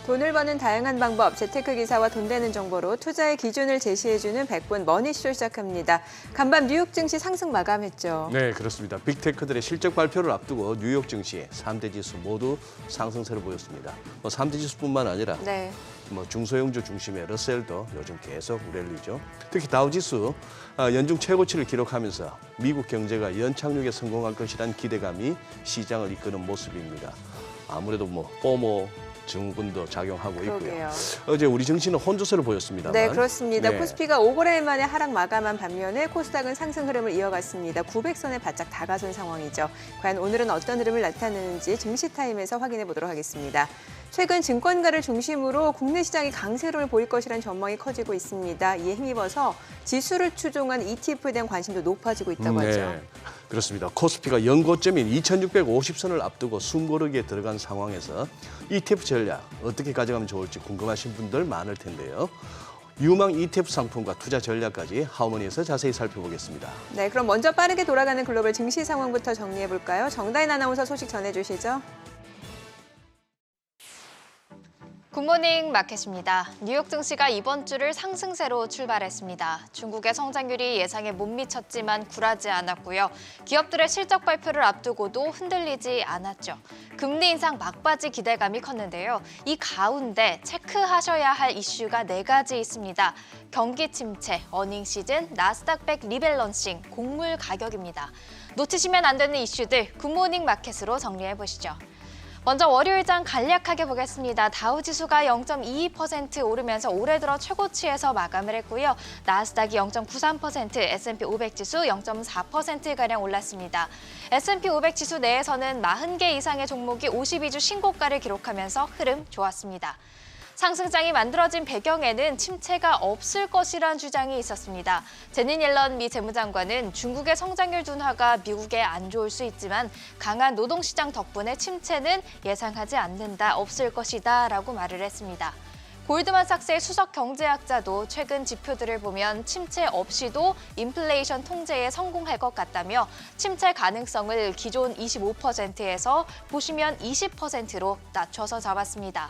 돈을 버는 다양한 방법, 재테크 기사와 돈 되는 정보로 투자의 기준을 제시해주는 100분 머니쇼 시작합니다. 간밤 뉴욕 증시 상승 마감했죠. 네, 그렇습니다. 빅테크들의 실적 발표를 앞두고 뉴욕 증시 3대 지수 모두 상승세를 보였습니다. 3대 지수뿐만 아니라 중소형주 중심의 러셀도 요즘 계속 우렐리죠. 특히 다우지수 연중 최고치를 기록하면서 미국 경제가 연착륙에 성공할 것이란 기대감이 시장을 이끄는 모습입니다. 아무래도 포모 증후군도 작용하고 있고요. 그러게요. 어제 우리 증시는 혼조세를 보였습니다만. 네, 그렇습니다. 네. 코스피가 5거래일 만에 하락 마감한 반면에 코스닥은 상승 흐름을 이어갔습니다. 900선에 바짝 다가선 상황이죠. 과연 오늘은 어떤 흐름을 나타내는지 증시타임에서 확인해 보도록 하겠습니다. 최근 증권가를 중심으로 국내 시장이 강세를 보일 것이라는 전망이 커지고 있습니다. 이에 힘입어서 지수를 추종한 ETF에 대한 관심도 높아지고 있다고 하죠. 네, 그렇습니다. 코스피가 연고점인 2650선을 앞두고 숨고르기에 들어간 상황에서 ETF 전략 어떻게 가져가면 좋을지 궁금하신 분들 많을 텐데요. 유망 ETF 상품과 투자 전략까지 하우머니에서 자세히 살펴보겠습니다. 네, 그럼 먼저 빠르게 돌아가는 글로벌 증시 상황부터 정리해 볼까요? 정다인 아나운서 소식 전해주시죠. 굿모닝 마켓입니다. 뉴욕 증시가 이번 주를 상승세로 출발했습니다. 중국의 성장률이 예상에 못 미쳤지만 굴하지 않았고요. 기업들의 실적 발표를 앞두고도 흔들리지 않았죠. 금리 인상 막바지 기대감이 컸는데요. 이 가운데 체크하셔야 할 이슈가 4가지 있습니다. 경기 침체, 어닝 시즌, 나스닥 100 리밸런싱, 곡물 가격입니다. 놓치시면 안 되는 이슈들 굿모닝 마켓으로 정리해 보시죠. 먼저 월요일장 간략하게 보겠습니다. 다우지수가 0.22% 오르면서 올해 들어 최고치에서 마감을 했고요. 나스닥이 0.93%, S&P 500지수 0.4%가량 올랐습니다. S&P 500지수 내에서는 40개 이상의 종목이 52주 신고가를 기록하면서 흐름 좋았습니다. 상승장이 만들어진 배경에는 침체가 없을 것이란 주장이 있었습니다. 제닛 옐런 미 재무장관은 중국의 성장률 둔화가 미국에 안 좋을 수 있지만 강한 노동시장 덕분에 침체는 예상하지 않는다, 없을 것이다 라고 말을 했습니다. 골드만삭스의 수석 경제학자도 최근 지표들을 보면 침체 없이도 인플레이션 통제에 성공할 것 같다며 침체 가능성을 기존 25%에서 보시면 20%로 낮춰서 잡았습니다.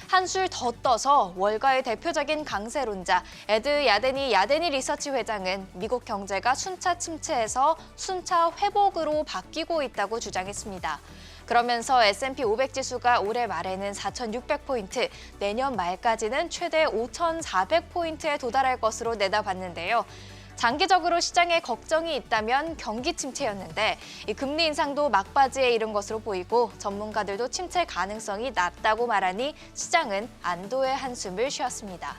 한술 더 떠서 월가의 대표적인 강세론자 에드 야데니 리서치 회장은 미국 경제가 순차 침체에서 순차 회복으로 바뀌고 있다고 주장했습니다. 그러면서 S&P 500지수가 올해 말에는 4,600포인트, 내년 말까지는 최대 5,400포인트에 도달할 것으로 내다봤는데요. 장기적으로 시장에 걱정이 있다면 경기 침체였는데 이 금리 인상도 막바지에 이른 것으로 보이고 전문가들도 침체 가능성이 낮다고 말하니 시장은 안도의 한숨을 쉬었습니다.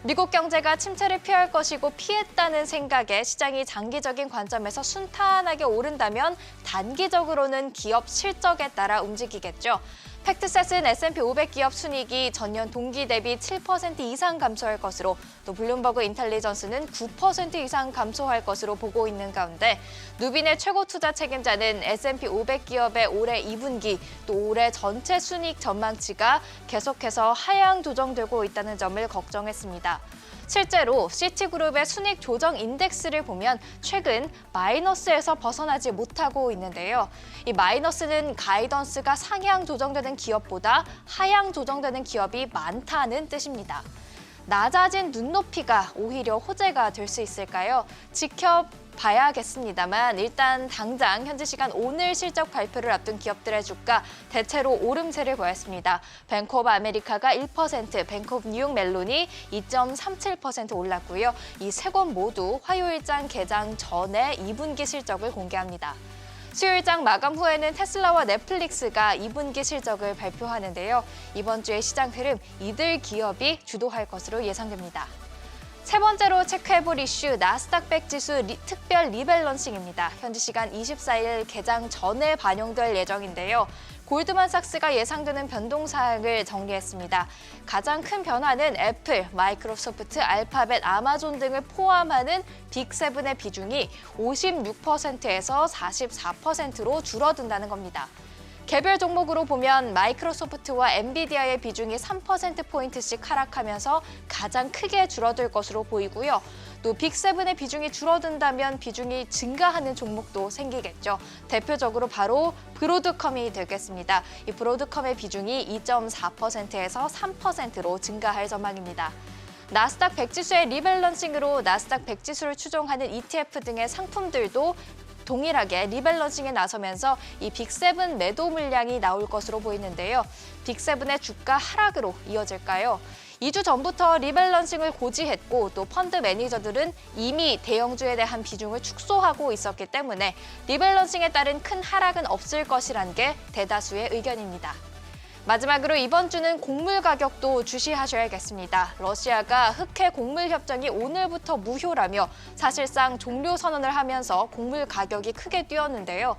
미국 경제가 침체를 피할 것이고 피했다는 생각에 시장이 장기적인 관점에서 순탄하게 오른다면 단기적으로는 기업 실적에 따라 움직이겠죠. 팩트셋은 S&P 500 기업 순이익이 전년 동기 대비 7% 이상 감소할 것으로 또 블룸버그 인텔리전스는 9% 이상 감소할 것으로 보고 있는 가운데 누빈의 최고 투자 책임자는 S&P 500 기업의 올해 2분기 또 올해 전체 순이익 전망치가 계속해서 하향 조정되고 있다는 점을 걱정했습니다. 실제로 시티그룹의 순익 조정 인덱스를 보면 최근 마이너스에서 벗어나지 못하고 있는데요. 이 마이너스는 가이던스가 상향 조정되는 기업보다 하향 조정되는 기업이 많다는 뜻입니다. 낮아진 눈높이가 오히려 호재가 될 수 있을까요? 지켜봐야겠습니다만 일단 당장 현지 시간 오늘 실적 발표를 앞둔 기업들의 주가 대체로 오름세를 보였습니다. 뱅크 오브 아메리카가 1%, 뱅크 오브 뉴욕 멜론이 2.37% 올랐고요. 이 세 곳 모두 화요일장 개장 전에 2분기 실적을 공개합니다. 수요일장 마감 후에는 테슬라와 넷플릭스가 2분기 실적을 발표하는데요. 이번 주의 시장 흐름 이들 기업이 주도할 것으로 예상됩니다. 세 번째로 체크해볼 이슈 나스닥 100 지수 특별 리밸런싱입니다. 현지 시간 24일 개장 전에 반영될 예정인데요. 골드만삭스가 예상되는 변동사항을 정리했습니다. 가장 큰 변화는 애플, 마이크로소프트, 알파벳, 아마존 등을 포함하는 빅7의 비중이 56%에서 44%로 줄어든다는 겁니다. 개별 종목으로 보면 마이크로소프트와 엔비디아의 비중이 3%포인트씩 하락하면서 가장 크게 줄어들 것으로 보이고요. 또 빅7의 비중이 줄어든다면 비중이 증가하는 종목도 생기겠죠. 대표적으로 바로 브로드컴이 되겠습니다. 이 브로드컴의 비중이 2.4%에서 3%로 증가할 전망입니다. 나스닥 100지수의 리밸런싱으로 나스닥 100지수를 추종하는 ETF 등의 상품들도 동일하게 리밸런싱에 나서면서 이 빅7 매도 물량이 나올 것으로 보이는데요. 빅7의 주가 하락으로 이어질까요? 2주 전부터 리밸런싱을 고지했고 또 펀드 매니저들은 이미 대형주에 대한 비중을 축소하고 있었기 때문에 리밸런싱에 따른 큰 하락은 없을 것이란 게 대다수의 의견입니다. 마지막으로 이번 주는 곡물 가격도 주시하셔야겠습니다. 러시아가 흑해 곡물 협정이 오늘부터 무효라며 사실상 종료 선언을 하면서 곡물 가격이 크게 뛰었는데요.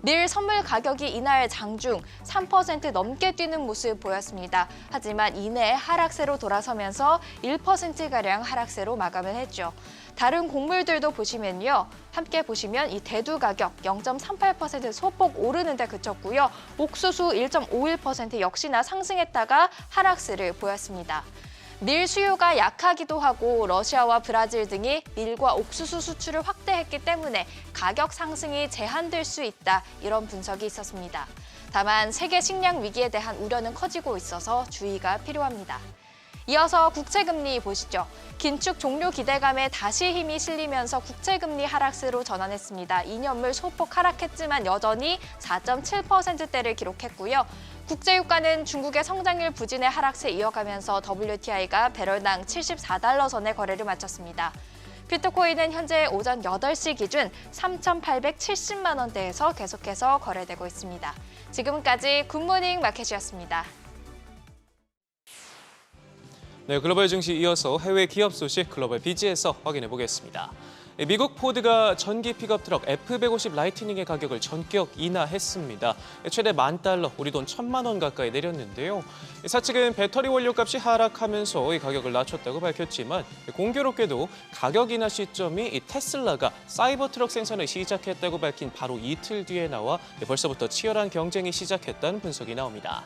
밀 선물 가격이 이날 장중 3% 넘게 뛰는 모습 보였습니다. 하지만 이내 하락세로 돌아서면서 1%가량 하락세로 마감을 했죠. 다른 곡물들도 보시면요. 함께 보시면 이 대두 가격 0.38% 소폭 오르는 데 그쳤고요. 옥수수 1.51% 역시나 상승했다가 하락세를 보였습니다. 밀 수요가 약하기도 하고 러시아와 브라질 등이 밀과 옥수수 수출을 확대했기 때문에 가격 상승이 제한될 수 있다, 이런 분석이 있었습니다. 다만 세계 식량 위기에 대한 우려는 커지고 있어서 주의가 필요합니다. 이어서 국채금리 보시죠. 긴축 종료 기대감에 다시 힘이 실리면서 국채금리 하락세로 전환했습니다. 2년물 소폭 하락했지만 여전히 4.7%대를 기록했고요. 국제유가는 중국의 성장률 부진의 하락세 이어가면서 WTI가 배럴당 74달러 선에 거래를 마쳤습니다. 비트코인은 현재 오전 8시 기준 3,870만 원대에서 계속해서 거래되고 있습니다. 지금까지 굿모닝 마켓이었습니다. 네, 글로벌 증시 이어서 해외 기업 소식 글로벌 비즈에서 확인해 보겠습니다. 미국 포드가 전기 픽업 트럭 F150 라이트닝의 가격을 전격 인하했습니다. 최대 $10,000, 우리 돈 1,000만 원 가까이 내렸는데요. 사측은 배터리 원료값이 하락하면서 이 가격을 낮췄다고 밝혔지만 공교롭게도 가격 인하 시점이 이 테슬라가 사이버 트럭 생산을 시작했다고 밝힌 바로 이틀 뒤에 나와 벌써부터 치열한 경쟁이 시작했다는 분석이 나옵니다.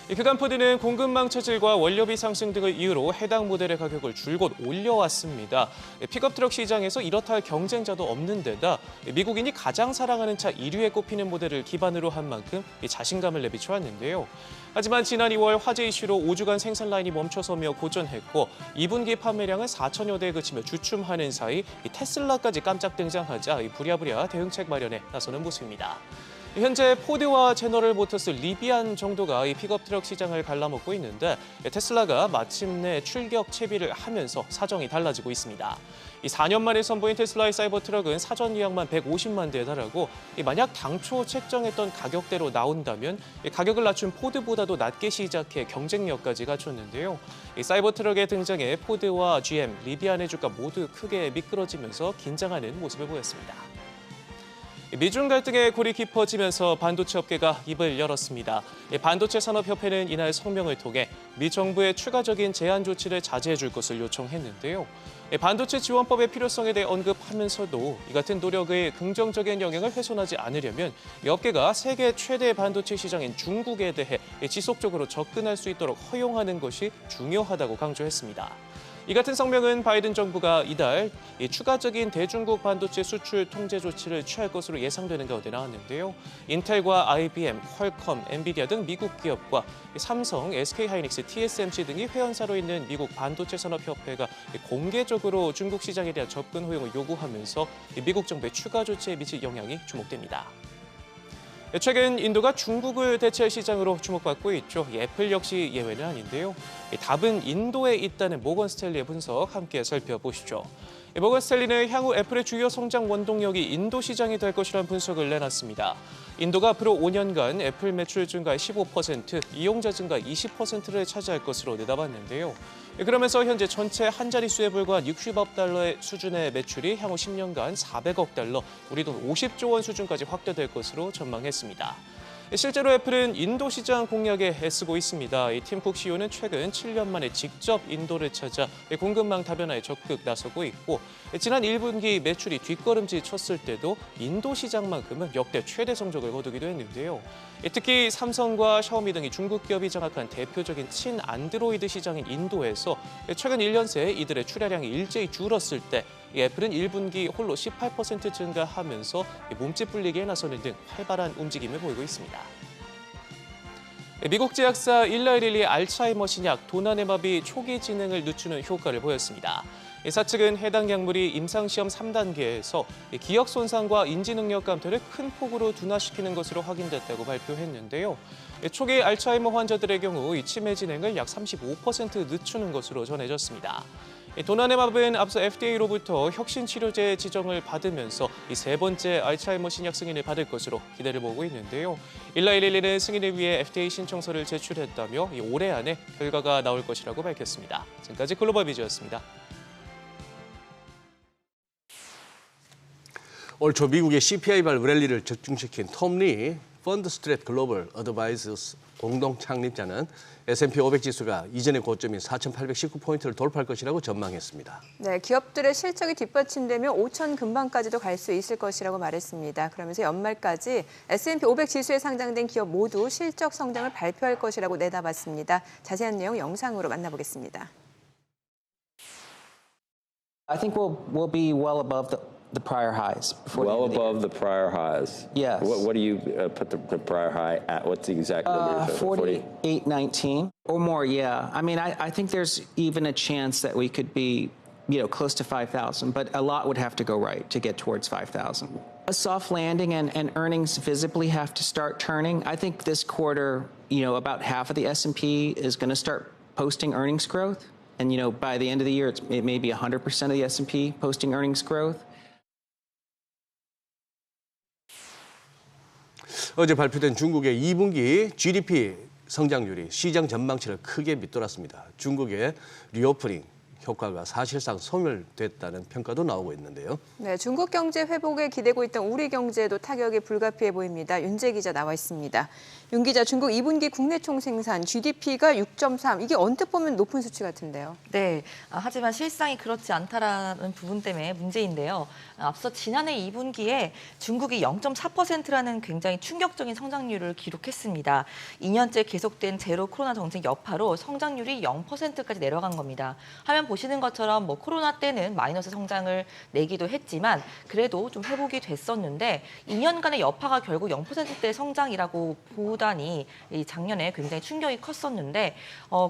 그간 포드는 공급망 차질과 원료비 상승 등을 이유로 해당 모델의 가격을 줄곧 올려왔습니다. 픽업 트럭 시장에서 이렇다 할 경쟁자도 없는 데다 미국인이 가장 사랑하는 차 1위에 꼽히는 모델을 기반으로 한 만큼 자신감을 내비쳐왔는데요. 하지만 지난 2월 화재 이슈로 5주간 생산 라인이 멈춰서며 고전했고 2분기 판매량은 4천여 대에 그치며 주춤하는 사이 테슬라까지 깜짝 등장하자 부랴부랴 대응책 마련에 나서는 모습입니다. 현재 포드와 제너럴 모터스, 리비안 정도가 이 픽업 트럭 시장을 갈라먹고 있는데 테슬라가 마침내 출격 채비를 하면서 사정이 달라지고 있습니다. 이 4년 만에 선보인 테슬라의 사이버 트럭은 사전 예약만 150만 대에 달하고 만약 당초 책정했던 가격대로 나온다면 가격을 낮춘 포드보다도 낮게 시작해 경쟁력까지 갖췄는데요. 이 사이버 트럭의 등장에 포드와 GM, 리비안의 주가 모두 크게 미끄러지면서 긴장하는 모습을 보였습니다. 미중 갈등의 골이 깊어지면서 반도체 업계가 입을 열었습니다. 반도체 산업협회는 이날 성명을 통해 미 정부의 추가적인 제한 조치를 자제해 줄 것을 요청했는데요. 반도체 지원법의 필요성에 대해 언급하면서도 이 같은 노력의 긍정적인 영향을 훼손하지 않으려면 이 업계가 세계 최대 반도체 시장인 중국에 대해 지속적으로 접근할 수 있도록 허용하는 것이 중요하다고 강조했습니다. 이 같은 성명은 바이든 정부가 이달 추가적인 대중국 반도체 수출 통제 조치를 취할 것으로 예상되는 가운데 나왔는데요. 인텔과 IBM, 퀄컴, 엔비디아 등 미국 기업과 삼성, SK하이닉스, TSMC 등이 회원사로 있는 미국 반도체 산업협회가 공개적으로 중국 시장에 대한 접근 허용을 요구하면서 미국 정부의 추가 조치에 미칠 영향이 주목됩니다. 최근 인도가 중국을 대체할 시장으로 주목받고 있죠. 애플 역시 예외는 아닌데요. 답은 인도에 있다는 모건 스탠리의 분석 함께 살펴보시죠. 모건 스탠리는 향후 애플의 주요 성장 원동력이 인도 시장이 될 것이라는 분석을 내놨습니다. 인도가 앞으로 5년간 애플 매출 증가의 15%, 이용자 증가 20%를 차지할 것으로 내다봤는데요. 그러면서 현재 전체 한 자릿수에 불과한 60억 달러의 수준의 매출이 향후 10년간 400억 달러, 우리 돈 50조 원 수준까지 확대될 것으로 전망했습니다. 실제로 애플은 인도 시장 공략에 애쓰고 있습니다. 팀 쿡 CEO는 최근 7년 만에 직접 인도를 찾아 공급망 다변화에 적극 나서고 있고 지난 1분기 매출이 뒷걸음질 쳤을 때도 인도 시장만큼은 역대 최대 성적을 거두기도 했는데요. 특히 삼성과 샤오미 등이 중국 기업이 장악한 대표적인 친안드로이드 시장인 인도에서 최근 1년 새 이들의 출하량이 일제히 줄었을 때 이 애플은 1분기 홀로 18% 증가하면서 몸집 불리기에 나서는 등 활발한 움직임을 보이고 있습니다. 미국 제약사 일라이릴리의 알츠하이머 신약 도나네마비 초기 진행을 늦추는 효과를 보였습니다. 사측은 해당 약물이 임상시험 3단계에서 기억 손상과 인지 능력 감퇴를 큰 폭으로 둔화시키는 것으로 확인됐다고 발표했는데요. 초기 알츠하이머 환자들의 경우 이 치매 진행을 약 35% 늦추는 것으로 전해졌습니다. 도나네마비는 앞서 FDA로부터 혁신치료제 지정을 받으면서 이 세 번째 알츠하이머 신약 승인을 받을 것으로 기대를 보고 있는데요. 일라이릴리는 승인을 위해 FDA 신청서를 제출했다며 올해 안에 결과가 나올 것이라고 밝혔습니다. 지금까지 글로벌 비즈였습니다. 올 초 미국의 CPI 발굴 랠리를 적중시킨 톰 리 펀드 스트레트 글로벌 어드바이저스 공동 창립자는 S&P 500 지수가 이전의 고점인 4,819포인트를 돌파할 것이라고 전망했습니다. 네, 기업들의 실적이 뒷받침되며 5천 근방까지도 갈 수 있을 것이라고 말했습니다. 그러면서 연말까지 S&P 500 지수에 상장된 기업 모두 실적 성장을 발표할 것이라고 내다봤습니다. 자세한 내용 영상으로 만나보겠습니다. I think we'll be well above the prior highs. Well above the prior highs. Yes. What do you put the prior high at? What's the exact number? 48.19 or more. Yeah. I mean, I think there's even a chance that we could be, close to 5,000, but a lot would have to go right to get towards 5,000. A soft landing and earnings visibly have to start turning. I think this quarter, about half of the S&P is going to start posting earnings growth. And, by the end of the year, it may be 100% of the S&P posting earnings growth. 어제 발표된 중국의 2분기 GDP 성장률이 시장 전망치를 크게 밑돌았습니다. 중국의 리오프닝 효과가 사실상 소멸됐다는 평가도 나오고 있는데요. 네, 중국 경제 회복에 기대고 있던 우리 경제도 타격이 불가피해 보입니다. 윤재 기자 나와 있습니다. 윤 기자, 중국 2분기 국내 총생산 GDP가 6.3, 이게 언뜻 보면 높은 수치 같은데요. 네, 하지만 실상이 그렇지 않다라는 부분 때문에 문제인데요. 앞서 지난해 2분기에 중국이 0.4%라는 굉장히 충격적인 성장률을 기록했습니다. 2년째 계속된 제로 코로나 정책 여파로 성장률이 0%까지 내려간 겁니다. 화면 보시는 것처럼 코로나 때는 마이너스 성장을 내기도 했지만 그래도 좀 회복이 됐었는데 2년간의 여파가 결국 0%대 성장이라고 보다니 작년에 굉장히 충격이 컸었는데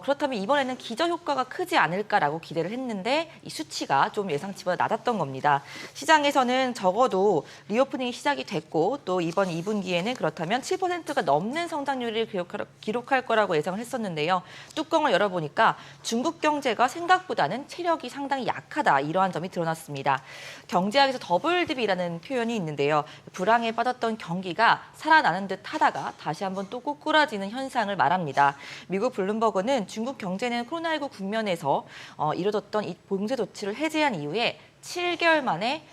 그렇다면 이번에는 기저효과가 크지 않을까라고 기대를 했는데 이 수치가 좀 예상치보다 낮았던 겁니다. 시장에서는 적어도 리오프닝이 시작이 됐고 또 이번 2분기에는 그렇다면 7%가 넘는 성장률을 기록할 거라고 예상을 했었는데요. 뚜껑을 열어보니까 중국 경제가 생각보다는 체력이 상당히 약하다, 이러한 점이 드러났습니다. 경제학에서 더블딥이라는 표현이 있는데요. 불황에 빠졌던 경기가 살아나는 듯 하다가 다시 한번 또 꼬꾸라지는 현상을 말합니다. 미국 블룸버그는 중국 경제는 코로나19 국면에서 이뤄졌던 이 봉쇄 조치를 해제한 이후에 7개월 만에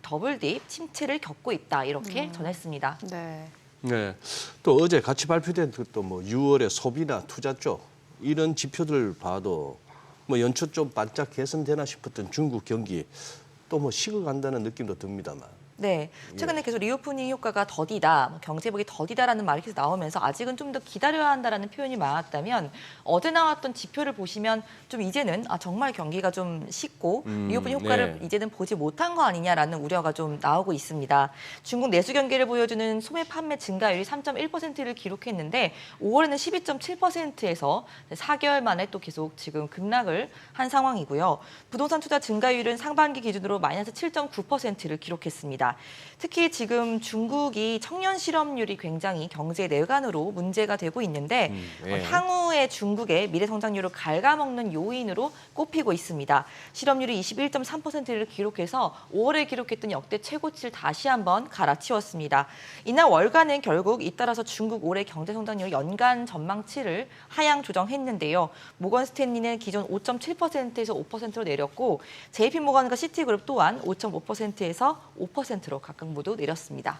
더블딥 침체를 겪고 있다, 이렇게 전했습니다. 네. 네. 또 어제 같이 발표된 또 6월의 소비나 투자 쪽 이런 지표들 봐도 연초 좀 반짝 개선되나 싶었던 중국 경기 또 식어간다는 느낌도 듭니다만. 네, 최근에 계속 리오프닝 효과가 더디다, 경제 회복이 더디다라는 말이 계속 나오면서 아직은 좀 더 기다려야 한다라는 표현이 많았다면 어제 나왔던 지표를 보시면 좀 이제는 정말 경기가 좀 식고 리오프닝 효과를 이제는 보지 못한 거 아니냐라는 우려가 좀 나오고 있습니다. 중국 내수 경기를 보여주는 소매 판매 증가율이 3.1%를 기록했는데 5월에는 12.7%에서 4개월 만에 또 계속 지금 급락을 한 상황이고요. 부동산 투자 증가율은 상반기 기준으로 마이너스 7.9%를 기록했습니다. 특히 지금 중국이 청년 실업률이 굉장히 경제 내관으로 문제가 되고 있는데 향후에 중국의 미래 성장률을 갉아먹는 요인으로 꼽히고 있습니다. 실업률이 21.3%를 기록해서 5월에 기록했던 역대 최고치를 다시 한번 갈아치웠습니다. 이날 월가는 결국 잇따라서 중국 올해 경제 성장률 연간 전망치를 하향 조정했는데요. 모건 스탠리는 기존 5.7%에서 5%로 내렸고 JP 모건과 시티그룹 또한 5.5%에서 5% 3%로 각각 모두 내렸습니다.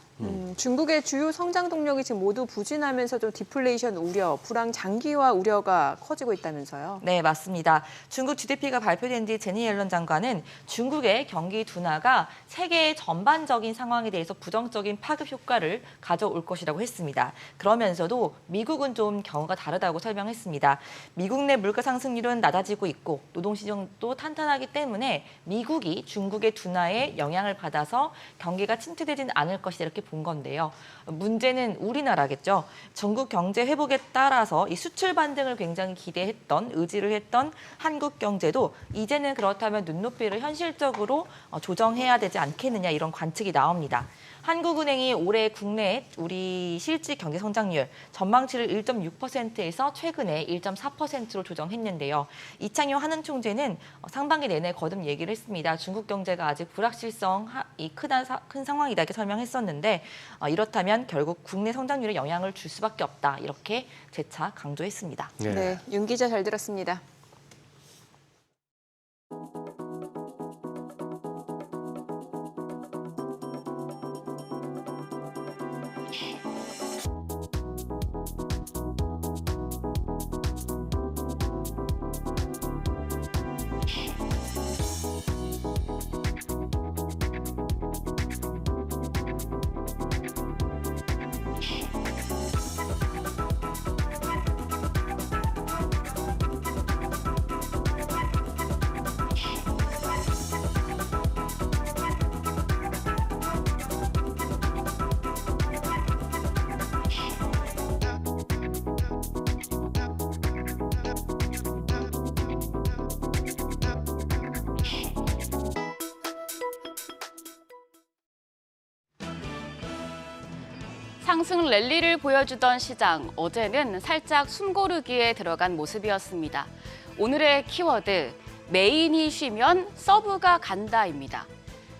중국의 주요 성장 동력이 지금 모두 부진하면서 좀 디플레이션 우려, 불황 장기화 우려가 커지고 있다면서요? 네, 맞습니다. 중국 GDP가 발표된 뒤 제니 옐런 장관은 중국의 경기 둔화가 세계의 전반적인 상황에 대해서 부정적인 파급 효과를 가져올 것이라고 했습니다. 그러면서도 미국은 좀 경우가 다르다고 설명했습니다. 미국 내 물가 상승률은 낮아지고 있고 노동시장도 탄탄하기 때문에 미국이 중국의 둔화에 영향을 받아서 경기가 침체되지는 않을 것이다 이렇게 본 건데요. 문제는 우리나라겠죠. 중국 경제 회복에 따라서 이 수출 반등을 굉장히 기대했던 의지를 했던 한국 경제도 이제는 그렇다면 눈높이를 현실적으로 조정해야 되지 않겠느냐 이런 관측이 나옵니다. 한국은행이 올해 국내 우리 실질 경제 성장률 전망치를 1.6%에서 최근에 1.4%로 조정했는데요. 이창용 한은 총재는 상반기 내내 거듭 얘기를 했습니다. 중국 경제가 아직 불확실성이 큰 상황이다 이렇게 설명했었는데 이렇다면 결국 국내 성장률에 영향을 줄 수밖에 없다 이렇게 재차 강조했습니다. 네, 윤 기자 잘 들었습니다. 상승 랠리를 보여주던 시장, 어제는 살짝 숨고르기에 들어간 모습이었습니다. 오늘의 키워드, 메인이 쉬면 서브가 간다입니다.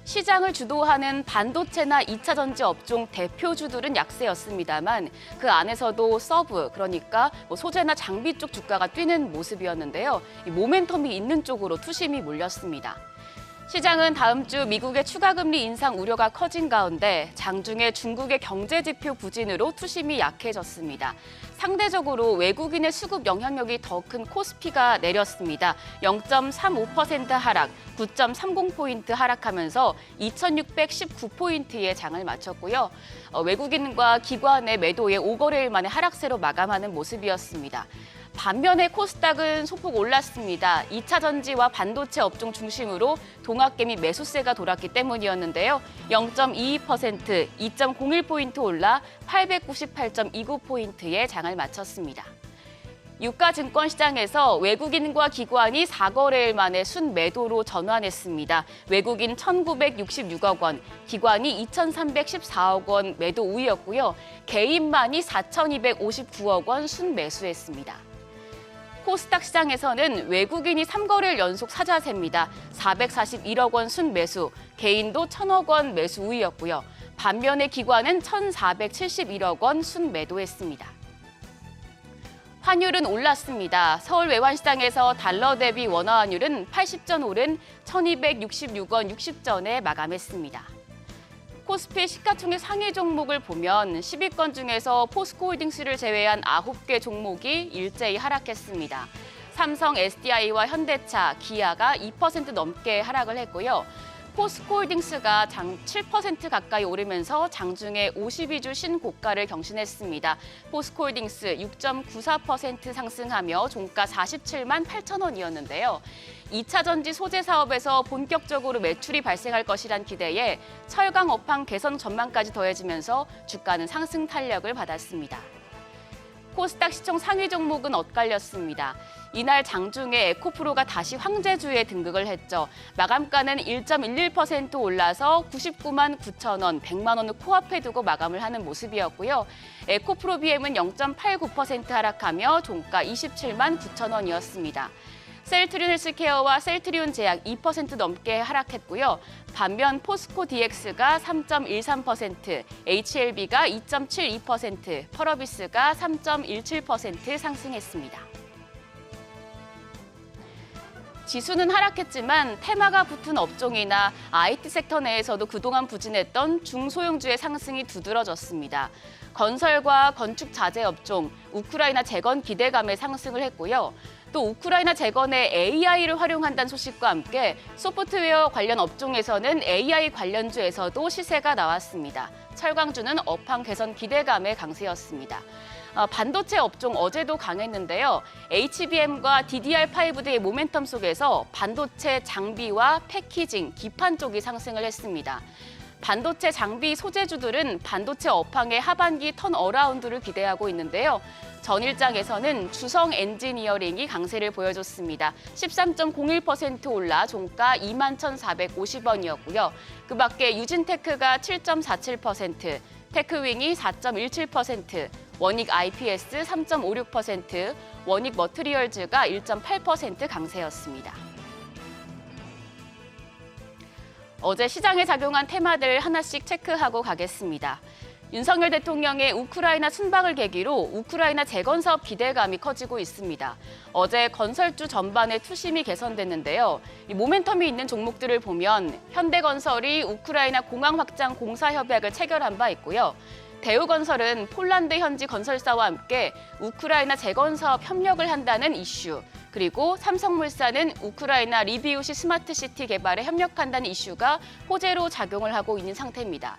시장을 주도하는 반도체나 2차 전지 업종 대표주들은 약세였습니다만 그 안에서도 서브, 그러니까 소재나 장비 쪽 주가가 뛰는 모습이었는데요. 이 모멘텀이 있는 쪽으로 투심이 몰렸습니다. 시장은 다음 주 미국의 추가 금리 인상 우려가 커진 가운데 장중에 중국의 경제 지표 부진으로 투심이 약해졌습니다. 상대적으로 외국인의 수급 영향력이 더 큰 코스피가 내렸습니다. 0.35% 하락, 9.30포인트 하락하면서 2,619포인트의 장을 마쳤고요. 외국인과 기관의 매도에 5거래일 만에 하락세로 마감하는 모습이었습니다. 반면에 코스닥은 소폭 올랐습니다. 2차 전지와 반도체 업종 중심으로 동학개미 매수세가 돌았기 때문이었는데요. 0.22%, 2.01포인트 올라 898.29포인트의 장을 마쳤습니다. 유가증권 시장에서 외국인과 기관이 4거래일 만에 순매도로 전환했습니다. 외국인 1,966억 원, 기관이 2,314억 원 매도 우위였고요. 개인만이 4,259억 원 순매수했습니다. 코스닥 시장에서는 외국인이 3거래일 연속 사자세입니다. 441억 원 순매수, 개인도 1,000억 원 매수 우위였고요. 반면에 기관은 1,471억 원 순매도했습니다. 환율은 올랐습니다. 서울 외환시장에서 달러 대비 원화 환율은 80전 오른 1,266원 60전에 마감했습니다. 코스피 시가총액 상위 종목을 보면 10위권 중에서 포스코홀딩스를 제외한 9개 종목이 일제히 하락했습니다. 삼성, SDI와 현대차, 기아가 2% 넘게 하락을 했고요. 포스코홀딩스가 장 7% 가까이 오르면서 장중에 52주 신고가를 경신했습니다. 포스코홀딩스 6.94% 상승하며 종가 47만 8천 원이었는데요. 2차 전지 소재 사업에서 본격적으로 매출이 발생할 것이란 기대에 철강 업황 개선 전망까지 더해지면서 주가는 상승 탄력을 받았습니다. 코스닥 시총 상위 종목은 엇갈렸습니다. 이날 장중에 에코프로가 다시 황제주에 등극을 했죠. 마감가는 1.11% 올라서 99만 9천 원, 100만 원을 코앞에 두고 마감을 하는 모습이었고요. 에코프로 BM은 0.89% 하락하며 종가 27만 9천 원이었습니다. 셀트리온 헬스케어와 셀트리온 제약 2% 넘게 하락했고요. 반면 포스코 DX가 3.13%, HLB가 2.72%, 펄어비스가 3.17% 상승했습니다. 지수는 하락했지만 테마가 붙은 업종이나 IT 섹터 내에서도 그동안 부진했던 중소형주의 상승이 두드러졌습니다. 건설과 건축 자재 업종, 우크라이나 재건 기대감에 상승을 했고요. 또 우크라이나 재건에 AI를 활용한다는 소식과 함께 소프트웨어 관련 업종에서는 AI 관련주에서도 시세가 나왔습니다. 철강주는 업황 개선 기대감의 강세였습니다. 반도체 업종 어제도 강했는데요. HBM과 DDR5의 모멘텀 속에서 반도체 장비와 패키징, 기판 쪽이 상승을 했습니다. 반도체 장비 소재주들은 반도체 업황의 하반기 턴어라운드를 기대하고 있는데요. 전일장에서는 주성 엔지니어링이 강세를 보여줬습니다. 13.01% 올라 종가 21,450원이었고요. 그 밖에 유진테크가 7.47%, 테크윙이 4.17%, 원익 IPS 3.56%, 원익 머트리얼즈가 1.8% 강세였습니다. 어제 시장에 작용한 테마들 하나씩 체크하고 가겠습니다. 윤석열 대통령의 우크라이나 순방을 계기로 우크라이나 재건 사업 기대감이 커지고 있습니다. 어제 건설주 전반의 투심이 개선됐는데요. 이 모멘텀이 있는 종목들을 보면 현대건설이 우크라이나 공항 확장 공사 협약을 체결한 바 있고요. 대우건설은 폴란드 현지 건설사와 함께 우크라이나 재건 사업 협력을 한다는 이슈, 그리고 삼성물산은 우크라이나 리비우시 스마트시티 개발에 협력한다는 이슈가 호재로 작용을 하고 있는 상태입니다.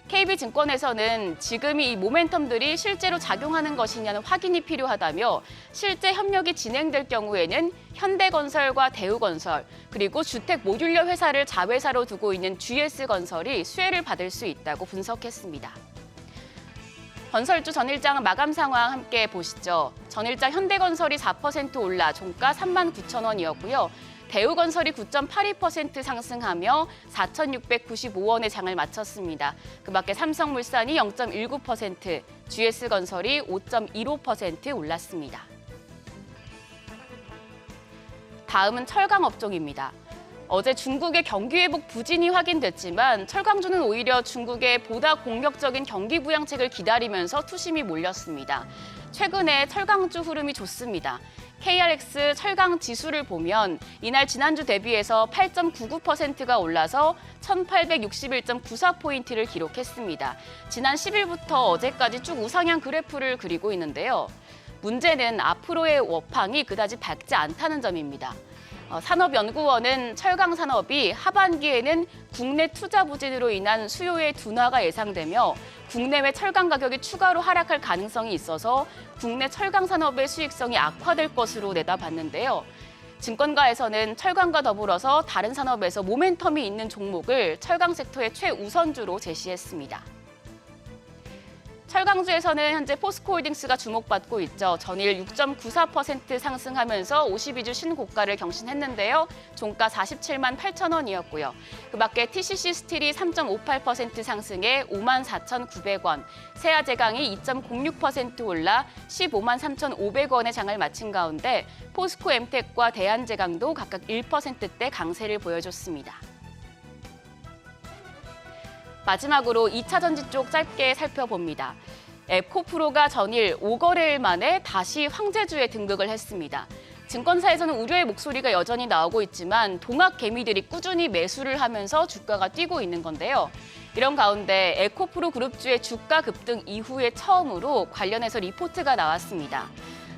KB증권에서는 지금 이 모멘텀들이 실제로 작용하는 것이냐는 확인이 필요하다며 실제 협력이 진행될 경우에는 현대건설과 대우건설, 그리고 주택 모듈러 회사를 자회사로 두고 있는 GS건설이 수혜를 받을 수 있다고 분석했습니다. 건설주 전일장 마감 상황 함께 보시죠. 전일장 현대건설이 4% 올라 종가 39,000원이었고요. 대우건설이 9.82% 상승하며 4,695원의 장을 마쳤습니다. 그 밖에 삼성물산이 0.19%, GS건설이 5.15% 올랐습니다. 다음은 철강 업종입니다. 어제 중국의 경기 회복 부진이 확인됐지만 철강주는 오히려 중국의 보다 공격적인 경기 부양책을 기다리면서 투심이 몰렸습니다. 최근에 철강주 흐름이 좋습니다. KRX 철강 지수를 보면 이날 지난주 대비해서 8.99%가 올라서 1,861.94포인트를 기록했습니다. 지난 10일부터 어제까지 쭉 우상향 그래프를 그리고 있는데요. 문제는 앞으로의 업황이 그다지 밝지 않다는 점입니다. 산업연구원은 철강 산업이 하반기에는 국내 투자 부진으로 인한 수요의 둔화가 예상되며 국내외 철강 가격이 추가로 하락할 가능성이 있어서 국내 철강 산업의 수익성이 악화될 것으로 내다봤는데요. 증권가에서는 철강과 더불어서 다른 산업에서 모멘텀이 있는 종목을 철강 섹터의 최우선주로 제시했습니다. 철강주에서는 현재 포스코홀딩스가 주목받고 있죠. 전일 6.94% 상승하면서 52주 신고가를 경신했는데요. 종가 47만 8천 원이었고요. 그 밖에 TCC 스틸이 3.58% 상승해 54,900원, 세아제강이 2.06% 올라 15만 3,500원의 장을 마친 가운데 포스코 엠텍과 대한제강도 각각 1%대 강세를 보여줬습니다. 마지막으로 2차 전지 쪽 짧게 살펴봅니다. 에코프로가 전일 5거래일 만에 다시 황제주에 등극을 했습니다. 증권사에서는 우려의 목소리가 여전히 나오고 있지만 동학 개미들이 꾸준히 매수를 하면서 주가가 뛰고 있는 건데요. 이런 가운데 에코프로 그룹주의 주가 급등 이후에 처음으로 관련해서 리포트가 나왔습니다.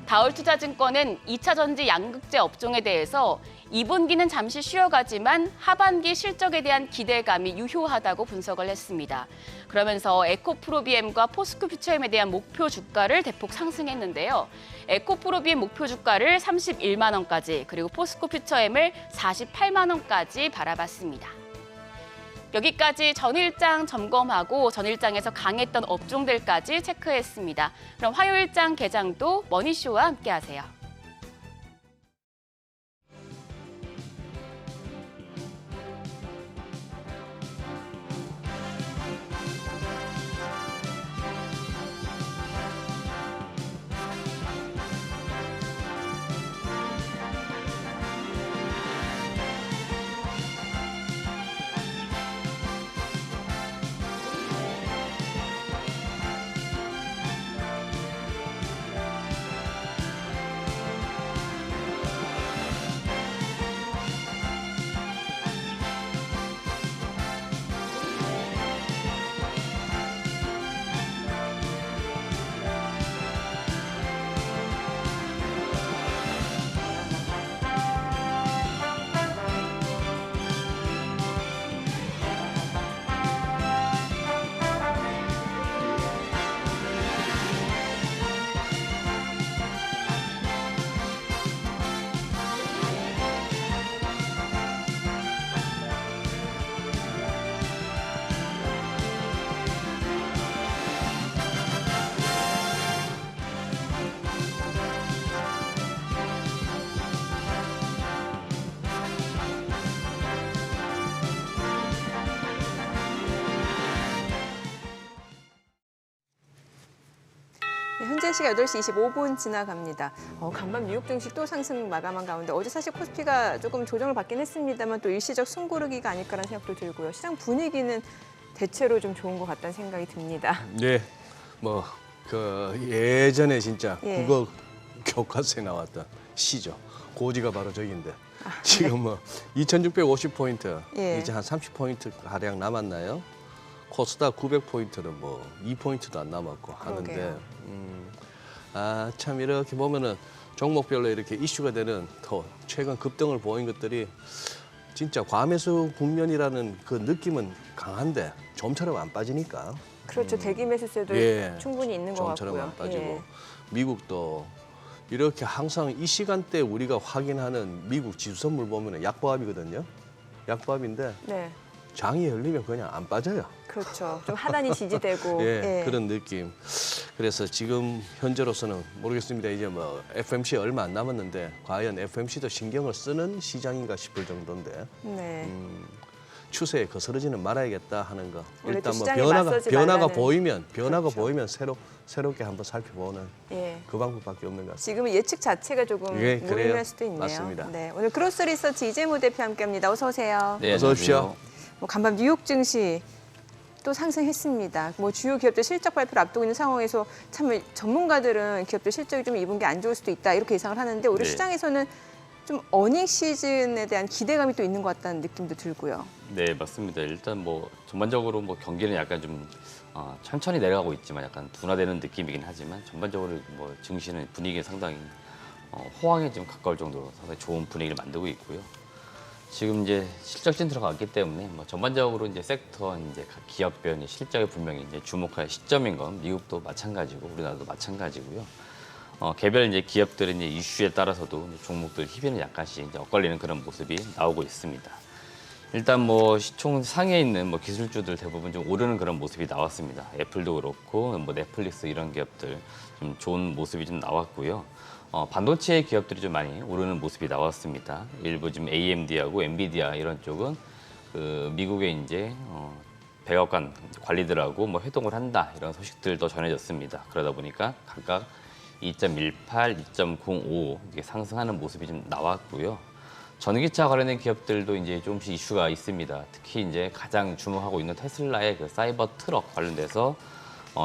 다올투자증권은 2차 전지 양극재 업종에 대해서 2분기는 잠시 쉬어가지만 하반기 실적에 대한 기대감이 유효하다고 분석을 했습니다. 그러면서 에코프로비엠과 포스코퓨처엠에 대한 목표 주가를 대폭 상승했는데요. 에코프로비엠 목표 주가를 31만 원까지, 그리고 포스코퓨처엠을 48만 원까지 바라봤습니다. 여기까지 전일장 점검하고 전일장에서 강했던 업종들까지 체크했습니다. 그럼 화요일장 개장도 머니쇼와 함께하세요. 현재 시각 8시 25분 지나갑니다. 간밤 뉴욕 증시 또 상승 마감한 가운데 어제 사실 코스피가 조금 조정을 받긴 했습니다만 또 일시적 숨고르기가 아닐까라는 생각도 들고요. 시장 분위기는 대체로 좀 좋은 것 같다는 생각이 듭니다. 네, 뭐 그 예전에 진짜 예. 국어 교과서에 나왔던 시죠. 고지가 바로 저기인데 지금 뭐 2,650포인트 예. 이제 한 30포인트 가량 남았나요? 코스닥 900포인트는 뭐 2포인트도 안 남았고 하는데 그러게요. 참 이렇게 보면은 종목별로 이렇게 이슈가 되는 더 최근 급등을 보인 것들이 진짜 과매수 국면이라는 그 느낌은 강한데 좀처럼 안 빠지니까 그렇죠. 대기 매수세도 예, 충분히 있는 것 좀처럼 같고요. 안 빠지고 예. 미국도 이렇게 항상 이 시간대 우리가 확인하는 미국 지수 선물 보면은 약보합이거든요. 약보합인데 네, 장이 열리면 그냥 안 빠져요. 그렇죠. 좀 하단이 지지되고. 예, 예. 그런 느낌. 그래서 지금 현재로서는 모르겠습니다. 이제 뭐 FMC 얼마 안 남았는데 과연 FMC도 신경을 쓰는 시장인가 싶을 정도인데 네. 추세에 거스르지는 말아야겠다 하는 거. 원래 또 일단 뭐 시장에 맞서지 변화가 말라는. 변화가 그렇죠. 보이면 새롭게 한번 살펴보는 예. 그 방법밖에 없는 것 같습니다. 지금은 예측 자체가 조금 예, 그래요. 무리할 수도 있네요. 맞습니다. 네, 오늘 크로스 리서치 이재모 대표 함께합니다. 어서 오세요. 네, 어서 오십시오. 뭐 간밤 뉴욕 증시 또 상승했습니다. 뭐 주요 기업들 실적 발표를 앞두고 있는 상황에서 참 전문가들은 기업들 실적이 좀 이번 게 안 좋을 수도 있다 이렇게 예상을 하는데 오늘 네. 시장에서는 좀 어닝 시즌에 대한 기대감이 또 있는 것 같다는 느낌도 들고요. 네, 맞습니다. 일단 뭐 전반적으로 뭐 경기는 약간 좀 천천히 내려가고 있지만 약간 둔화되는 느낌이긴 하지만 전반적으로 뭐 증시는 분위기가 상당히 호황에 좀 가까울 정도로 상당히 좋은 분위기를 만들고 있고요. 지금 이제 실적진 들어갔기 때문에 뭐 전반적으로 이제 섹터 이제 각 기업별 이제 실적에 분명히 이제 주목할 시점인 건 미국도 마찬가지고 우리나라도 마찬가지고요. 개별 이제 기업들의 이제 이슈에 따라서도 이제 종목들 희비는 약간씩 이제 엇갈리는 그런 모습이 나오고 있습니다. 일단 뭐 시총 상위에 있는 뭐 기술주들 대부분 좀 오르는 그런 모습이 나왔습니다. 애플도 그렇고 뭐 넷플릭스 이런 기업들 좀 좋은 모습이 좀 나왔고요. 반도체 기업들이 좀 많이 오르는 모습이 나왔습니다. 일부 지금 AMD하고 엔비디아 이런 쪽은 그 미국의 이제 백악관 관리들하고 뭐 회동을 한다 이런 소식들도 전해졌습니다. 그러다 보니까 각각 2.18, 2.05 이게 상승하는 모습이 좀 나왔고요. 전기차 관련된 기업들도 이제 조금씩 이슈가 있습니다. 특히 이제 가장 주목하고 있는 테슬라의 그 사이버 트럭 관련돼서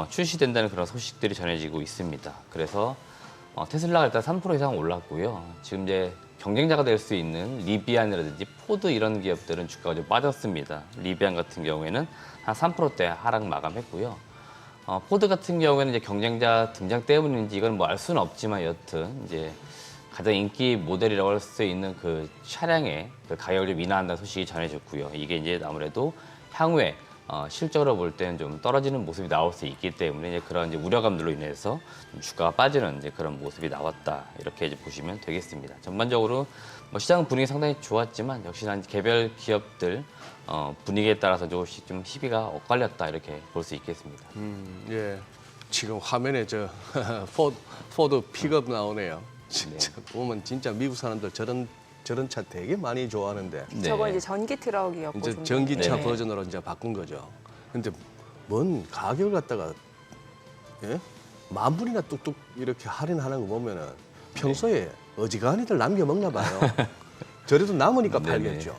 출시된다는 그런 소식들이 전해지고 있습니다. 그래서 테슬라가 일단 3% 이상 올랐고요. 지금 이제 경쟁자가 될 수 있는 리비안이라든지 포드 이런 기업들은 주가가 좀 빠졌습니다. 리비안 같은 경우에는 한 3%대 하락 마감했고요. 포드 같은 경우에는 이제 경쟁자 등장 때문인지 이건 뭐 알 수는 없지만 여튼 이제 가장 인기 모델이라고 할 수 있는 그 차량의 그 가격을 좀 인하한다는 소식이 전해졌고요. 이게 이제 아무래도 향후에 실적으로 볼 때는 좀 떨어지는 모습이 나올 수 있기 때문에 이제 그런 이제 우려감들로 인해서 좀 주가가 빠지는 이제 그런 모습이 나왔다 이렇게 이제 보시면 되겠습니다. 전반적으로 뭐 시장 분위기 상당히 좋았지만 역시나 개별 기업들 분위기에 따라서 조금씩 좀 희비가 엇갈렸다 이렇게 볼 수 있겠습니다. 예. 지금 화면에 저 포드 픽업 나오네요. 진짜 보면 진짜 미국 사람들 저런 차 되게 많이 좋아하는데 네. 저건 이제 전기 트럭이었고 이제 좀 전기차 네. 버전으로 이제 바꾼 거죠. 근데 뭔 가격을 갖다가 예? 10,000불이나 뚝뚝 이렇게 할인하는 거 보면은 평소에 어지간히들 남겨 먹나 봐요. 저래도 남으니까 네네. 팔겠죠.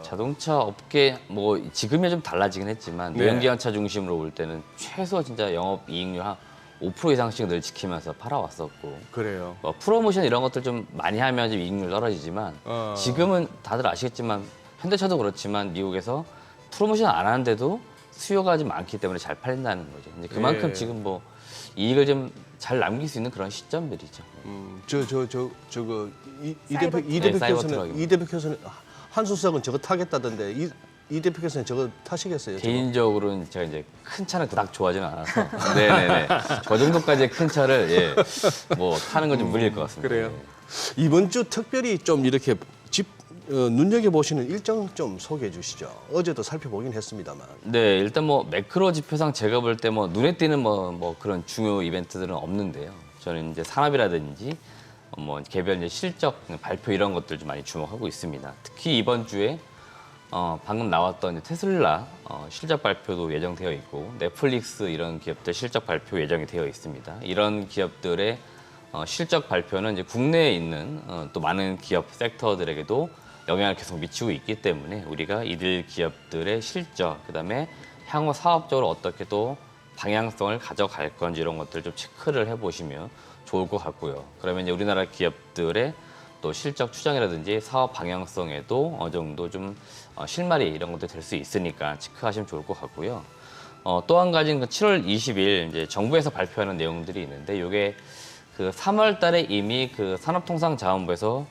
자동차 업계 뭐 지금이 좀 달라지긴 했지만 네. 내연기관차 중심으로 볼 때는 최소 진짜 영업 이익률 한 5% 이상씩 늘 지키면서 팔아왔었고 그래요. 뭐 프로모션 이런 것들 좀 많이 하면 좀 이익률 떨어지지만 지금은 다들 아시겠지만 현대차도 그렇지만 미국에서 프로모션 안 하는데도 수요가 좀 많기 때문에 잘 팔린다는 거죠. 이제 그만큼 예. 지금 뭐 이익을 좀 잘 남길 수 있는 그런 시점들이죠. 저거 이 사이버 대표께서는 트럭. 이 대표께서는 한수석은 저거 타겠다던데 이 대표께서는 저거 타시겠어요? 저거? 개인적으로는 제가 이제 큰 차는 그닥 좋아하지는 않아서 네네네 저 정도까지의 큰 차를 뭐 타는 건 좀 무리일 것 같습니다. 그래요? 네. 이번 주 특별히 좀 이렇게 눈여겨 보시는 일정 좀 소개해 주시죠. 어제도 살펴보긴 했습니다만. 네, 일단 뭐 매크로 지표상 제가 볼 때 뭐 눈에 띄는 뭐 그런 중요 이벤트들은 없는데요. 저는 이제 산업이라든지 뭐 개별 이제 실적 발표 이런 것들 좀 많이 주목하고 있습니다. 특히 이번 주에 방금 나왔던 이제 테슬라 실적 발표도 예정되어 있고 넷플릭스 이런 기업들 실적 발표 예정이 되어 있습니다. 이런 기업들의 실적 발표는 이제 국내에 있는 또 많은 기업 섹터들에게도 영향을 계속 미치고 있기 때문에 우리가 이들 기업들의 실적, 그다음에 향후 사업적으로 어떻게 또 방향성을 가져갈 건지 이런 것들 좀 체크를 해보시면 좋을 것 같고요. 그러면 이제 우리나라 기업들의 또 실적 추정이라든지 사업 방향성에도 어느 정도 좀 실마리 이런 것도 될 수 있으니까 체크하시면 좋을 것 같고요. 또 한 가지는 그 7월 20일 이제 정부에서 발표하는 내용들이 있는데 이게 그 3월 달에 이미 그 산업통상자원부에서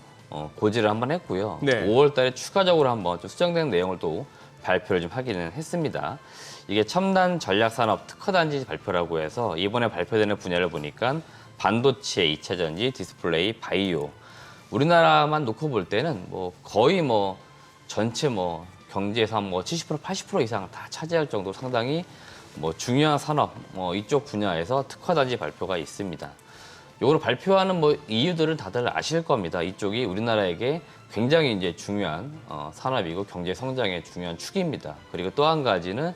고지를 한번 했고요. 네. 5월 달에 추가적으로 한번 좀 수정된 내용을 또 발표를 좀 하기는 했습니다. 이게 첨단 전략산업 특허단지 발표라고 해서 이번에 발표되는 분야를 보니까 반도체, 2차 전지, 디스플레이, 바이오. 우리나라만 놓고 볼 때는 뭐 거의 뭐 전체 뭐 경제에서 한 뭐 70%, 80% 이상 다 차지할 정도로 상당히 뭐 중요한 산업 이쪽 분야에서 특허단지 발표가 있습니다. 이걸 발표하는 뭐 이유들을 다들 아실 겁니다. 이쪽이 우리나라에게 굉장히 이제 중요한 산업이고 경제 성장의 중요한 축입니다. 그리고 또 한 가지는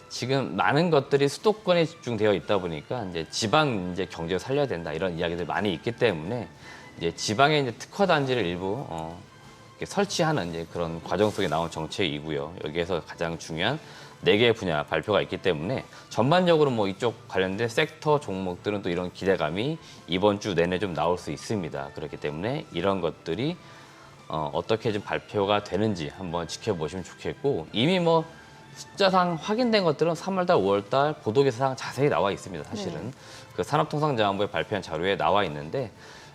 지금 많은 것들이 수도권에 집중되어 있다 보니까 이제 지방 이제 경제를 살려야 된다 이런 이야기들 많이 있기 때문에 이제 지방에 이제 특허 단지를 일부 이렇게 설치하는 이제 그런 과정 속에 나온 정책이고요. 여기에서 가장 중요한 4개의 분야 발표가 있기 때문에 전반적으로 뭐 이쪽 관련된 섹터 종목들은 또 이런 기대감이 이번 주 내내 좀 나올 수 있습니다. 그렇기 때문에 이런 것들이 어떻게 좀 발표가 되는지 한번 지켜보시면 좋겠고 이미 뭐 숫자상 확인된 것들은 3월달, 5월달 보도기사상 자세히 나와 있습니다. 사실은 네. 그 산업통상자원부에 발표한 자료에 나와 있는데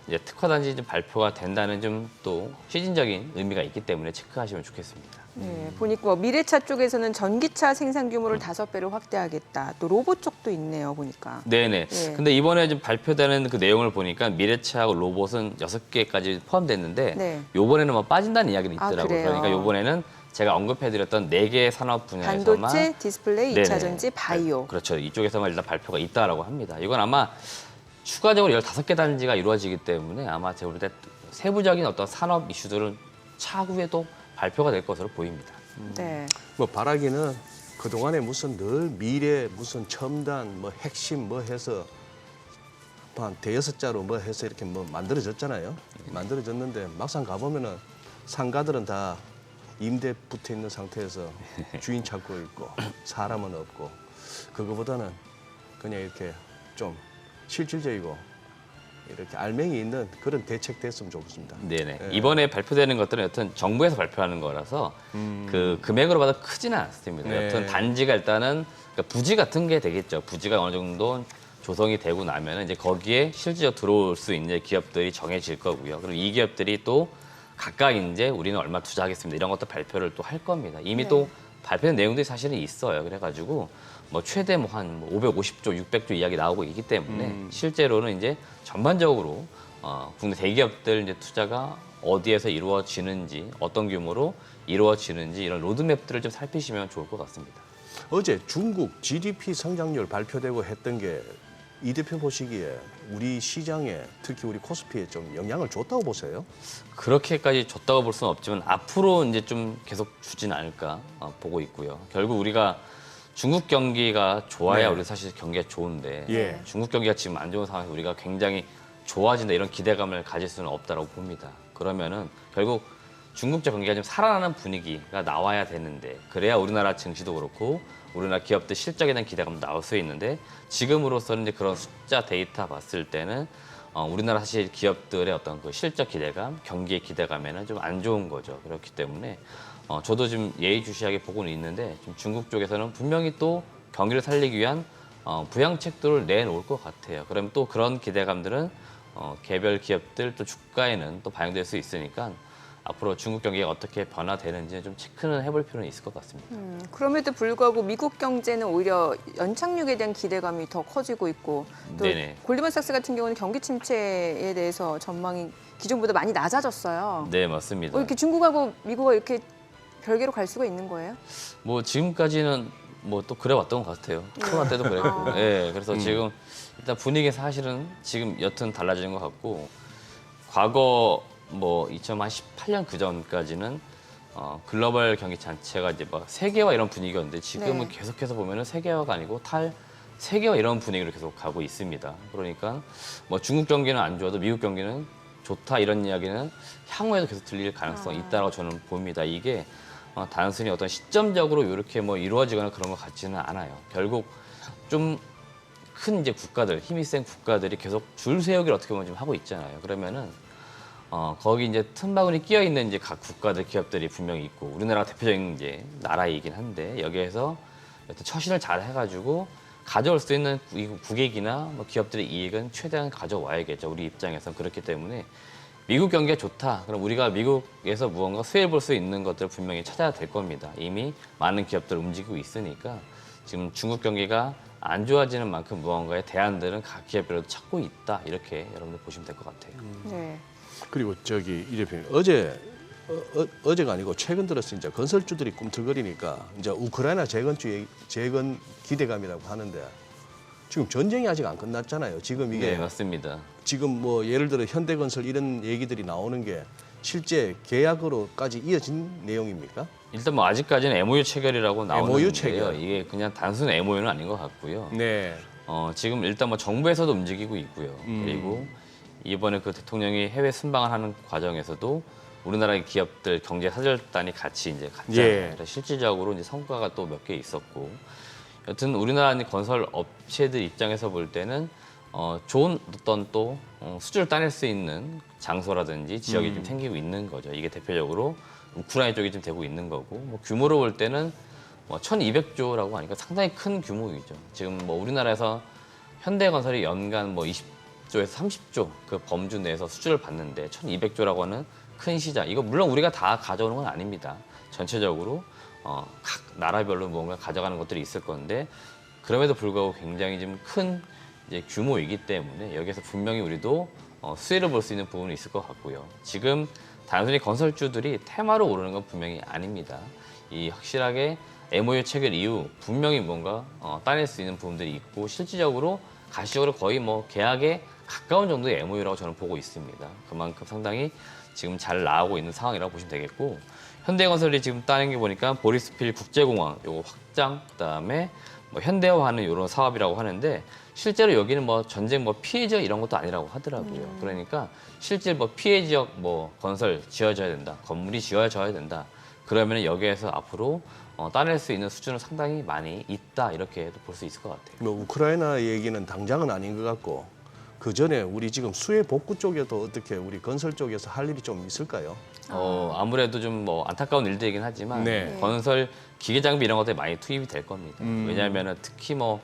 이제 특허단지 좀 발표가 된다는 좀 또 시즌적인 의미가 있기 때문에 체크하시면 좋겠습니다. 네, 보니까 뭐 미래차 쪽에서는 전기차 생산 규모를 5배로 확대하겠다. 또 로봇 쪽도 있네요, 보니까. 네네. 예. 근데 이번에 좀 발표되는 그 내용을 보니까 미래차하고 로봇은 6개까지 포함됐는데 네. 요번에는 뭐 빠진다는 이야기는 아, 있더라고요. 그래요? 그러니까 요번에는 제가 언급해드렸던 4개의 산업 분야에서만 반도체, 디스플레이, 네네. 2차 전지, 바이오. 그렇죠. 이쪽에서만 일단 발표가 있다라고 합니다. 이건 아마 추가적으로 15개 단지가 이루어지기 때문에 아마 제가 볼 때 세부적인 어떤 산업 이슈들은 차후에도 발표가 될 것으로 보입니다. 네. 뭐 바라기는 그동안에 무슨 늘 미래 무슨 첨단 뭐 핵심 뭐 해서 한 대여섯 자로 뭐 해서 이렇게 뭐 만들어졌잖아요. 만들어졌는데 막상 가보면은 상가들은 다 임대 붙어 있는 상태에서 주인 찾고 있고 사람은 없고 그거보다는 그냥 이렇게 좀 실질적이고 이렇게 알맹이 있는 그런 대책 됐으면 좋겠습니다. 네네. 예. 이번에 발표되는 것들은 여튼 정부에서 발표하는 거라서 그 금액으로 봐도 크지는 않습니다. 네. 여튼 단지가 일단은 그러니까 부지 같은 게 되겠죠. 부지가 어느 정도 조성이 되고 나면 이제 거기에 실제로 들어올 수 있는 기업들이 정해질 거고요. 그리고 이 기업들이 또 각각 이제 우리는 얼마 투자하겠습니다. 이런 것도 발표를 또 할 겁니다. 이미 또 발표된 내용들이 사실은 있어요. 그래가지고 뭐 최대 뭐 한 550조, 600조 이야기 나오고 있기 때문에 실제로는 이제 전반적으로 국내 대기업들 이제 투자가 어디에서 이루어지는지 어떤 규모로 이루어지는지 이런 로드맵들을 좀 살피시면 좋을 것 같습니다. 어제 중국 GDP 성장률 발표되고 했던 게 이 대표 보시기에 우리 시장에 특히 우리 코스피에 좀 영향을 줬다고 보세요? 그렇게까지 줬다고 볼 수는 없지만 앞으로 이제 좀 계속 주진 않을까 보고 있고요. 결국 우리가 중국 경기가 좋아야 네. 우리 사실 경기가 좋은데 예. 중국 경기가 지금 안 좋은 상황에서 우리가 굉장히 좋아진다 이런 기대감을 가질 수는 없다고 봅니다. 그러면은 결국 중국적 경기가 좀 살아나는 분위기가 나와야 되는데 그래야 우리나라 증시도 그렇고 우리나라 기업들 실적에 대한 기대감도 나올 수 있는데 지금으로서는 이제 그런 숫자 데이터 봤을 때는 우리나라 사실 기업들의 어떤 그 실적 기대감, 경기의 기대감에는 좀 안 좋은 거죠. 그렇기 때문에 저도 지금 예의주시하게 보고는 있는데 지금 중국 쪽에서는 분명히 또 경기를 살리기 위한 부양책들을 내놓을 것 같아요. 그럼 또 그런 기대감들은 개별 기업들 또 주가에는 또 반영될 수 있으니까 앞으로 중국 경기가 어떻게 변화되는지 좀 체크는 해볼 필요는 있을 것 같습니다. 그럼에도 불구하고 미국 경제는 오히려 연착륙에 대한 기대감이 더 커지고 있고 또 네네. 골드만삭스 같은 경우는 경기 침체에 대해서 전망이 기존보다 많이 낮아졌어요. 네, 맞습니다. 이렇게 중국하고 미국이 이렇게 별개로 갈 수가 있는 거예요? 뭐 지금까지는 뭐 또 그래 왔던 것 같아요. 코로나 때도 그랬고. 예, 그래서 지금 일단 분위기 사실은 지금 여튼 달라지는 것 같고 과거 뭐 2018년 그 전까지는 글로벌 경기 자체가 이제 막 세계화 이런 분위기였는데 지금은 네. 계속해서 보면은 세계화가 아니고 세계화 이런 분위기로 계속 가고 있습니다. 그러니까 뭐 중국 경기는 안 좋아도 미국 경기는 좋다 이런 이야기는 향후에도 계속 들릴 가능성이 있다고 저는 봅니다. 이게 단순히 어떤 시점적으로 이렇게 뭐 이루어지거나 그런 것 같지는 않아요. 결국 좀 큰 이제 국가들, 힘이 센 국가들이 계속 줄 세우기를 어떻게 보면 좀 하고 있잖아요. 그러면은 거기 이제 틈바구니 끼어 있는 이제 각 국가들, 기업들이 분명히 있고 우리나라가 대표적인 이제 나라이긴 한데 여기에서 어떤 처신을 잘 해가지고 가져올 수 있는 국익이나 뭐 기업들의 이익은 최대한 가져와야겠죠. 우리 입장에서는 그렇기 때문에 미국 경기가 좋다. 그럼 우리가 미국에서 무언가 수혜를 볼 수 있는 것들을 분명히 찾아야 될 겁니다. 이미 많은 기업들 움직이고 있으니까 지금 중국 경기가 안 좋아지는 만큼 무언가의 대안들은 각 기업별로 찾고 있다. 이렇게 여러분들 보시면 될 것 같아요. 네. 그리고 이 대표님 어제가 아니고 최근 들어서 이제 건설주들이 꿈틀거리니까 이제 우크라이나 재건 기대감이라고 하는데 지금 전쟁이 아직 안 끝났잖아요. 지금 이게 네, 맞습니다. 지금 뭐 예를 들어 현대건설 이런 얘기들이 나오는 게 실제 계약으로까지 이어진 내용입니까? 일단 뭐 아직까지는 MOU 체결이라고 나오는데요. MOU 체결. 이게 그냥 단순 MOU는 아닌 것 같고요. 네. 지금 일단 뭐 정부에서도 움직이고 있고요. 그리고 이번에 그 대통령이 해외 순방을 하는 과정에서도 우리나라의 기업들 경제 사절단이 같이 이제 갔잖아요. 예. 실질적으로 이제 성과가 또 몇 개 있었고, 여튼 우리나라 건설 업체들 입장에서 볼 때는 좋은 어떤 또 수주를 따낼 수 있는 장소라든지 지역이 좀 생기고 있는 거죠. 이게 대표적으로 우크라이나 쪽이 좀 되고 있는 거고, 뭐 규모로 볼 때는 뭐 1,200조라고 하니까 상당히 큰 규모이죠. 지금 뭐 우리나라에서 현대건설이 연간 뭐 20조에서 30조 그 범주 내에서 수주를 받는데 1,200조라고 하는 큰 시장. 이거 물론 우리가 다 가져오는 건 아닙니다. 전체적으로 각 나라별로 뭔가 가져가는 것들이 있을 건데 그럼에도 불구하고 굉장히 좀 큰 이제 규모이기 때문에 여기서 분명히 우리도 수혜를 볼 수 있는 부분이 있을 것 같고요. 지금 단순히 건설주들이 테마로 오르는 건 분명히 아닙니다. 이 확실하게 MOU 체결 이후 분명히 뭔가 따낼 수 있는 부분들이 있고 실질적으로 가시적으로 거의 뭐 계약에 가까운 정도의 MOU라고 저는 보고 있습니다. 그만큼 상당히 지금 잘 나오고 있는 상황이라고 보시면 되겠고 현대건설이 지금 따낸 게 보니까 보리스필 국제공항 요거 확장 그다음에 뭐 현대화하는 이런 사업이라고 하는데 실제로 여기는 뭐 전쟁 뭐 피해 지역 이런 것도 아니라고 하더라고요. 그러니까 실제 뭐 피해 지역 뭐 건설 지어져야 된다, 건물이 지어져야 된다. 그러면 여기에서 앞으로 따낼 수 있는 수준은 상당히 많이 있다 이렇게도 볼 수 있을 것 같아요. 뭐 우크라이나 얘기는 당장은 아닌 것 같고 그 전에 우리 지금 수해 복구 쪽에도 어떻게 우리 건설 쪽에서 할 일이 좀 있을까요? 아무래도 좀 뭐 안타까운 일들이긴 하지만 네. 건설 기계 장비 이런 것들이 많이 투입이 될 겁니다. 왜냐하면 특히 뭐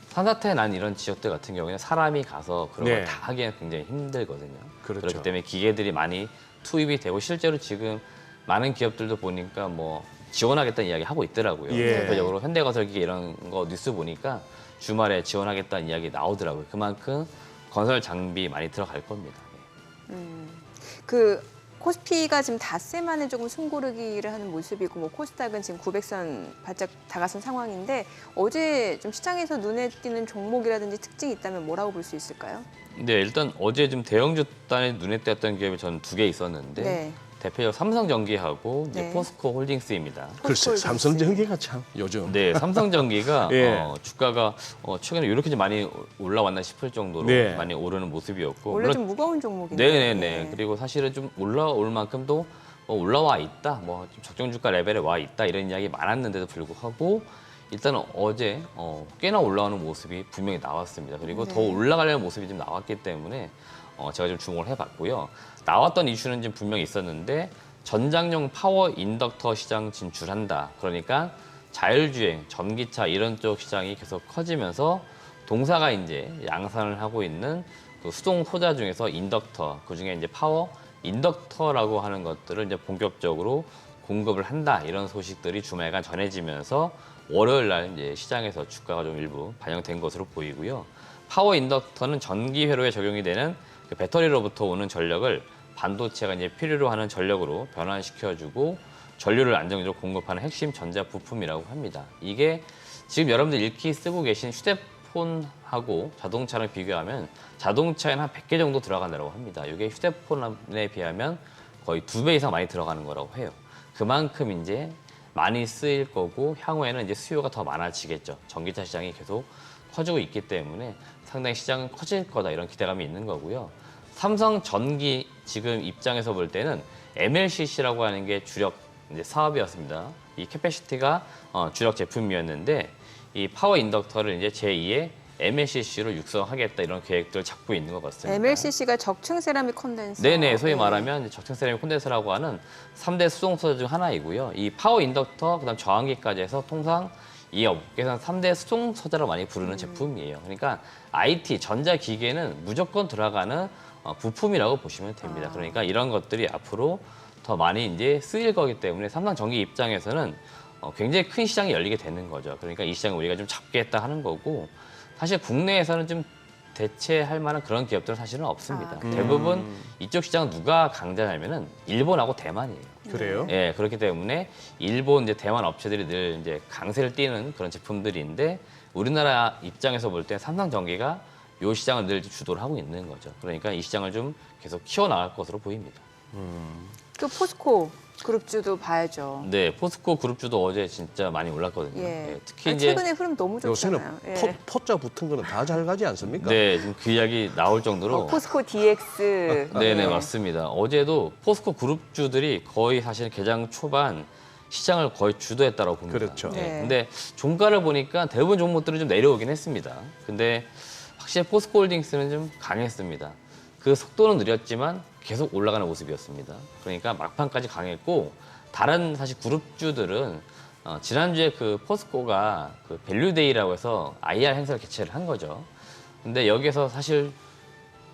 산사태 난 이런 지역들 같은 경우에는 사람이 가서 그런 네. 걸 다 하기에는 굉장히 힘들거든요. 그렇죠. 그렇기 때문에 기계들이 많이 투입이 되고 실제로 지금 많은 기업들도 보니까 뭐 지원하겠다는 이야기 하고 있더라고요. 예. 대표적으로 현대건설기계 이런 거 뉴스 보니까 주말에 지원하겠다는 이야기 나오더라고요. 그만큼 건설 장비 많이 들어갈 겁니다. 그 코스피가 지금 닷새 만에 조금 숨고르기를 하는 모습이고 뭐 코스닥은 지금 900선 바짝 다가선 상황인데 어제 좀 시장에서 눈에 띄는 종목이라든지 특징이 있다면 뭐라고 볼 수 있을까요? 네, 일단 어제 좀 대형주 단에 눈에 띄었던 기업이 저는 2개 있었는데 네. 대표적 삼성전기하고 이제 네. 포스코 홀딩스입니다. 글쎄 삼성전기가 참 요즘 네, 삼성전기가 예. 주가가 최근에 이렇게 좀 많이 올라왔나 싶을 정도로 네. 많이 오르는 모습이었고 원래 좀 무거운 종목인데. 네네네. 그리고 사실은 좀 올라올 만큼도 올라와 있다, 뭐 좀 적정 주가 레벨에 와 있다 이런 이야기 많았는데도 불구하고 일단은 어제 꽤나 올라오는 모습이 분명히 나왔습니다. 그리고 네. 더 올라가려는 모습이 좀 나왔기 때문에 제가 좀 주목을 해봤고요. 나왔던 이슈는 좀 분명히 있었는데 전장용 파워 인덕터 시장 진출한다. 그러니까 자율주행, 전기차 이런 쪽 시장이 계속 커지면서 동사가 이제 양산을 하고 있는 그 수동 소자 중에서 인덕터, 그 중에 이제 파워 인덕터라고 하는 것들을 이제 본격적으로 공급을 한다. 이런 소식들이 주말간 전해지면서 월요일 날 이제 시장에서 주가가 좀 일부 반영된 것으로 보이고요. 파워 인덕터는 전기 회로에 적용이 되는 그 배터리로부터 오는 전력을 반도체가 이제 필요로 하는 전력으로 변환시켜주고 전류를 안정적으로 공급하는 핵심 전자 부품이라고 합니다. 이게 지금 여러분들 읽기 쓰고 계신 휴대폰하고 자동차랑 비교하면 자동차에는 한 100개 정도 들어간다고 합니다. 이게 휴대폰에 비하면 거의 2배 이상 많이 들어가는 거라고 해요. 그만큼 이제 많이 쓰일 거고 향후에는 이제 수요가 더 많아지겠죠. 전기차 시장이 계속 커지고 있기 때문에 상당히 시장은 커질 거다 이런 기대감이 있는 거고요. 삼성 전기 지금 입장에서 볼 때는 MLCC라고 하는 게 주력 이제 사업이었습니다. 이 캐패시티가 주력 제품이었는데 이 파워 인덕터를 이제 제2의 MLCC로 육성하겠다 이런 계획들을 잡고 있는 것 같습니다. MLCC가 적층 세라믹 콘덴서. 네네, 소위 말하면 이제 적층 세라믹 콘덴서라고 하는 3대 수동 소재 중 하나이고요. 이 파워 인덕터, 그다음 저항기까지 해서 통상 이 업계에서는 3대 수동 소재로 많이 부르는 제품이에요. 그러니까 IT, 전자기계는 무조건 들어가는 부품이라고 보시면 됩니다. 그러니까 이런 것들이 앞으로 더 많이 이제 쓰일 거기 때문에 삼성전기 입장에서는 굉장히 큰 시장이 열리게 되는 거죠. 그러니까 이 시장을 우리가 좀 잡겠다 하는 거고 사실 국내에서는 좀 대체할 만한 그런 기업들은 사실은 없습니다. 대부분 이쪽 시장은 누가 강자냐면은 일본하고 대만이에요. 그래요? 예, 그렇기 때문에 일본 이제 대만 업체들이 늘 이제 강세를 띠는 그런 제품들인데 우리나라 입장에서 볼 때 삼성전기가 이 시장을 늘 주도를 하고 있는 거죠. 그러니까 이 시장을 좀 계속 키워나갈 것으로 보입니다. 또 포스코 그룹주도 봐야죠. 네, 포스코 그룹주도 어제 진짜 많이 올랐거든요. 예. 예, 특히 이제 최근에 흐름 너무 좋잖아요. 요새는 포자 붙은 거는 다 잘 가지 않습니까? 네, 지금 그 이야기 나올 정도로 포스코 DX. 네네 예. 맞습니다. 어제도 포스코 그룹주들이 거의 사실 개장 초반 시장을 거의 주도했다고 봅니다. 그렇죠. 네. 네. 근데 종가를 보니까 대부분 종목들은 좀 내려오긴 했습니다. 근데 확실히 포스코홀딩스는 좀 강했습니다. 그 속도는 느렸지만 계속 올라가는 모습이었습니다. 그러니까 막판까지 강했고 다른 사실 그룹주들은 지난주에 그 포스코가 그 밸류데이라고 해서 IR 행사를 개최를 한 거죠. 근데 여기서 사실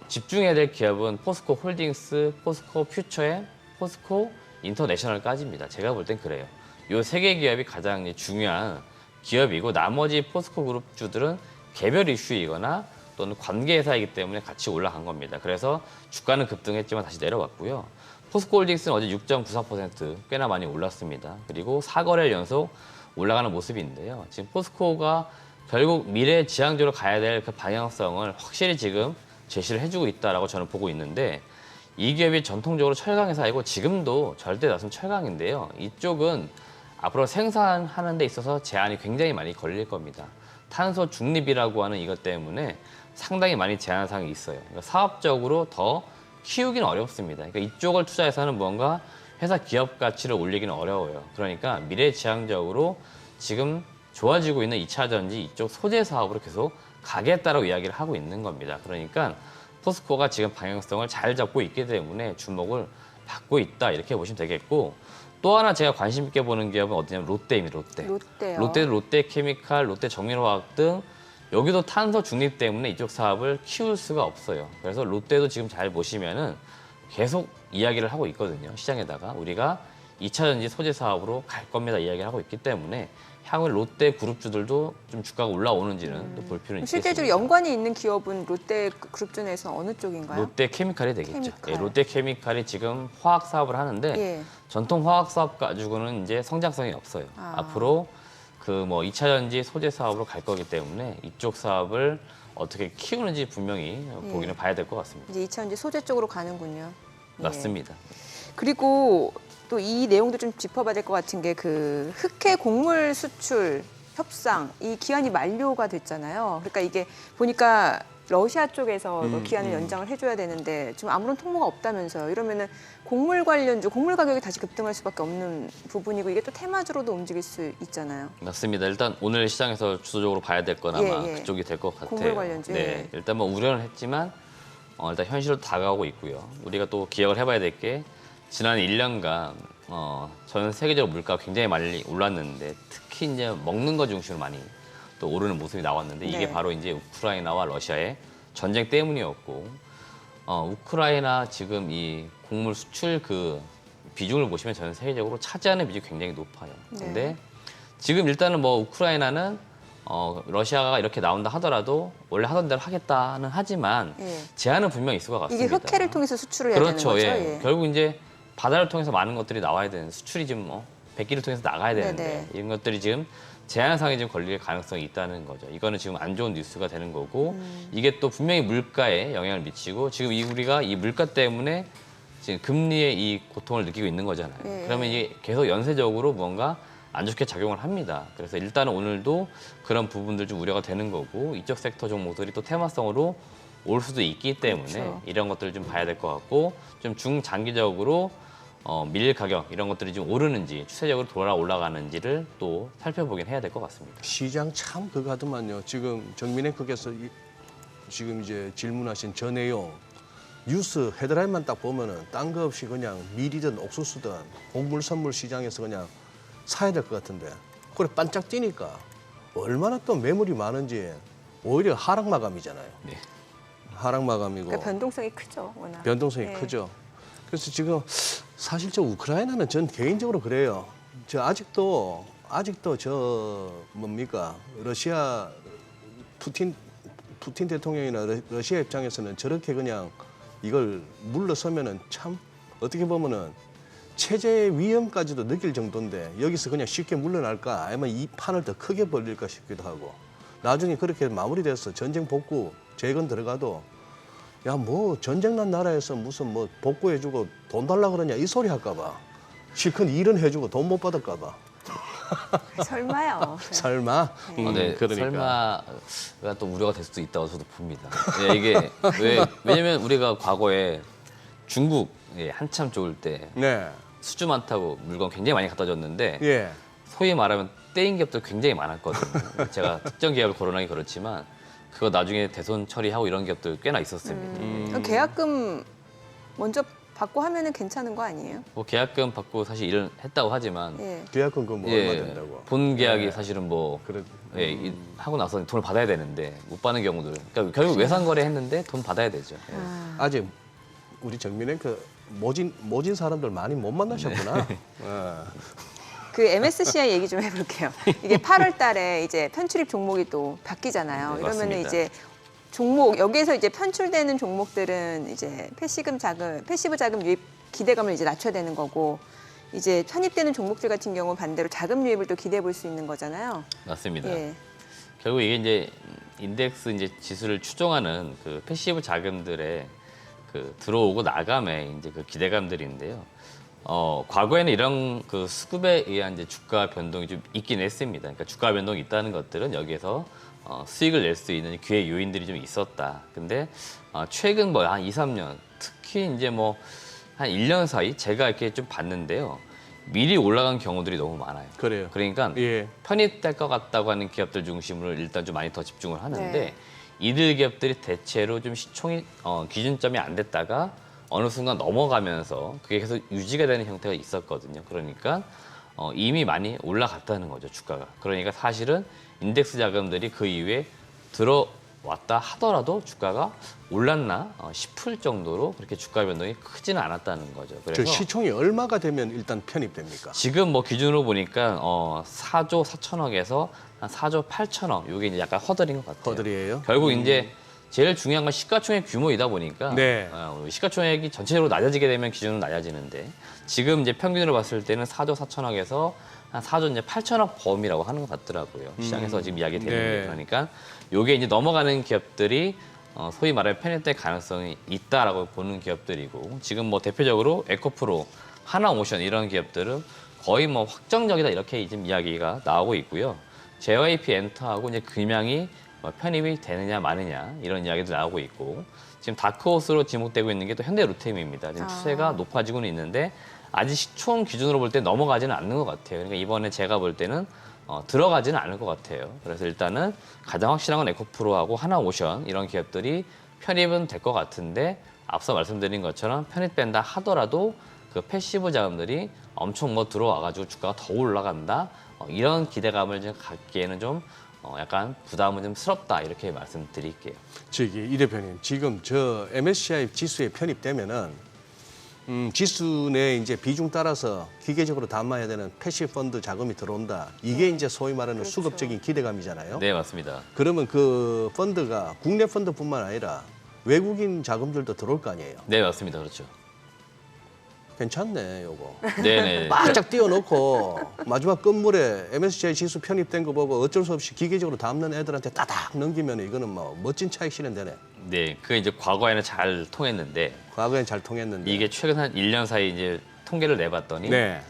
집중해야 될 기업은 포스코 홀딩스, 포스코 퓨처엠, 포스코 인터내셔널까지입니다. 제가 볼 땐 그래요. 이 세 개 기업이 가장 중요한 기업이고 나머지 포스코 그룹주들은 개별 이슈이거나 또는 관계회사이기 때문에 같이 올라간 겁니다. 그래서 주가는 급등했지만 다시 내려왔고요. 포스코홀딩스는 어제 6.94% 꽤나 많이 올랐습니다. 그리고 4거래일 연속 올라가는 모습인데요. 지금 포스코가 결국 미래 지향적으로 가야 될 그 방향성을 확실히 지금 제시를 해주고 있다라고 저는 보고 있는데 이 기업이 전통적으로 철강 회사이고 지금도 절대 나선 철강인데요. 이쪽은 앞으로 생산하는 데 있어서 제한이 굉장히 많이 걸릴 겁니다. 탄소 중립이라고 하는 이것 때문에 상당히 많이 제한 사항이 있어요. 그러니까 사업적으로 더 키우기는 어렵습니다. 그러니까 이쪽을 투자해서는 뭔가 회사 기업 가치를 올리기는 어려워요. 그러니까 미래지향적으로 지금 좋아지고 있는 2차 전지 이쪽 소재 사업으로 계속 가겠다라고 이야기를 하고 있는 겁니다. 그러니까 포스코가 지금 방향성을 잘 잡고 있기 때문에 주목을 받고 있다 이렇게 보시면 되겠고 또 하나 제가 관심 있게 보는 기업은 어디냐면 롯데입니다. 롯데요. 롯데도 롯데케미칼, 롯데정밀화학 등 여기도 탄소 중립 때문에 이쪽 사업을 키울 수가 없어요. 그래서 롯데도 지금 잘 보시면은 계속 이야기를 하고 있거든요. 시장에다가 우리가 2차 전지 소재 사업으로 갈 겁니다 이야기를 하고 있기 때문에 향후 롯데 그룹주들도 좀 주가가 올라오는지는 또 볼 필요는 있겠습니다. 실제적으로 연관이 있는 기업은 롯데 그룹주 내에서는 어느 쪽인가요? 롯데케미칼이 되겠죠. 케미칼. 예, 롯데케미칼이 지금 화학 사업을 하는데 예. 전통 화학 사업 가지고는 이제 성장성이 없어요. 앞으로 그 뭐 2차 전지 소재 사업으로 갈 거기 때문에 이쪽 사업을 어떻게 키우는지 분명히 보기는 봐야 될 것 같습니다. 이제 2차전지 소재 쪽으로 가는군요. 예. 맞습니다. 그리고 또 이 내용도 좀 짚어봐야 될 것 같은 게 그 흑해 곡물 수출 협상 이 기한이 만료가 됐잖아요. 그러니까 이게 보니까 러시아 쪽에서 기한을 연장을 해줘야 되는데 지금 아무런 통보가 없다면서요. 이러면은 곡물 관련주, 곡물 가격이 다시 급등할 수밖에 없는 부분이고 이게 또 테마주로도 움직일 수 있잖아요. 맞습니다. 일단 오늘 시장에서 주도적으로 봐야 될 건 아마 예, 예. 그쪽이 될 것 같아요. 곡물 관련주. 네, 예. 일단 뭐 우려는 했지만 일단 현실로 다가오고 있고요. 우리가 또 기억을 해봐야 될 게 지난 1년간 전 세계적으로 물가가 굉장히 많이 올랐는데 특히 이제 먹는 거 중심으로 많이 또 오르는 모습이 나왔는데 이게 네. 바로 이제 우크라이나와 러시아의 전쟁 때문이었고 우크라이나 지금 이 곡물 수출 그 비중을 보시면 전 세계적으로 차지하는 비중이 굉장히 높아요. 근데 네. 지금 일단은 뭐 우크라이나는 러시아가 이렇게 나온다 하더라도 원래 하던 대로 하겠다는 하지만 예. 제한은 분명히 있을 것 같습니다. 이게 흑해를 통해서 수출을 해야 그렇죠. 되는 거죠. 예. 결국 이제 바다를 통해서 많은 것들이 나와야 되는 수출이 지금 백기를 통해서 나가야 되는데 네네. 이런 것들이 지금 제한상에 지금 걸릴 가능성이 있다는 거죠. 이거는 지금 안 좋은 뉴스가 되는 거고 이게 또 분명히 물가에 영향을 미치고 지금 우리가 이 물가 때문에 지금 금리의 이 고통을 느끼고 있는 거잖아요. 예. 그러면 이게 계속 연쇄적으로 뭔가 안 좋게 작용을 합니다. 그래서 일단은 오늘도 그런 부분들 좀 우려가 되는 거고 이쪽 섹터 종목들이 또 테마성으로 올 수도 있기 때문에 그렇죠. 이런 것들을 좀 봐야 될 것 같고 좀 중장기적으로 밀릴 가격 이런 것들이 좀 오르는지 추세적으로 돌아 올라가는지를 또 살펴보긴 해야 될 것 같습니다. 시장 참 그거 하더만요. 지금 정민앵커께서 지금 이제 질문하신 저 내용 뉴스 헤드라인만 딱 보면은 딴 거 없이 그냥 밀이든 옥수수든 곡물 선물 시장에서 그냥 사야 될 것 같은데 그래 반짝 뛰니까 얼마나 또 매물이 많은지 오히려 하락 마감이잖아요. 네. 하락 마감이고 그러니까 변동성이 크죠, 워낙. 변동성이 예. 크죠. 그래서 지금 사실 저 우크라이나는 전 개인적으로 그래요. 저 아직도 저 뭡니까 러시아 푸틴 대통령이나 러시아 입장에서는 저렇게 그냥 이걸 물러서면은 참 어떻게 보면은 체제의 위험까지도 느낄 정도인데 여기서 그냥 쉽게 물러날까 아니면 이 판을 더 크게 벌릴까 싶기도 하고 나중에 그렇게 마무리돼서 전쟁 복구 재건 들어가도 야 뭐 전쟁 난 나라에서 무슨 뭐 복구해주고 돈 달라 그러냐 이 소리 할까봐 실컷 일은 해주고 돈 못 받을까봐 설마요. 설마 네, 그러니까 설마가 또 우려가 될 수도 있다고 저도 봅니다. 예, 이게 왜냐면 우리가 과거에 중국 한참 좋을 때 네. 수주 많다고 물건 굉장히 많이 갖다 줬는데 예. 소위 말하면 떼인 기업도 굉장히 많았거든요. 제가 특정 기업을 거론하기 그렇지만 그거 나중에 대손 처리하고 이런 기업들 꽤나 있었습니다. 그럼 계약금 먼저 받고 하면은 괜찮은 거 아니에요? 뭐 계약금 받고 사실 일을 했다고 하지만 예. 계약금 그뭐 얼마 된다고? 본 계약이 예. 사실은 뭐 그래. 하고 나서 돈을 받아야 되는데 못 받는 경우들. 그러니까 결국 외상 거래 했는데 돈 받아야 되죠. 예. 아직 우리 정민은 그 모진 사람들 많이 못 만나셨구나. 네. 그 MSCI 얘기 좀 해볼게요. 이게 8월 달에 이제 편출입 종목이 또 바뀌잖아요. 네, 이러면은 맞습니다. 이제 종목 여기에서 이제 편출되는 종목들은 이제 패시브 자금 유입 기대감을 이제 낮춰야 되는 거고 이제 편입되는 종목들 같은 경우 반대로 자금 유입을 또 기대해 볼 수 있는 거잖아요. 맞습니다. 예. 결국 이게 이제 인덱스 이제 지수를 추종하는 그 패시브 자금들의 그 들어오고 나감의 이제 그 기대감들인데요. 과거에는 이런 그 수급에 의한 이제 주가 변동이 좀 있긴 했습니다. 그러니까 주가 변동이 있다는 것들은 여기에서 수익을 낼 수 있는 기회 요인들이 좀 있었다. 근데 최근 뭐 한 2, 3년 특히 이제 뭐 한 1년 사이 제가 이렇게 좀 봤는데요. 미리 올라간 경우들이 너무 많아요. 그래요. 그러니까 예. 편입될 것 같다고 하는 기업들 중심으로 일단 좀 많이 더 집중을 하는데 네. 이들 기업들이 대체로 좀 시총이 기준점이 안 됐다가 어느 순간 넘어가면서 그게 계속 유지가 되는 형태가 있었거든요. 그러니까 이미 많이 올라갔다는 거죠, 주가가. 그러니까 사실은 인덱스 자금들이 그 이후에 들어왔다 하더라도 주가가 올랐나 싶을 정도로 그렇게 주가 변동이 크지는 않았다는 거죠. 그래서 저 시총이 얼마가 되면 일단 편입됩니까? 지금 뭐 기준으로 보니까 4조 4천억에서 한 4조 8천억 이게 이제 약간 허들인 것 같아요. 허들이에요? 결국 이제 제일 중요한 건 시가총액 규모이다 보니까 네. 시가총액이 전체적으로 낮아지게 되면 기준은 낮아지는데 지금 이제 평균으로 봤을 때는 4조 4천억에서 한 4조 이제 8천억 범위라고 하는 것 같더라고요. 시장에서 지금 이야기 되는 네. 게 그러니까 요게 이제 넘어가는 기업들이 소위 말하는 편입될 가능성이 있다라고 보는 기업들이고 지금 뭐 대표적으로 에코프로, 하나오션 이런 기업들은 거의 뭐 확정적이다 이렇게 지금 이야기가 나오고 있고요. JYP 엔터하고 이제 금양이 편입이 되느냐 마느냐 이런 이야기도 나오고 있고 지금 다크호스로 지목되고 있는 게 또 현대로템입니다. 지금 추세가 높아지고는 있는데 아직 시총 기준으로 볼 때 넘어가지는 않는 것 같아요. 그러니까 이번에 제가 볼 때는 들어가지는 않을 것 같아요. 그래서 일단은 가장 확실한 건 에코프로하고 하나오션 이런 기업들이 편입은 될 것 같은데 앞서 말씀드린 것처럼 편입된다 하더라도 그 패시브 자금들이 엄청 뭐 들어와가지고 주가가 더 올라간다 이런 기대감을 좀 갖기에는 좀 약간 부담은 좀 스럽다 이렇게 말씀드릴게요. 저기 이 대표님 지금 저 MSCI 지수에 편입되면은 지수 내 이제 비중 따라서 기계적으로 담아야 되는 패시브 펀드 자금이 들어온다. 이게 이제 소위 말하는 그렇죠. 수급적인 기대감이잖아요. 네, 맞습니다. 그러면 그 펀드가 국내 펀드뿐만 아니라 외국인 자금들도 들어올 거 아니에요. 네, 맞습니다. 그렇죠. 괜찮네, 요거. 네네. 바짝 띄워놓고 마지막 끝물에 MSCI 지수 편입된 거 보고 어쩔 수 없이 기계적으로 담는 애들한테 따닥 넘기면 이거는 뭐 멋진 차익 실현되네. 네, 그게 이제 과거에는 잘 통했는데 과거엔 잘 통했는데. 이게 최근 한 1년 사이 이제 통계를 내봤더니 네.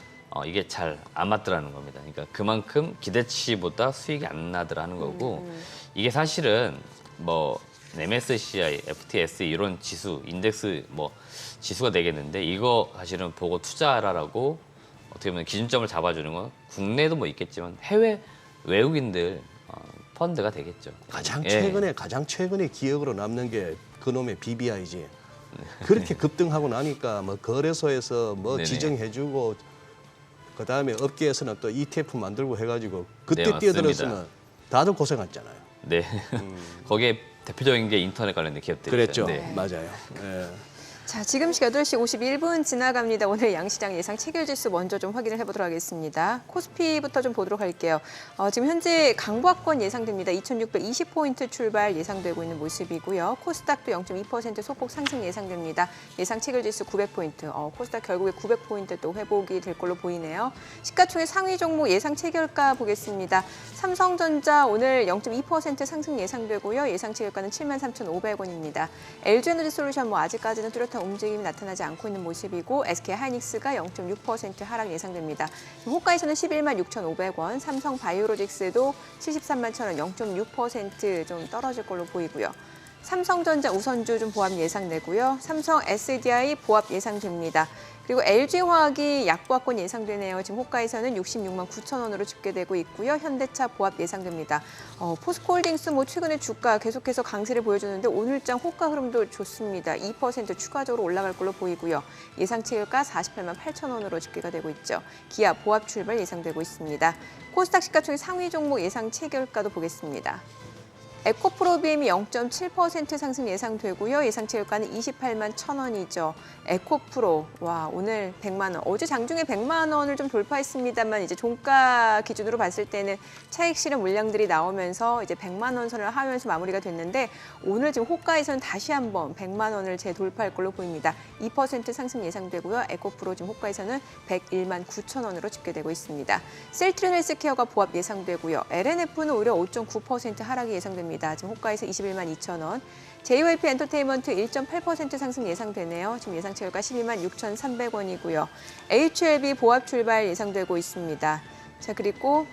이게 잘 안 맞더라는 겁니다. 그러니까 그만큼 기대치보다 수익이 안 나더라는 거고 이게 사실은 뭐 MSCI, FTSE 이런 지수, 인덱스 뭐 지수가 되겠는데 이거 사실은 보고 투자하라라고 어떻게 보면 기준점을 잡아주는 건 국내도 뭐 있겠지만 해외 외국인들 펀드가 되겠죠. 가장 예. 최근에 기억으로 남는 게 그놈의 BBI지. 그렇게 급등하고 나니까 뭐 거래소에서 뭐 네네. 지정해주고 그다음에 업계에서는 또 ETF 만들고 해가지고 그때 네, 맞습니다. 뛰어들었으면 다들 고생했잖아요. 네. 거기에 대표적인 게 인터넷 관련된 기업들이죠. 그랬죠. 네. 맞아요. 예. 자, 지금 시각 8시 51분 지나갑니다. 오늘 양시장 예상 체결지수 먼저 좀 확인을 해보도록 하겠습니다. 코스피부터 좀 보도록 할게요. 지금 현재 강보합권 예상됩니다. 2620포인트 출발 예상되고 있는 모습이고요. 코스닥도 0.2% 소폭 상승 예상됩니다. 예상 체결지수 900포인트. 코스닥 결국에 900포인트 또 회복이 될 걸로 보이네요. 시가총액 상위 종목 예상 체결가 보겠습니다. 삼성전자 오늘 0.2% 상승 예상되고요. 예상 체결가는 73,500원입니다. LG에너지솔루션 뭐 아직까지는 뚜렷한 움직임이 나타나지 않고 있는 모습이고 SK하이닉스가 0.6% 하락 예상됩니다. 호가에서는 11만 6,500원, 삼성바이오로직스도 73만 1,000원, 0.6% 좀 떨어질 걸로 보이고요. 삼성전자 우선주 좀 보합 예상되고요. 삼성 SDI 보합 예상됩니다. 그리고 LG화학이 약보합권 예상되네요. 지금 호가에서는 66만 9천 원으로 집계되고 있고요. 현대차 보합 예상됩니다. 포스코홀딩스 뭐 최근에 주가 계속해서 강세를 보여주는데 오늘장 호가 흐름도 좋습니다. 2% 추가적으로 올라갈 걸로 보이고요. 예상 체결가 48만 8천 원으로 집계가 되고 있죠. 기아 보합 출발 예상되고 있습니다. 코스닥 시가총액 상위 종목 예상 체결가도 보겠습니다. 에코프로비엠이 0.7% 상승 예상되고요. 예상 체결가는 28만 1,000원이죠. 에코프로, 와, 오늘 100만 원. 어제 장중에 100만 원을 좀 돌파했습니다만 이제 종가 기준으로 봤을 때는 차익 실현 물량들이 나오면서 이제 100만 원 선을 하면서 마무리가 됐는데 오늘 지금 호가에서는 다시 한번 100만 원을 재돌파할 걸로 보입니다. 2% 상승 예상되고요. 에코프로 지금 호가에서는 101만 9천 원으로 집계되고 있습니다. 셀트리온 헬스케어가 보합 예상되고요. LNF는 오히려 5.9% 하락이 예상됩니다. 지금 호가에서 21만 2천 원. JYP 엔터테인먼트 1.8% 상승 예상되네요. 지금 예상 체결가 12만 6,300원이고요. HLB 보합 출발 예상되고 있습니다. 자, 그리고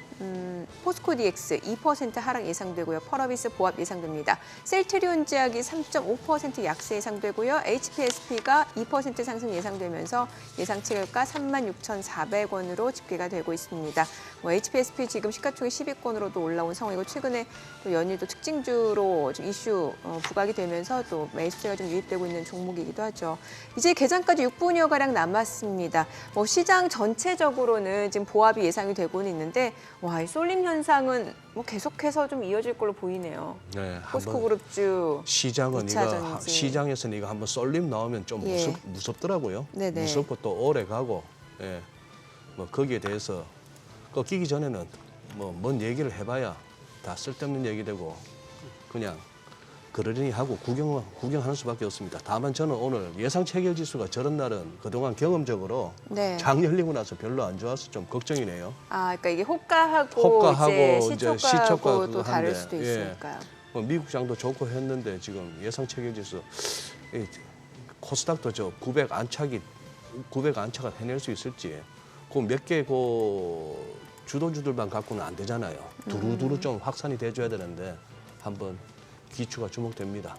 포스코 DX 2% 하락 예상되고요. 펄어비스 보합 예상됩니다. 셀트리온 제약이 3.5% 약세 예상되고요. HPSP가 2% 상승 예상되면서 예상 체결가 36,400원으로 집계가 되고 있습니다. HPSP 지금 시가총액 10위권으로도 올라온 상황이고 최근에 또 연일도 특징주로 좀 이슈 부각이 되면서 또 매수세가 좀 유입되고 있는 종목이기도 하죠. 이제 개장까지 6분여 가량 남았습니다. 시장 전체적으로는 지금 보합이 예상이 되고는 있는데 이 쏠림 현상은 계속해서 좀 이어질 걸로 보이네요. 네, 포스코그룹주 시장은 시장에서는 이거 한번 쏠림 나오면 좀 무섭더라고요. 네네. 무섭고 또 오래 가고, 뭐 거기에 대해서 꺾이기 전에는 뭐 뭔 얘기를 해봐야 다 쓸데없는 얘기 되고 그냥 그러려니 하고 구경하는 수밖에 없습니다. 다만 저는 오늘 예상 체결 지수가 저런 날은 그동안 경험적으로 장 열리고 나서 별로 안 좋아서 좀 걱정이네요. 그러니까 이게 호가하고 이제 시초가하고 다를 수도 있으니까요. 미국 장도 좋고 했는데 지금 예상 체결 지수 코스닥도 900 안착을 해낼 수 있을지 그 몇 개 주도주들만 갖고는 안 되잖아요. 두루두루 좀 확산이 돼줘야 되는데 한번 기추가 주목됩니다.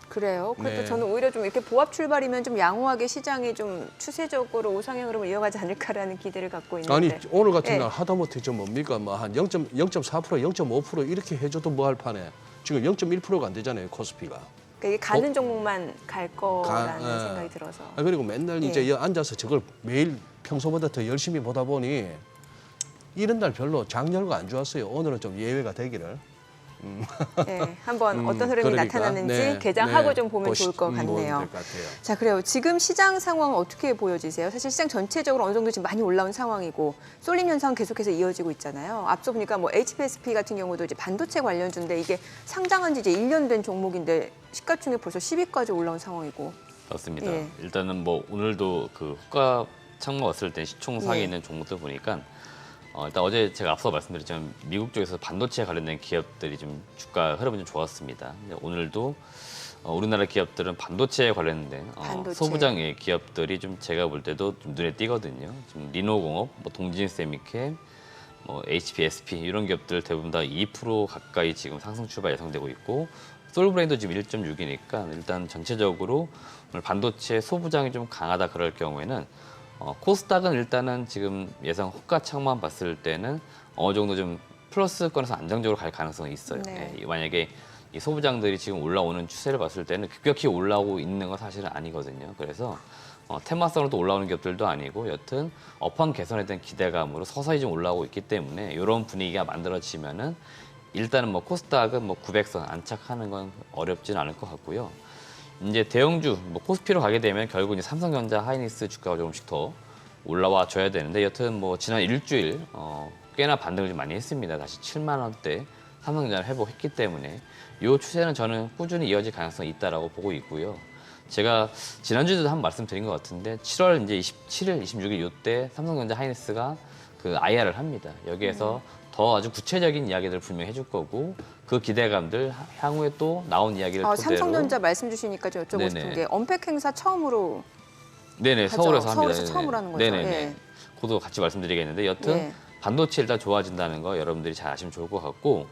그래요. 그래도 저는 오히려 좀 이렇게 보합 출발이면 좀 양호하게 시장이 좀 추세적으로 우상향 흐름을 이어가지 않을까라는 기대를 갖고 있는데. 아니 오늘 같은 날 하다못해 뭡니까 뭐 한 0.4% 0.5% 이렇게 해줘도 뭐 할 판에 지금 0.1%가 안 되잖아요 코스피가. 그러니까 이게 가는 종목만 갈 거라는 생각이 들어서. 그리고 맨날 이제 앉아서 저걸 매일 평소보다 더 열심히 보다 보니 이런 날 별로 장열과 안 좋았어요. 오늘은 좀 예외가 되기를. 한번 어떤 흐름이 나타나는지 개장하고 좀 보면 좋을 것 같네요. 자, 그래요. 지금 시장 상황은 어떻게 보여지세요? 사실 시장 전체적으로 어느 정도 지금 많이 올라온 상황이고 쏠림 현상은 계속해서 이어지고 있잖아요. 앞서 보니까 HPSP 같은 경우도 이제 반도체 관련주인데 이게 상장한 지 이제 1년 된 종목인데 시가총액 벌써 10위까지 올라온 상황이고. 맞습니다. 예. 일단은 뭐 오늘도 그 호가 창모 왔을 때 시총 상위에 예. 있는 종목들 보니까 일단 어제 제가 앞서 말씀드렸지만 미국 쪽에서 반도체에 관련된 기업들이 좀 주가 흐름이 좀 좋았습니다. 근데 오늘도 우리나라 기업들은 반도체에 관련된 반도체. 소부장의 기업들이 좀 제가 볼 때도 좀 눈에 띄거든요. 지금 리노공업, 뭐 동진세미캠, 뭐 HPSP 이런 기업들 대부분 다 2% 가까이 지금 상승 출발 예상되고 있고 솔브레인도 지금 1.6이니까 일단 전체적으로 오늘 반도체 소부장이 좀 강하다 그럴 경우에는 코스닥은 일단은 지금 예상 호가 창만 봤을 때는 어느 정도 좀 플러스권에서 안정적으로 갈 가능성이 있어요. 네. 예, 만약에 이 소부장들이 지금 올라오는 추세를 봤을 때는 급격히 올라오고 있는 건 사실은 아니거든요. 그래서 테마성으로도 올라오는 기업들도 아니고 여튼 업황 개선에 대한 기대감으로 서서히 좀 올라오고 있기 때문에 이런 분위기가 만들어지면은 일단은 뭐 코스닥은 뭐 900선 안착하는 건 어렵진 않을 것 같고요. 이제 대형주 뭐 코스피로 가게 되면 결국 이제 삼성전자, 하이닉스 주가가 조금씩 더 올라와 줘야 되는데 여튼 뭐 지난 일주일 꽤나 반등을 좀 많이 했습니다. 다시 7만 원대 삼성전자를 회복했기 때문에 이 추세는 저는 꾸준히 이어질 가능성이 있다라고 보고 있고요. 제가 지난주에도 한 번 말씀드린 것 같은데 7월 이제 27일, 26일 이때 삼성전자 하이닉스가 그 IR을 합니다. 여기에서 더 아주 구체적인 이야기들을 분명히 해줄 거고 그 기대감들 향후에 또 나온 이야기를 토대로 삼성전자 말씀 주시니까 저 여쭤보고 싶은 게 언팩 행사 처음으로 네네 하죠. 서울에서 합니다. 서울에서 처음으로 하는 거죠. 네네네. 예. 그것도 같이 말씀드리겠는데 여튼 예. 반도체 일단 좋아진다는 거 여러분들이 잘 아시면 좋을 것 같고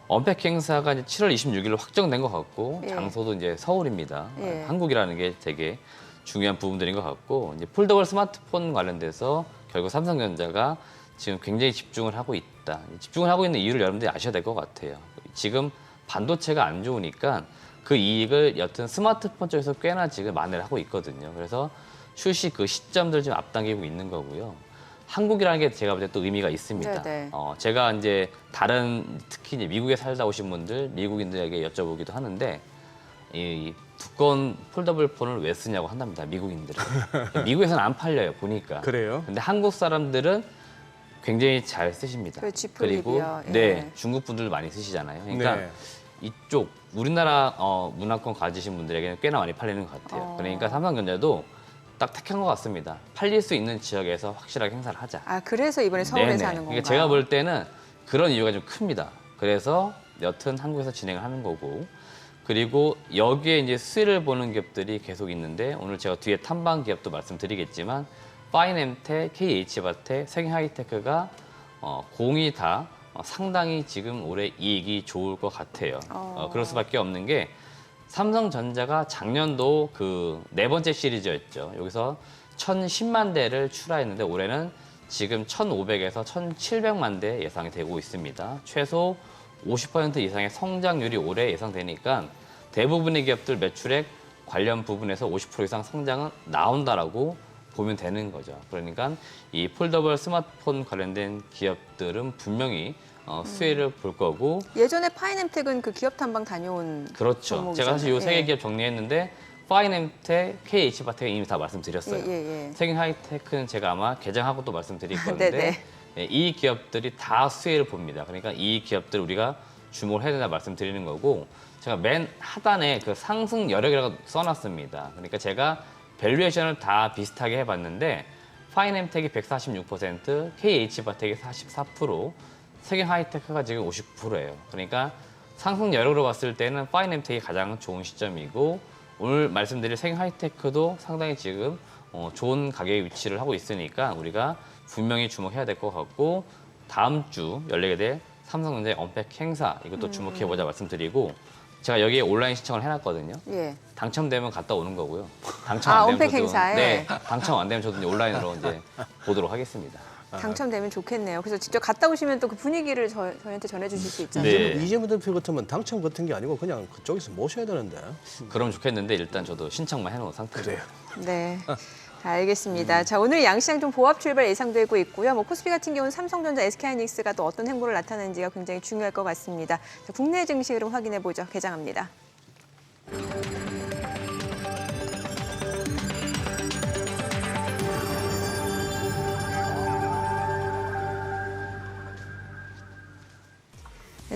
언팩 행사가 이제 7월 26일로 확정된 것 같고 예. 장소도 이제 서울입니다. 예. 한국이라는 게 되게 중요한 부분들인 것 같고 이제 폴더블 스마트폰 관련돼서 결국 삼성전자가 지금 굉장히 집중을 하고 있다. 집중을 하고 있는 이유를 여러분들이 아셔야 될 것 같아요. 지금 반도체가 안 좋으니까 그 이익을 여튼 스마트폰 쪽에서 꽤나 지금 만회를 하고 있거든요. 그래서 출시 그 시점들 좀 앞당기고 있는 거고요. 한국이라는 게 제가 볼 때 또 의미가 있습니다. 네네. 제가 이제 다른 특히 이제 미국에 살다 오신 분들, 미국인들에게 여쭤보기도 하는데 이 두꺼운 폴더블 폰을 왜 쓰냐고 한답니다. 미국인들은. 미국에서는 안 팔려요. 보니까. 그래요? 근데 한국 사람들은 굉장히 잘 쓰십니다. 그 G 그리고 플립이요. 예. 네 중국 분들 많이 쓰시잖아요. 그러니까 네. 이쪽 우리나라 문화권 가지신 분들에게는 꽤나 많이 팔리는 것 같아요. 그러니까 삼성전자도 딱 택한 것 같습니다. 팔릴 수 있는 지역에서 확실하게 행사를 하자. 아 그래서 이번에 서울에서 네네. 하는 건가요? 그러니까 제가 볼 때는 그런 이유가 좀 큽니다. 그래서 여튼 한국에서 진행을 하는 거고 그리고 여기에 이제 수혜를 보는 기업들이 계속 있는데 오늘 제가 뒤에 탐방 기업도 말씀드리겠지만 파이넴텍, KH바텍, 생하이테크가 공이 다 상당히 지금 올해 이익이 좋을 것 같아요. 그럴 수밖에 없는 게 삼성전자가 작년도 그 네 번째 시리즈였죠. 여기서 1,010만 대를 출하했는데 올해는 지금 1,500에서 1,700만 대 예상이 되고 있습니다. 최소 50% 이상의 성장률이 올해 예상되니까 대부분의 기업들 매출액 관련 부분에서 50% 이상 성장은 나온다라고 보면 되는 거죠. 그러니까 이 폴더블 스마트폰 관련된 기업들은 분명히 수혜를 볼 거고 예전에 파이넴텍은 그 기업 탐방 다녀온 그렇죠. 종목이잖아요. 제가 사실 요 세 개 예. 기업 정리했는데 파이넴텍, KH바텍 이미 다 말씀드렸어요. 예. 생하이테크는 제가 아마 개장하고 또 말씀드릴 건데 네네. 예, 이 기업들이 다 수혜를 봅니다. 그러니까 이 기업들 우리가 주목을 해야 된다 말씀드리는 거고 제가 맨 하단에 그 상승 여력이라고 써놨습니다. 그러니까 제가 밸류에이션을 다 비슷하게 해봤는데 파이넴텍이 146%, KH바텍이 44%, 세경하이테크가 지금 50%예요. 그러니까 상승 여력으로 봤을 때는 파이넴텍이 가장 좋은 시점이고 오늘 말씀드릴 세경하이테크도 상당히 지금 좋은 가격의 위치를 하고 있으니까 우리가 분명히 주목해야 될 것 같고 다음 주 열리게 될 삼성전자의 언팩 행사 이것도 주목해보자 말씀드리고 제가 여기에 온라인 신청을 해놨거든요. 예. 당첨되면 갔다 오는 거고요. 당첨 안 되면 언팩 저도 행사에? 네, 당첨 안 되면 저도 이제 온라인으로 이제 보도록 하겠습니다. 당첨되면 좋겠네요. 그래서 직접 갔다 오시면 또 그 분위기를 저희한테 전해주실 수 있잖아요. 네. 이재명 대표 같으면 당첨 같은 게 아니고 그냥 그쪽에서 모셔야 되는데. 그럼 좋겠는데 일단 저도 신청만 해놓은 상태예요. 그래요. 네. 자, 알겠습니다. 자, 오늘 양시장 좀 보합 출발 예상되고 있고요. 뭐 코스피 같은 경우는 삼성전자, SK하이닉스가 또 어떤 행보를 나타내는지가 굉장히 중요할 것 같습니다. 자, 국내 증시 흐름 확인해 보죠. 개장합니다.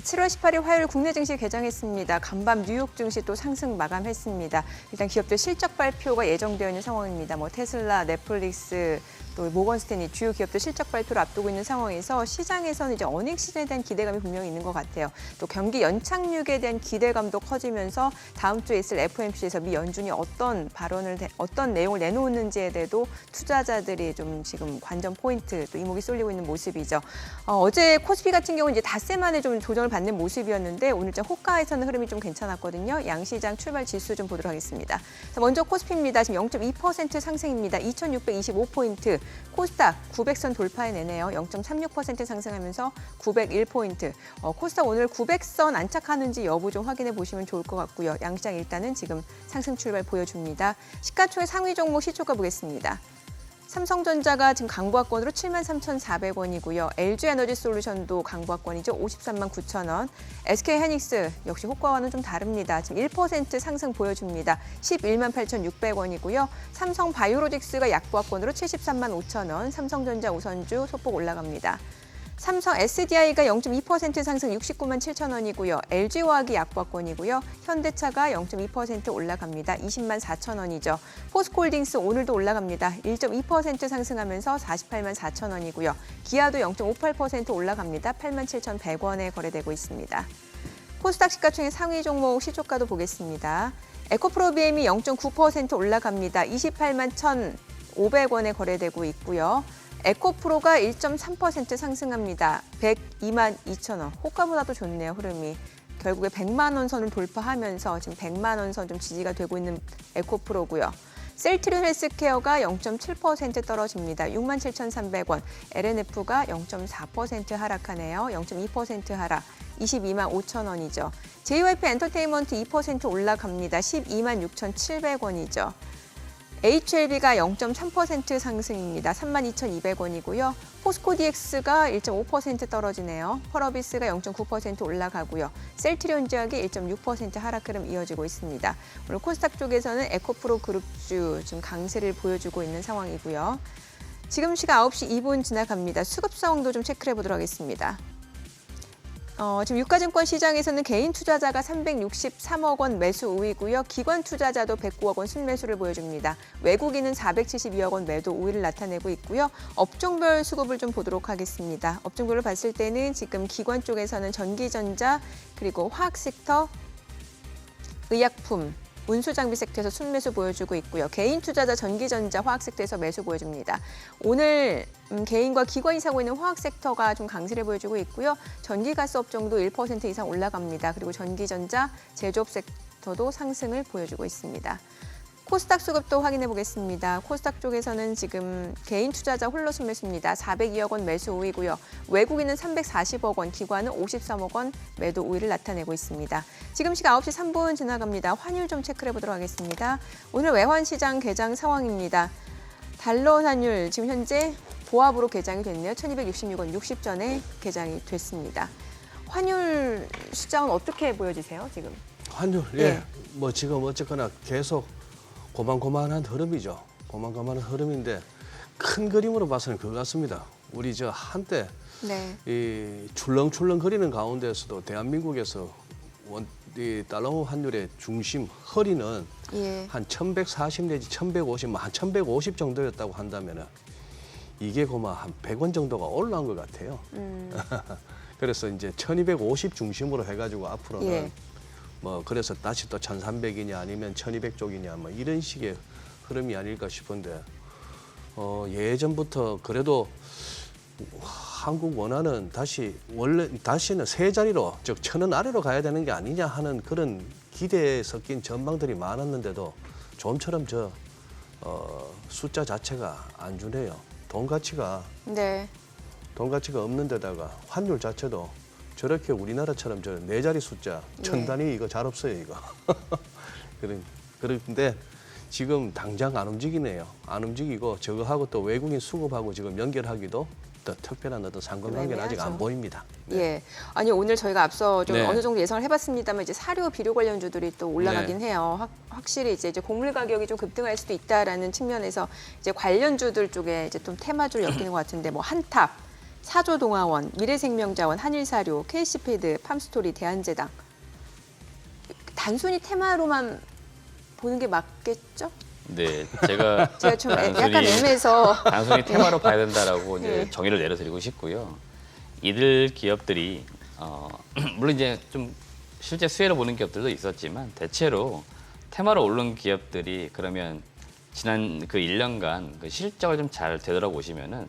7월 18일 화요일 국내 증시 개장했습니다. 간밤 뉴욕 증시 또 상승 마감했습니다. 일단 기업들 실적 발표가 예정되어 있는 상황입니다. 뭐 테슬라, 넷플릭스, 또 모건스탠리 주요 기업들 실적 발표를 앞두고 있는 상황에서 시장에서는 이제 어닝 시즌에 대한 기대감이 분명히 있는 것 같아요. 또 경기 연착륙에 대한 기대감도 커지면서 다음 주에 있을 FOMC에서 미 연준이 어떤 내용을 내놓는지에 대해도 투자자들이 좀 지금 관전 포인트 또 이목이 쏠리고 있는 모습이죠. 어제 코스피 같은 경우는 이제 닷새 만에 좀 조정을 받는 모습이었는데 오늘자 호가에서는 흐름이 좀 괜찮았거든요. 양시장 출발 지수 좀 보도록 하겠습니다. 자, 먼저 코스피입니다. 지금 0.2% 상승입니다. 2,625포인트. 코스닥 900선 돌파해내네요. 0.36% 상승하면서 901포인트. 코스닥 오늘 900선 안착하는지 여부 좀 확인해 보시면 좋을 것 같고요. 양시장 일단은 지금 상승 출발 보여줍니다. 시가총액 상위 종목 시초가 보겠습니다. 삼성전자가 지금 강보합권으로 73,400원이고요. LG에너지솔루션도 강보합권이죠. 539,000원. SK하이닉스 역시 호가와는 좀 다릅니다. 지금 1% 상승 보여줍니다. 118,600원이고요. 삼성바이오로직스가 약보합권으로 735,000원. 삼성전자 우선주 소폭 올라갑니다. 삼성 SDI가 0.2% 상승 697,000원이고요. LG화학이 약보합권이고요. 현대차가 0.2% 올라갑니다. 204,000원이죠. 포스코홀딩스 오늘도 올라갑니다. 1.2% 상승하면서 484,000원이고요. 기아도 0.58% 올라갑니다. 87,100원에 거래되고 있습니다. 코스닥 시가총액 상위 종목 시초가도 보겠습니다. 에코프로비엠이 0.9% 올라갑니다. 281,100원에 거래되고 있고요. 에코프로가 1.3% 상승합니다. 102만 2천 원. 호가보다도 좋네요, 흐름이. 결국에 100만 원 선을 돌파하면서 지금 100만 원 선 좀 지지가 되고 있는 에코프로고요. 셀트리온 헬스케어가 0.7% 떨어집니다. 67,300원. LNF가 0.4% 하락하네요. 0.2% 하락. 22만 5천 원이죠. JYP 엔터테인먼트 2% 올라갑니다. 12만 6,700원이죠. HLB가 0.3% 상승입니다. 32,200원이고요. 포스코DX가 1.5% 떨어지네요. 펄어비스가 0.9% 올라가고요. 셀트리온 지역이 1.6% 하락 흐름 이어지고 있습니다. 오늘 코스닥 쪽에서는 에코프로 그룹주 지금 강세를 보여주고 있는 상황이고요. 지금 시각 9시 2분 지나갑니다. 수급 상황도 좀 체크해 보도록 하겠습니다. 지금 유가증권 시장에서는 개인 투자자가 363억 원 매수 우위고요. 기관 투자자도 109억 원 순매수를 보여줍니다. 외국인은 472억 원 매도 우위를 나타내고 있고요. 업종별 수급을 좀 보도록 하겠습니다. 업종별로 봤을 때는 지금 기관 쪽에서는 전기전자, 그리고 화학 섹터, 의약품, 운수장비 섹터에서 순매수 보여주고 있고요. 개인 투자자 전기전자 화학 섹터에서 매수 보여줍니다. 오늘 개인과 기관이 사고 있는 화학 섹터가 좀 강세를 보여주고 있고요. 전기가스 업종도 1% 이상 올라갑니다. 그리고 전기전자, 제조업 섹터도 상승을 보여주고 있습니다. 코스닥 수급도 확인해 보겠습니다. 코스닥 쪽에서는 지금 개인 투자자 홀로 순매수입니다. 402억 원 매수 우위고요. 외국인은 340억 원, 기관은 53억 원 매도 우위를 나타내고 있습니다. 지금 시각 9시 3분 지나갑니다. 환율 좀 체크해 보도록 하겠습니다. 오늘 외환시장 개장 상황입니다. 달러 환율 지금 현재 보합으로 개장이 됐네요. 1266원 60전에 개장이 됐습니다. 환율 시장은 어떻게 보여지세요, 지금? 환율, 예. 뭐 지금 어쨌거나 계속 고만고만한 흐름이죠. 고만고만한 흐름인데 큰 그림으로 봐서는 그거 같습니다. 우리 저 한때 이 출렁출렁거리는 가운데서도 대한민국에서 이 달러 환율의 중심 허리는 한 1140 내지 1150, 한 1150 정도였다고 한다면은 이게 고마 한 100원 정도가 올라온 것 같아요. 그래서 이제 1250 중심으로 해가지고 앞으로는 뭐 그래서 다시 또 1300이냐 아니면 1200쪽이냐 뭐 이런 식의 흐름이 아닐까 싶은데 예전부터 그래도 한국 원화는 다시는 세 자리로 즉 1,000원 아래로 가야 되는 게 아니냐 하는 그런 기대에 섞인 전망들이 많았는데도 좀처럼 숫자 자체가 안 주네요. 돈 가치가 없는 데다가 환율 자체도 저렇게 우리나라처럼 저 네 자리 숫자, 1000단위 이거 잘 없어요, 이거. 그런데 지금 당장 안 움직이네요. 안 움직이고 저거하고 또 외국인 수급하고 지금 연결하기도 또 특별한 어떤 상관관계는 아직 안 보입니다. 예. 아니 오늘 저희가 앞서 좀 어느 정도 예상을 해봤습니다만 이제 사료, 비료 관련주들이 또 올라가긴 해요. 확실히 이제 곡물 가격이 좀 급등할 수도 있다라는 측면에서 이제 관련주들 쪽에 이제 좀 테마주를 엮이는 것 같은데 뭐 한탑, 사조동아원, 미래생명자원, 한일사료, KC패드, 팜스토리, 대한제당. 단순히 테마로만 보는 게 맞겠죠? 네, 제가 좀 약간 애매해서 단순히 테마로 봐야 된다라고 이제 네. 정의를 내려드리고 싶고요. 이들 기업들이 물론 이제 좀 실제 수혜를 보는 기업들도 있었지만 대체로 테마로 오른 기업들이 그러면 지난 그 1년간 그 실적을 좀 잘 되돌아보시면은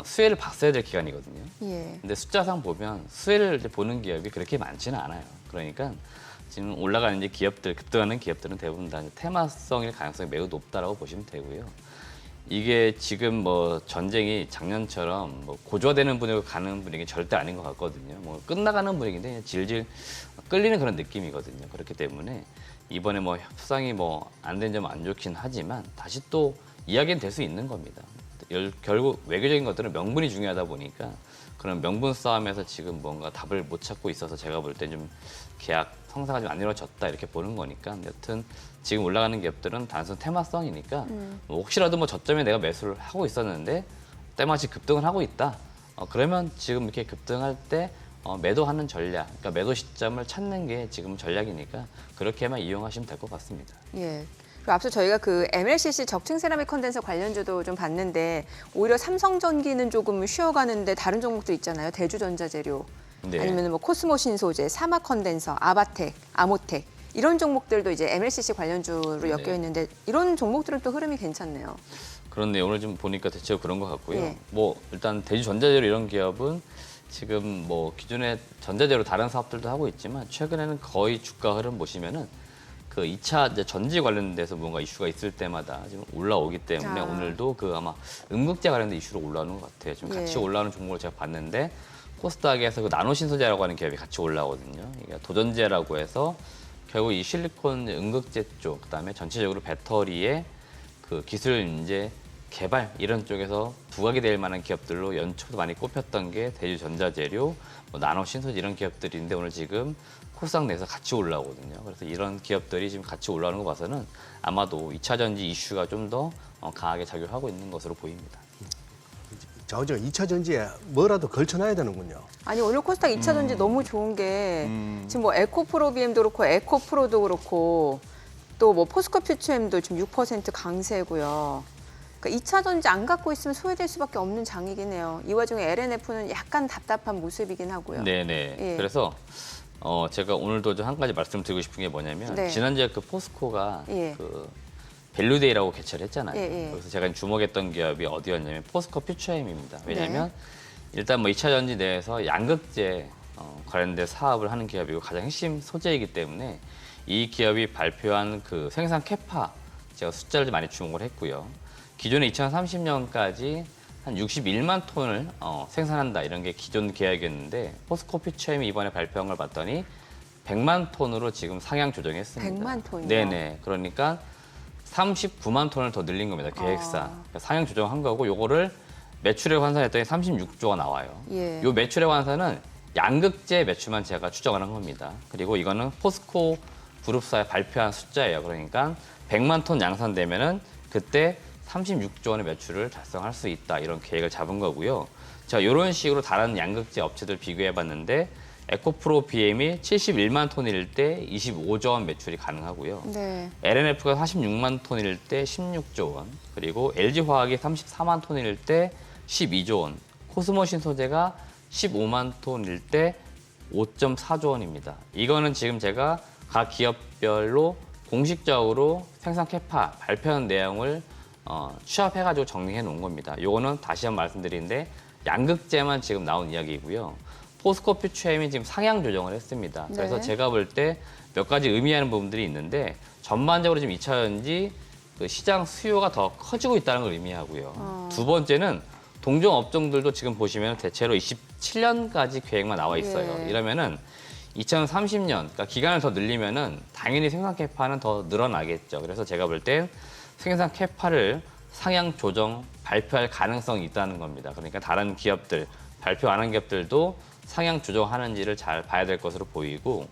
수혜를 봤어야 될 기간이거든요. 예. 근데 숫자상 보면 수혜를 이제 보는 기업이 그렇게 많지는 않아요. 그러니까 지금 올라가는 이제 기업들, 급등하는 기업들은 대부분 다 테마성일 가능성이 매우 높다라고 보시면 되고요. 이게 지금 뭐 전쟁이 작년처럼 뭐 고조화되는 분위기로 가는 분위기 절대 아닌 것 같거든요. 뭐 끝나가는 분위기인데 그냥 질질 끌리는 그런 느낌이거든요. 그렇기 때문에 이번에 뭐 협상이 뭐 안 된 점은 안 좋긴 하지만 다시 또 이야기는 될 수 있는 겁니다. 결국 외교적인 것들은 명분이 중요하다 보니까 그런 명분 싸움에서 지금 뭔가 답을 못 찾고 있어서 제가 볼 때 좀 계약 성사가 좀 안 이루어졌다 이렇게 보는 거니까 여튼 지금 올라가는 기업들은 단순 테마성이니까 뭐 혹시라도 뭐 저점에 내가 매수를 하고 있었는데 때마치 급등을 하고 있다. 그러면 지금 이렇게 급등할 때 매도하는 전략, 그러니까 매도 시점을 찾는 게 지금 전략이니까 그렇게만 이용하시면 될 것 같습니다. 예. 그리고 앞서 저희가 그 MLCC 적층 세라믹 컨덴서 관련주도 좀 봤는데 오히려 삼성전기는 조금 쉬어가는데 다른 종목도 있잖아요. 대주전자재료 네. 아니면 뭐 코스모 신소재, 사막 컨덴서, 아바텍, 아모텍 이런 종목들도 이제 MLCC 관련주로 엮여 있는데 이런 종목들은 또 흐름이 괜찮네요. 그런데 오늘 좀 보니까 대체로 그런 것 같고요. 예. 뭐 일단 대주전자재료 이런 기업은 지금 뭐 기존에 전자재료 다른 사업들도 하고 있지만 최근에는 거의 주가 흐름 보시면은 그 2차 이제 전지 관련돼서 뭔가 이슈가 있을 때마다 지금 올라오기 때문에 오늘도 그 아마 음극재 관련된 이슈로 올라오는 것 같아요. 지금 같이 올라오는 종목을 제가 봤는데 코스닥에서 그 나노신소재라고 하는 기업이 같이 올라오거든요. 이게 도전재라고 해서 결국 이 실리콘 음극재 쪽, 그다음에 전체적으로 배터리의 그 기술 이제 개발 이런 쪽에서 부각이 될 만한 기업들로 연초도 많이 꼽혔던 게 대주전자재료, 뭐 나노신소재 이런 기업들인데 오늘 지금 코스닥 내에서 같이 올라오거든요. 그래서 이런 기업들이 지금 같이 올라오는 거 봐서는 아마도 2차 전지 이슈가 좀 더 강하게 작용하고 있는 것으로 보입니다. 저죠 2차 전지에 뭐라도 걸쳐놔야 되는군요. 아니 오늘 코스닥 2차 전지 너무 좋은 게 지금 뭐 에코프로비엠도 그렇고 에코프로도 그렇고 또 뭐 포스코 퓨처엠도 지금 6% 강세고요. 그러니까 2차 전지 안 갖고 있으면 소외될 수밖에 없는 장이긴 해요. 이 와중에 LNF는 약간 답답한 모습이긴 하고요. 네네. 예. 그래서 제가 오늘도 좀 한 가지 말씀드리고 싶은 게 뭐냐면 네. 지난주에 그 포스코가 예. 그 밸류데이라고 개최를 했잖아요. 예, 예. 그래서 제가 주목했던 기업이 어디였냐면 포스코 퓨처엠입니다. 왜냐하면 일단 뭐 2차 전지 내에서 양극재 관련된 사업을 하는 기업이고 가장 핵심 소재이기 때문에 이 기업이 발표한 그 생산 캐파 제가 숫자를 좀 많이 주목을 했고요. 기존에 2030년까지 한 61만 톤을 생산한다 이런 게 기존 계획이었는데 포스코 퓨처엠이 이번에 발표한 걸 봤더니 100만 톤으로 지금 상향 조정했습니다. 100만 톤이요? 네네. 그러니까 39만 톤을 더 늘린 겁니다. 계획상. 그러니까 상향 조정한 거고 요거를 매출에 환산했더니 36조가 나와요. 예. 요 매출의 환산은 양극재 매출만 제가 추정을 한 겁니다. 그리고 이거는 포스코 그룹사에 발표한 숫자예요. 그러니까 100만 톤 양산되면은 그때 36조 원의 매출을 달성할 수 있다. 이런 계획을 잡은 거고요. 자, 이런 식으로 다른 양극재 업체들 비교해 봤는데 에코프로 BM이 71만 톤일 때 25조 원 매출이 가능하고요. 네. LNF가 46만 톤일 때 16조 원, 그리고 LG화학이 34만 톤일 때 12조 원, 코스모 신소재가 15만 톤일 때 5.4조 원입니다. 이거는 지금 제가 각 기업별로 공식적으로 생산 캐파 발표한 내용을 취합해가지고 정리해 놓은 겁니다. 요거는 다시 한번 말씀드리는데 양극재만 지금 나온 이야기이고요. 포스코 퓨처엠이 지금 상향 조정을 했습니다. 그래서 네. 제가 볼 때 몇 가지 의미하는 부분들이 있는데 전반적으로 지금 2차 전지 그 시장 수요가 더 커지고 있다는 걸 의미하고요. 두 번째는 동종 업종들도 지금 보시면 대체로 27년까지 계획만 나와 있어요. 예. 이러면은 2030년, 그러니까 기간을 더 늘리면은 당연히 생산 캐파는 더 늘어나겠죠. 그래서 제가 볼 땐 생산 캐파를 상향 조정 발표할 가능성이 있다는 겁니다. 그러니까 다른 기업들, 발표 안 한 기업들도 상향 조정하는지를 잘 봐야 될 것으로 보이고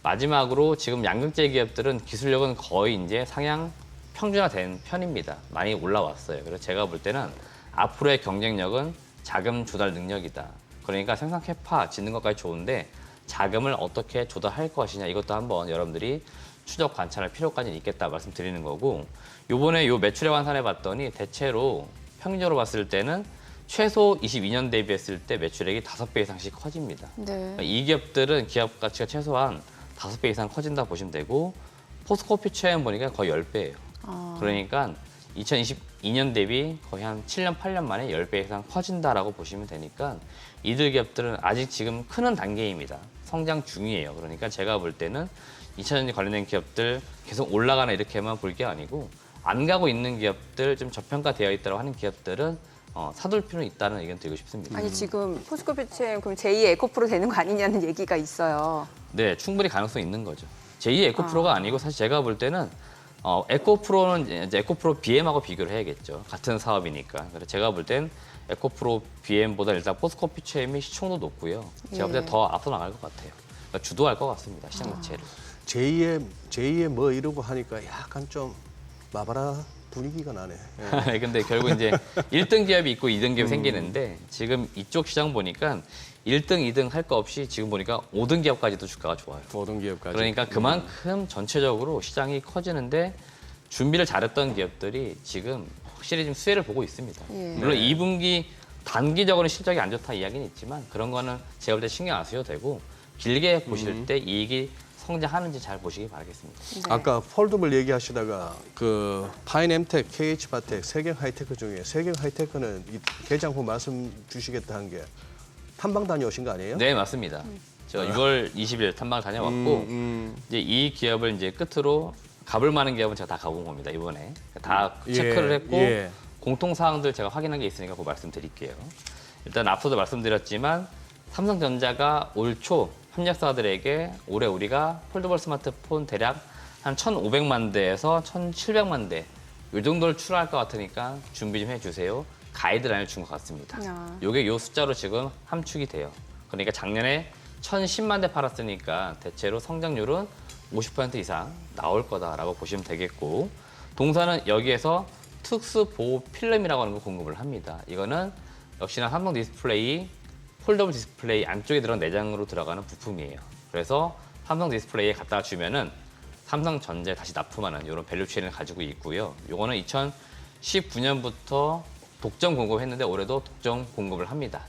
마지막으로 지금 양극재 기업들은 기술력은 거의 이제 상향 평준화된 편입니다. 많이 올라왔어요. 그래서 제가 볼 때는 앞으로의 경쟁력은 자금 조달 능력이다. 그러니까 생산 캐파 짓는 것까지 좋은데 자금을 어떻게 조달할 것이냐 이것도 한번 여러분들이 추적 관찰할 필요까지 있겠다 말씀드리는 거고 요번에 요 매출액 환산해 봤더니 대체로 평균적으로 봤을 때는 최소 22년 대비했을 때 매출액이 5배 이상씩 커집니다. 네. 그러니까 이 기업들은 기업 가치가 최소한 5배 이상 커진다 보시면 되고 포스코피 체험 보니까 거의 10배예요. 그러니까 2022년 대비 거의 한 7년, 8년 만에 10배 이상 커진다라고 보시면 되니까 이들 기업들은 아직 지금 크는 단계입니다. 성장 중이에요. 그러니까 제가 볼 때는 2차전지 관련된 기업들 계속 올라가나 이렇게만 볼 게 아니고 안 가고 있는 기업들, 좀 저평가되어 있다고 하는 기업들은 사둘 필요는 있다는 의견 드리고 싶습니다. 아니 지금 포스코피체 그럼 제2의 에코프로 되는 거 아니냐는 얘기가 있어요. 네, 충분히 가능성이 있는 거죠. 제2의 에코프로가 아니고 사실 제가 볼 때는 에코프로는 이제 에코프로 BM하고 비교를 해야겠죠. 같은 사업이니까. 그래서 제가 볼 땐 에코프로 BM보다 일단 포스코피체엠이 시총도 높고요. 제가 볼 때 더 앞서 나갈 것 같아요. 그러니까 주도할 것 같습니다. 시장 자체를. 제2의 뭐 이러고 하니까 약간 좀 마바라 분위기가 나네. 예. 근데 결국 이제 1등 기업이 있고 2등 기업이 생기는데 지금 이쪽 시장 보니까 1등, 2등 할 거 없이 지금 보니까 5등 기업까지도 주가가 좋아요. 5등 기업까지. 그러니까 그만큼 전체적으로 시장이 커지는데 준비를 잘했던 기업들이 지금 확실히 좀 수혜를 보고 있습니다. 예. 물론 2분기 단기적으로는 실적이 안 좋다 이야기는 있지만 그런 거는 제가 볼 때 신경 안 쓰셔도 되고 길게 보실 때 이익이 성장하는지 잘 보시기 바라겠습니다. 네. 아까 폴더블 얘기하시다가 그 파인엠텍, KH바텍, 세경하이테크 중에 세경하이테크는 이 개장후 말씀 주시겠다 한 게 탐방 다녀오신 거 아니에요? 네, 맞습니다. 제가 6월 20일 탐방을 다녀왔고 이제 이 기업을 이제 끝으로 가볼 만한 기업은 제가 다 가본 겁니다. 이번에 다 체크를 했고 공통 사항들 제가 확인한 게 있으니까 그거 말씀드릴게요. 일단 앞서도 말씀드렸지만 삼성전자가 올 초 협력사들에게 올해 우리가 폴더블 스마트폰 대략 한 1,500만 대에서 1,700만 대 이 정도를 출하할 것 같으니까 준비 좀 해주세요. 가이드라인을 준 것 같습니다. 이게 요 숫자로 지금 함축이 돼요. 그러니까 작년에 1,010만 대 팔았으니까 대체로 성장률은 50% 이상 나올 거다라고 보시면 되겠고 동사는 여기에서 특수 보호 필름이라고 하는 걸 공급을 합니다. 이거는 역시나 삼성 디스플레이 폴더블 디스플레이 안쪽에 들어간 내장으로 들어가는 부품이에요. 그래서 삼성 디스플레이에 갖다 주면은 삼성전자에 다시 납품하는 이런 밸류체인을 가지고 있고요. 이거는 2019년부터 독점 공급했는데 올해도 독점 공급을 합니다.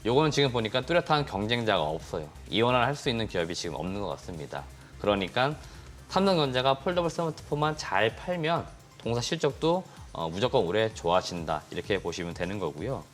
이거는 지금 보니까 뚜렷한 경쟁자가 없어요. 이원화를 할 수 있는 기업이 지금 없는 것 같습니다. 그러니까 삼성전자가 폴더블 스마트폰만 잘 팔면 동사 실적도 무조건 올해 좋아진다 이렇게 보시면 되는 거고요.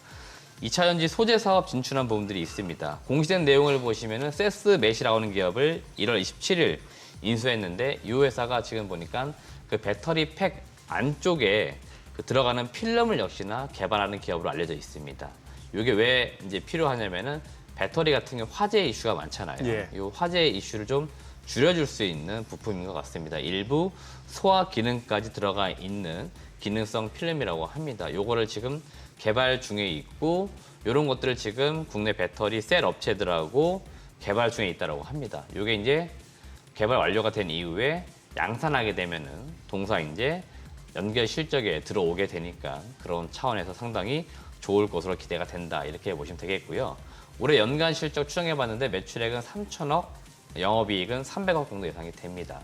2차전지 소재 사업 진출한 부분들이 있습니다. 공시된 내용을 보시면은 세스맷이라고 하는 기업을 1월 27일 인수했는데 이 회사가 지금 보니까 그 배터리 팩 안쪽에 그 들어가는 필름을 역시나 개발하는 기업으로 알려져 있습니다. 이게 왜 이제 필요하냐면은 배터리 같은 경우 화재 이슈가 많잖아요. 이 화재 이슈를 좀 줄여줄 수 있는 부품인 것 같습니다. 일부 소화 기능까지 들어가 있는 기능성 필름이라고 합니다. 요거를 지금 개발 중에 있고 이런 것들을 지금 국내 배터리 셀 업체들하고 개발 중에 있다고 합니다. 이게 이제 개발 완료가 된 이후에 양산하게 되면은 동사 이제 연결 실적에 들어오게 되니까 그런 차원에서 상당히 좋을 것으로 기대가 된다 이렇게 보시면 되겠고요. 올해 연간 실적 추정해봤는데 매출액은 3천억, 영업이익은 300억 정도 예상이 됩니다.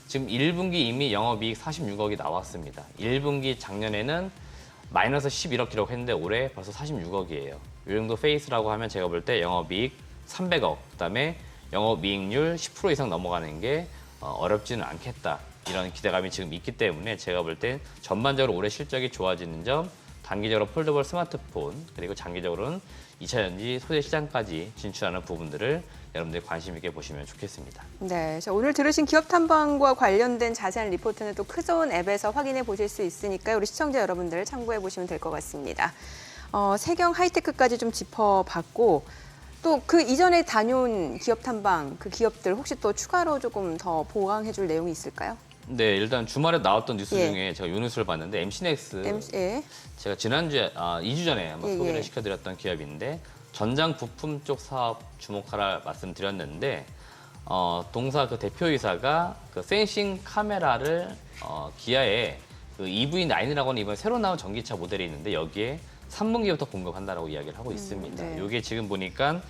지금 1분기 이미 영업이익 46억이 나왔습니다. 1분기 작년에는 마이너스 11억 기록했는데 올해 벌써 46억이에요. 이 정도 페이스라고 하면 제가 볼 때 영업이익 300억, 그다음에 영업이익률 10% 이상 넘어가는 게 어렵지는 않겠다. 이런 기대감이 지금 있기 때문에 제가 볼 땐 전반적으로 올해 실적이 좋아지는 점, 단기적으로 폴더블 스마트폰, 그리고 장기적으로는 2차전지 소재 시장까지 진출하는 부분들을 여러분들이 관심 있게 보시면 좋겠습니다. 네, 오늘 들으신 기업 탐방과 관련된 자세한 리포트는 또 크존 앱에서 확인해 보실 수 있으니까요. 우리 시청자 여러분들 참고해 보시면 될 것 같습니다. 세경 하이테크까지 좀 짚어봤고 또 그 이전에 다녀온 기업 탐방, 그 기업들 혹시 또 추가로 조금 더 보강해 줄 내용이 있을까요? 네, 일단 주말에 나왔던 뉴스 예. 중에 제가 요 뉴스를 봤는데 MC넥스 예. 제가 지난주에 2주 전에 한번 예, 소개를 예. 시켜드렸던 기업인데 전장 부품 쪽 사업 주목하라 말씀드렸는데 동사 그 대표이사가 그 센싱 카메라를 기아에 그 EV9이라고 하는 이번에 새로 나온 전기차 모델이 있는데 여기에 3분기부터 공급한다라고 이야기를 하고 있습니다. 네. 이게 지금 보니까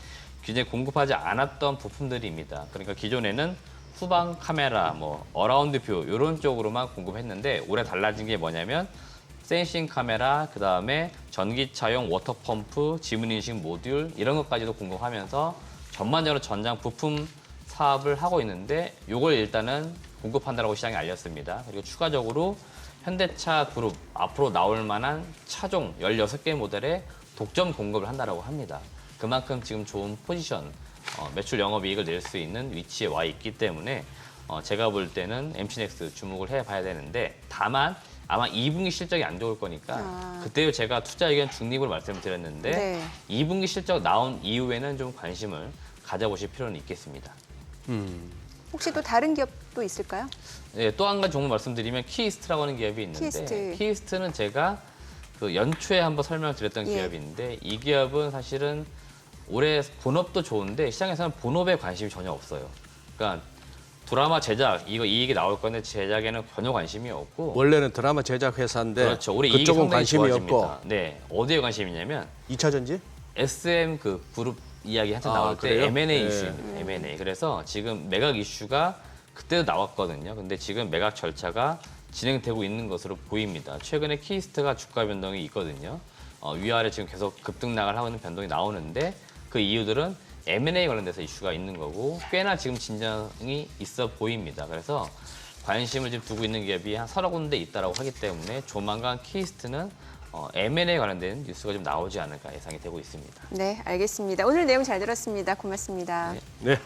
기존에 공급하지 않았던 부품들입니다. 그러니까 기존에는 후방 카메라, 뭐 어라운드 뷰 이런 쪽으로만 공급했는데 올해 달라진 게 뭐냐면 센싱 카메라, 그 다음에 전기차용 워터 펌프, 지문 인식 모듈 이런 것까지도 공급하면서 전반적으로 전장 부품 사업을 하고 있는데 이걸 일단은 공급한다라고 시장에 알렸습니다. 그리고 추가적으로 현대차 그룹 앞으로 나올 만한 차종 16개 모델에 독점 공급을 한다라고 합니다. 그만큼 지금 좋은 포지션, 매출 영업이익을 낼 수 있는 위치에 와 있기 때문에 제가 볼 때는 MC넥스 주목을 해봐야 되는데 다만 아마 2분기 실적이 안 좋을 거니까 그때 제가 투자 의견 중립으로 말씀드렸는데 네. 2분기 실적 나온 이후에는 좀 관심을 가져보실 필요는 있겠습니다. 혹시 또 다른 기업도 있을까요? 네, 또 한 가지 종목 말씀드리면 키이스트라고 하는 기업이 있는데 키이스트는 제가 그 연초에 한번 설명드렸던 예. 기업인데 이 기업은 사실은 올해 본업도 좋은데 시장에서는 본업에 관심이 전혀 없어요. 그러니까 드라마 제작 이거 이익이 나올 건데 제작에는 전혀 관심이 없고 원래는 드라마 제작 회사인데 그렇죠. 올해 이익이 그쪽은 상당히 관심이 좋아집니다. 없고 네, 어디에 관심이 있냐면 2차 전지? SM 그 그룹 이야기 한참 나올 때 그래요? M&A 네. 이슈입니다. M&A. 그래서 지금 매각 이슈가 그때도 나왔거든요. 근데 지금 매각 절차가 진행되고 있는 것으로 보입니다. 최근에 키이스트가 주가 변동이 있거든요. 위아래 지금 계속 급등락을 하고 있는 변동이 나오는데 그 이유들은 M&A 관련돼서 이슈가 있는 거고 꽤나 지금 진정이 있어 보입니다. 그래서 관심을 지금 두고 있는 기업이 한 서너 군데 있다라고 하기 때문에 조만간 키이스트는 M&A 관련된 뉴스가 좀 나오지 않을까 예상이 되고 있습니다. 네, 알겠습니다. 오늘 내용 잘 들었습니다. 고맙습니다. 네.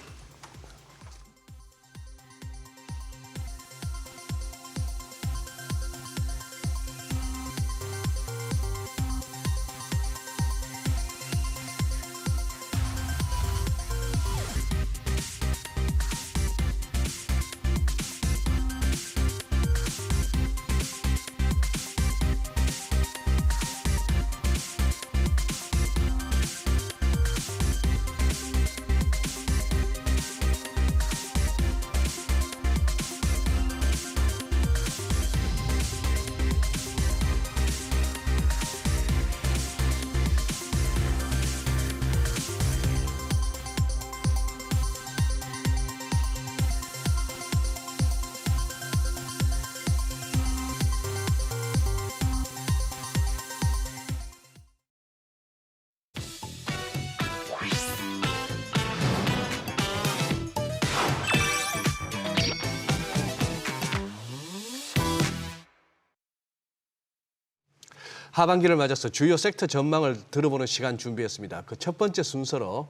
하반기를 맞아서 주요 섹터 전망을 들어보는 시간 준비했습니다. 그 첫 번째 순서로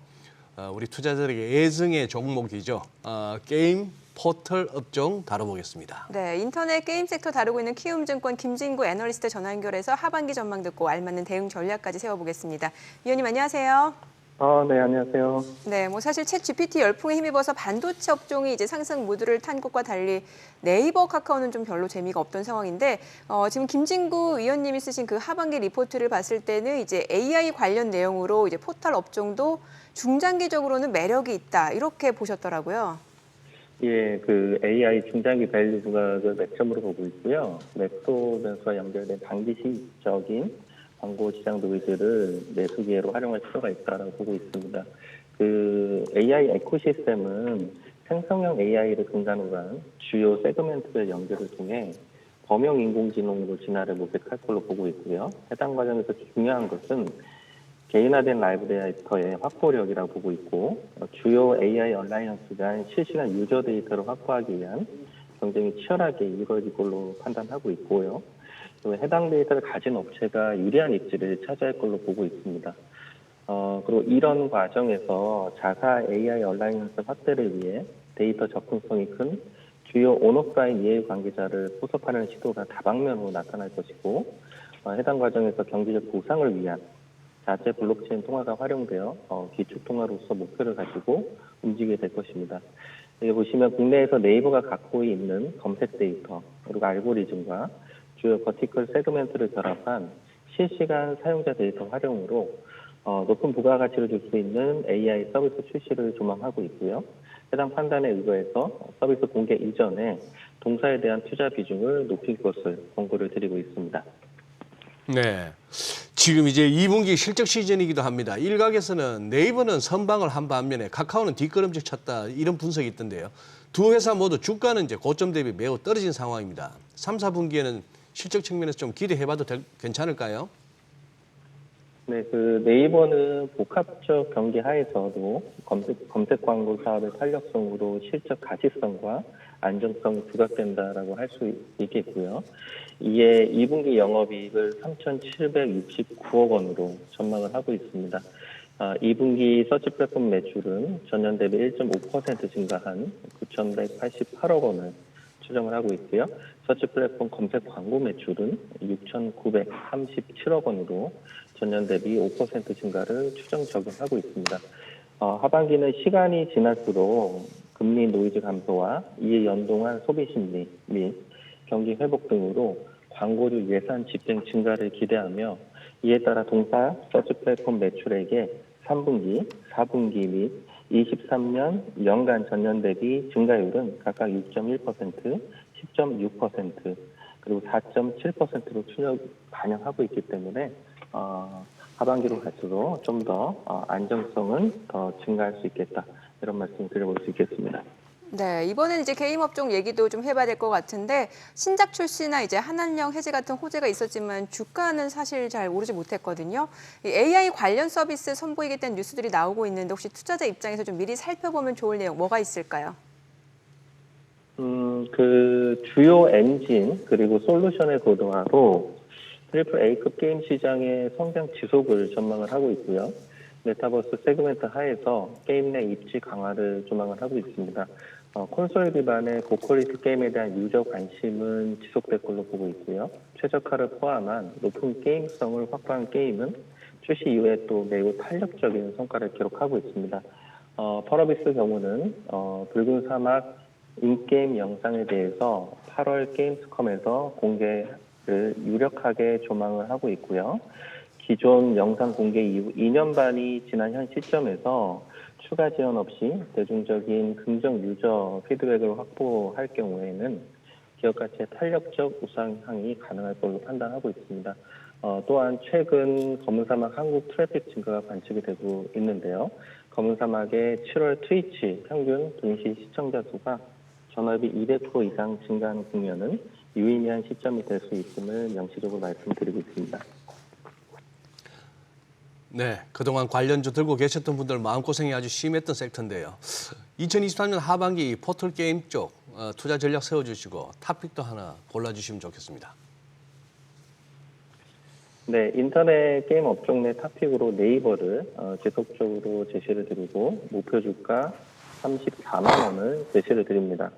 우리 투자자들에게 애증의 종목이죠. 게임 포털 업종 다뤄보겠습니다. 네, 인터넷 게임 섹터 다루고 있는 키움증권 김진구 애널리스트 전화 연결해서 하반기 전망 듣고 알맞는 대응 전략까지 세워보겠습니다. 위원님 안녕하세요. 네, 안녕하세요. 네, 뭐 사실 챗 GPT 열풍에 힘입어서 반도체 업종이 이제 상승 무드를 탄 것과 달리 네이버, 카카오는 좀 별로 재미가 없던 상황인데 지금 김진구 위원님이 쓰신 그 하반기 리포트를 봤을 때는 이제 AI 관련 내용으로 이제 포털 업종도 중장기적으로는 매력이 있다 이렇게 보셨더라고요. 예, 그 AI 중장기 밸류 부각을 맥점으로 보고 있고요. 맵도 변수와 연결된 단기시적인 광고 시장 노이즈를 매수 기회로 활용할 필요가 있다라고 보고 있습니다. 그 AI 에코시스템은 생성형 AI를 근간으로 한 주요 세그멘트의 연결을 통해 범용 인공지능으로 진화를 모색할 걸로 보고 있고요. 해당 과정에서 중요한 것은 개인화된 라이브 데이터의 확보력이라고 보고 있고 주요 AI 얼라이언스 간 실시간 유저 데이터를 확보하기 위한 경쟁이 치열하게 이루어질 걸로 판단하고 있고요. 해당 데이터를 가진 업체가 유리한 입지를 차지할 걸로 보고 있습니다. 그리고 이런 과정에서 자사 AI 얼라이언스 확대를 위해 데이터 접근성이 큰 주요 온오프라인 이해 관계자를 포섭하는 시도가 다방면으로 나타날 것이고 해당 과정에서 경제적 보상을 위한 자체 블록체인 통화가 활용되어 기축 통화로서 목표를 가지고 움직이게 될 것입니다. 여기 보시면 국내에서 네이버가 갖고 있는 검색 데이터 그리고 알고리즘과 주요 버티컬 세그멘트를 결합한 실시간 사용자 데이터 활용으로 높은 부가가치를 줄 수 있는 AI 서비스 출시를 조망하고 있고요. 해당 판단에 의거해서 서비스 공개 이전에 동사에 대한 투자 비중을 높일 것을 권고를 드리고 있습니다. 네, 지금 이제 2분기 실적 시즌이기도 합니다. 일각에서는 네이버는 선방을 한 반면에 카카오는 뒷걸음질 쳤다 이런 분석이 있던데요. 두 회사 모두 주가는 이제 고점 대비 매우 떨어진 상황입니다. 3, 4분기에는 실적 측면에서 좀 기대해봐도 괜찮을까요? 네, 그 네이버는 복합적 경기 하에서도 검색 광고 사업의 탄력성으로 실적 가시성과 안정성이 부각된다라고 할 수 있겠고요. 이에 2분기 영업이익을 3,769억 원으로 전망을 하고 있습니다. 2분기 서치 플랫폼 매출은 전년 대비 1.5% 증가한 9,188억 원을 추정을 하고 있고요. 서치 플랫폼 검색 광고 매출은 6,937억 원으로 전년 대비 5% 증가를 추정 적용하고 있습니다. 하반기는 시간이 지날수록 금리 노이즈 감소와 이에 연동한 소비 심리 및 경기 회복 등으로 광고주 예산 집행 증가를 기대하며 이에 따라 동사 서치 플랫폼 매출액의 3분기, 4분기 및 23년 연간 전년 대비 증가율은 각각 6.1%, 10.6%, 그리고 4.7%로 반영하고 있기 때문에 하반기로 갈수록 좀 더 안정성은 더 증가할 수 있겠다. 이런 말씀 드려볼 수 있겠습니다. 네, 이번엔 이제 게임 업종 얘기도 좀 해봐야 될 것 같은데 신작 출시나 이제 한한령 해제 같은 호재가 있었지만 주가는 사실 잘 오르지 못했거든요. 이 AI 관련 서비스 선보이겠다는 뉴스들이 나오고 있는데 혹시 투자자 입장에서 좀 미리 살펴보면 좋을 내용 뭐가 있을까요? 그 주요 엔진 그리고 솔루션의 고도화로 트리플 A급 게임 시장의 성장 지속을 전망을 하고 있고요. 메타버스 세그멘트 하에서 게임 내 입지 강화를 조망을 하고 있습니다. 콘솔 기반의 고퀄리티 게임에 대한 유저 관심은 지속될 걸로 보고 있고요. 최저가를 포함한 높은 게임성을 확보한 게임은 출시 이후에 또 매우 탄력적인 성과를 기록하고 있습니다. 펄어비스 경우는 붉은 사막 인게임 영상에 대해서 8월 게임스컴에서 공개를 유력하게 조망을 하고 있고요. 기존 영상 공개 이후 2년 반이 지난 현 시점에서 추가 지원 없이 대중적인 긍정 유저 피드백을 확보할 경우에는 기업 가치의 탄력적 우상향이 가능할 걸로 판단하고 있습니다. 또한 최근 검은사막 한국 트래픽 증가가 관측이 되고 있는데요. 검은사막의 7월 트위치 평균 동시 시청자 수가 전월비 200% 이상 증가하는 국면은 유의미한 시점이 될 수 있음을 명시적으로 말씀드리고 있습니다. 네, 그동안 관련주 들고 계셨던 분들 마음고생이 아주 심했던 섹터인데요. 2023년 하반기 포털 게임 쪽 투자 전략 세워주시고 탑픽도 하나 골라주시면 좋겠습니다. 네, 인터넷 게임 업종 내 탑픽으로 네이버를 지속적으로 제시를 드리고 목표 주가 34만 원을 제시를 드립니다.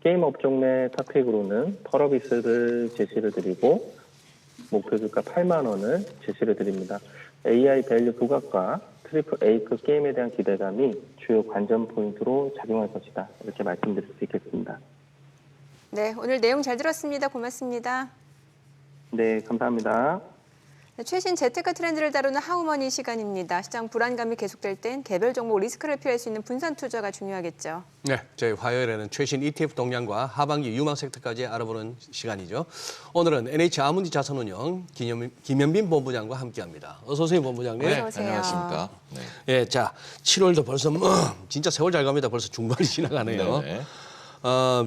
게임 업종 내 탑픽으로는 펄어비스를 제시를 드리고 목표 주가 8만 원을 제시를 드립니다. AI 밸류 부각과 트리플 A급 게임에 대한 기대감이 주요 관전 포인트로 작용할 것이다. 이렇게 말씀드릴 수 있겠습니다. 네, 오늘 내용 잘 들었습니다. 고맙습니다. 네, 감사합니다. 네, 최신 재테크 트렌드를 다루는 하우머니 시간입니다. 시장 불안감이 계속될 땐 개별 종목 리스크를 피할 수 있는 분산 투자가 중요하겠죠. 네, 저희 화요일에는 최신 ETF 동향과 하반기 유망 섹터까지 알아보는 시간이죠. 오늘은 NH 아문디 자산운용 김현빈 본부장과 함께합니다. 어서 오세요, 본부장님. 어서 오세요. 안녕하십니까. 네. 예, 자, 7월도 벌써 진짜 세월 잘 갑니다. 벌써 중반이 지나가네요. 네네.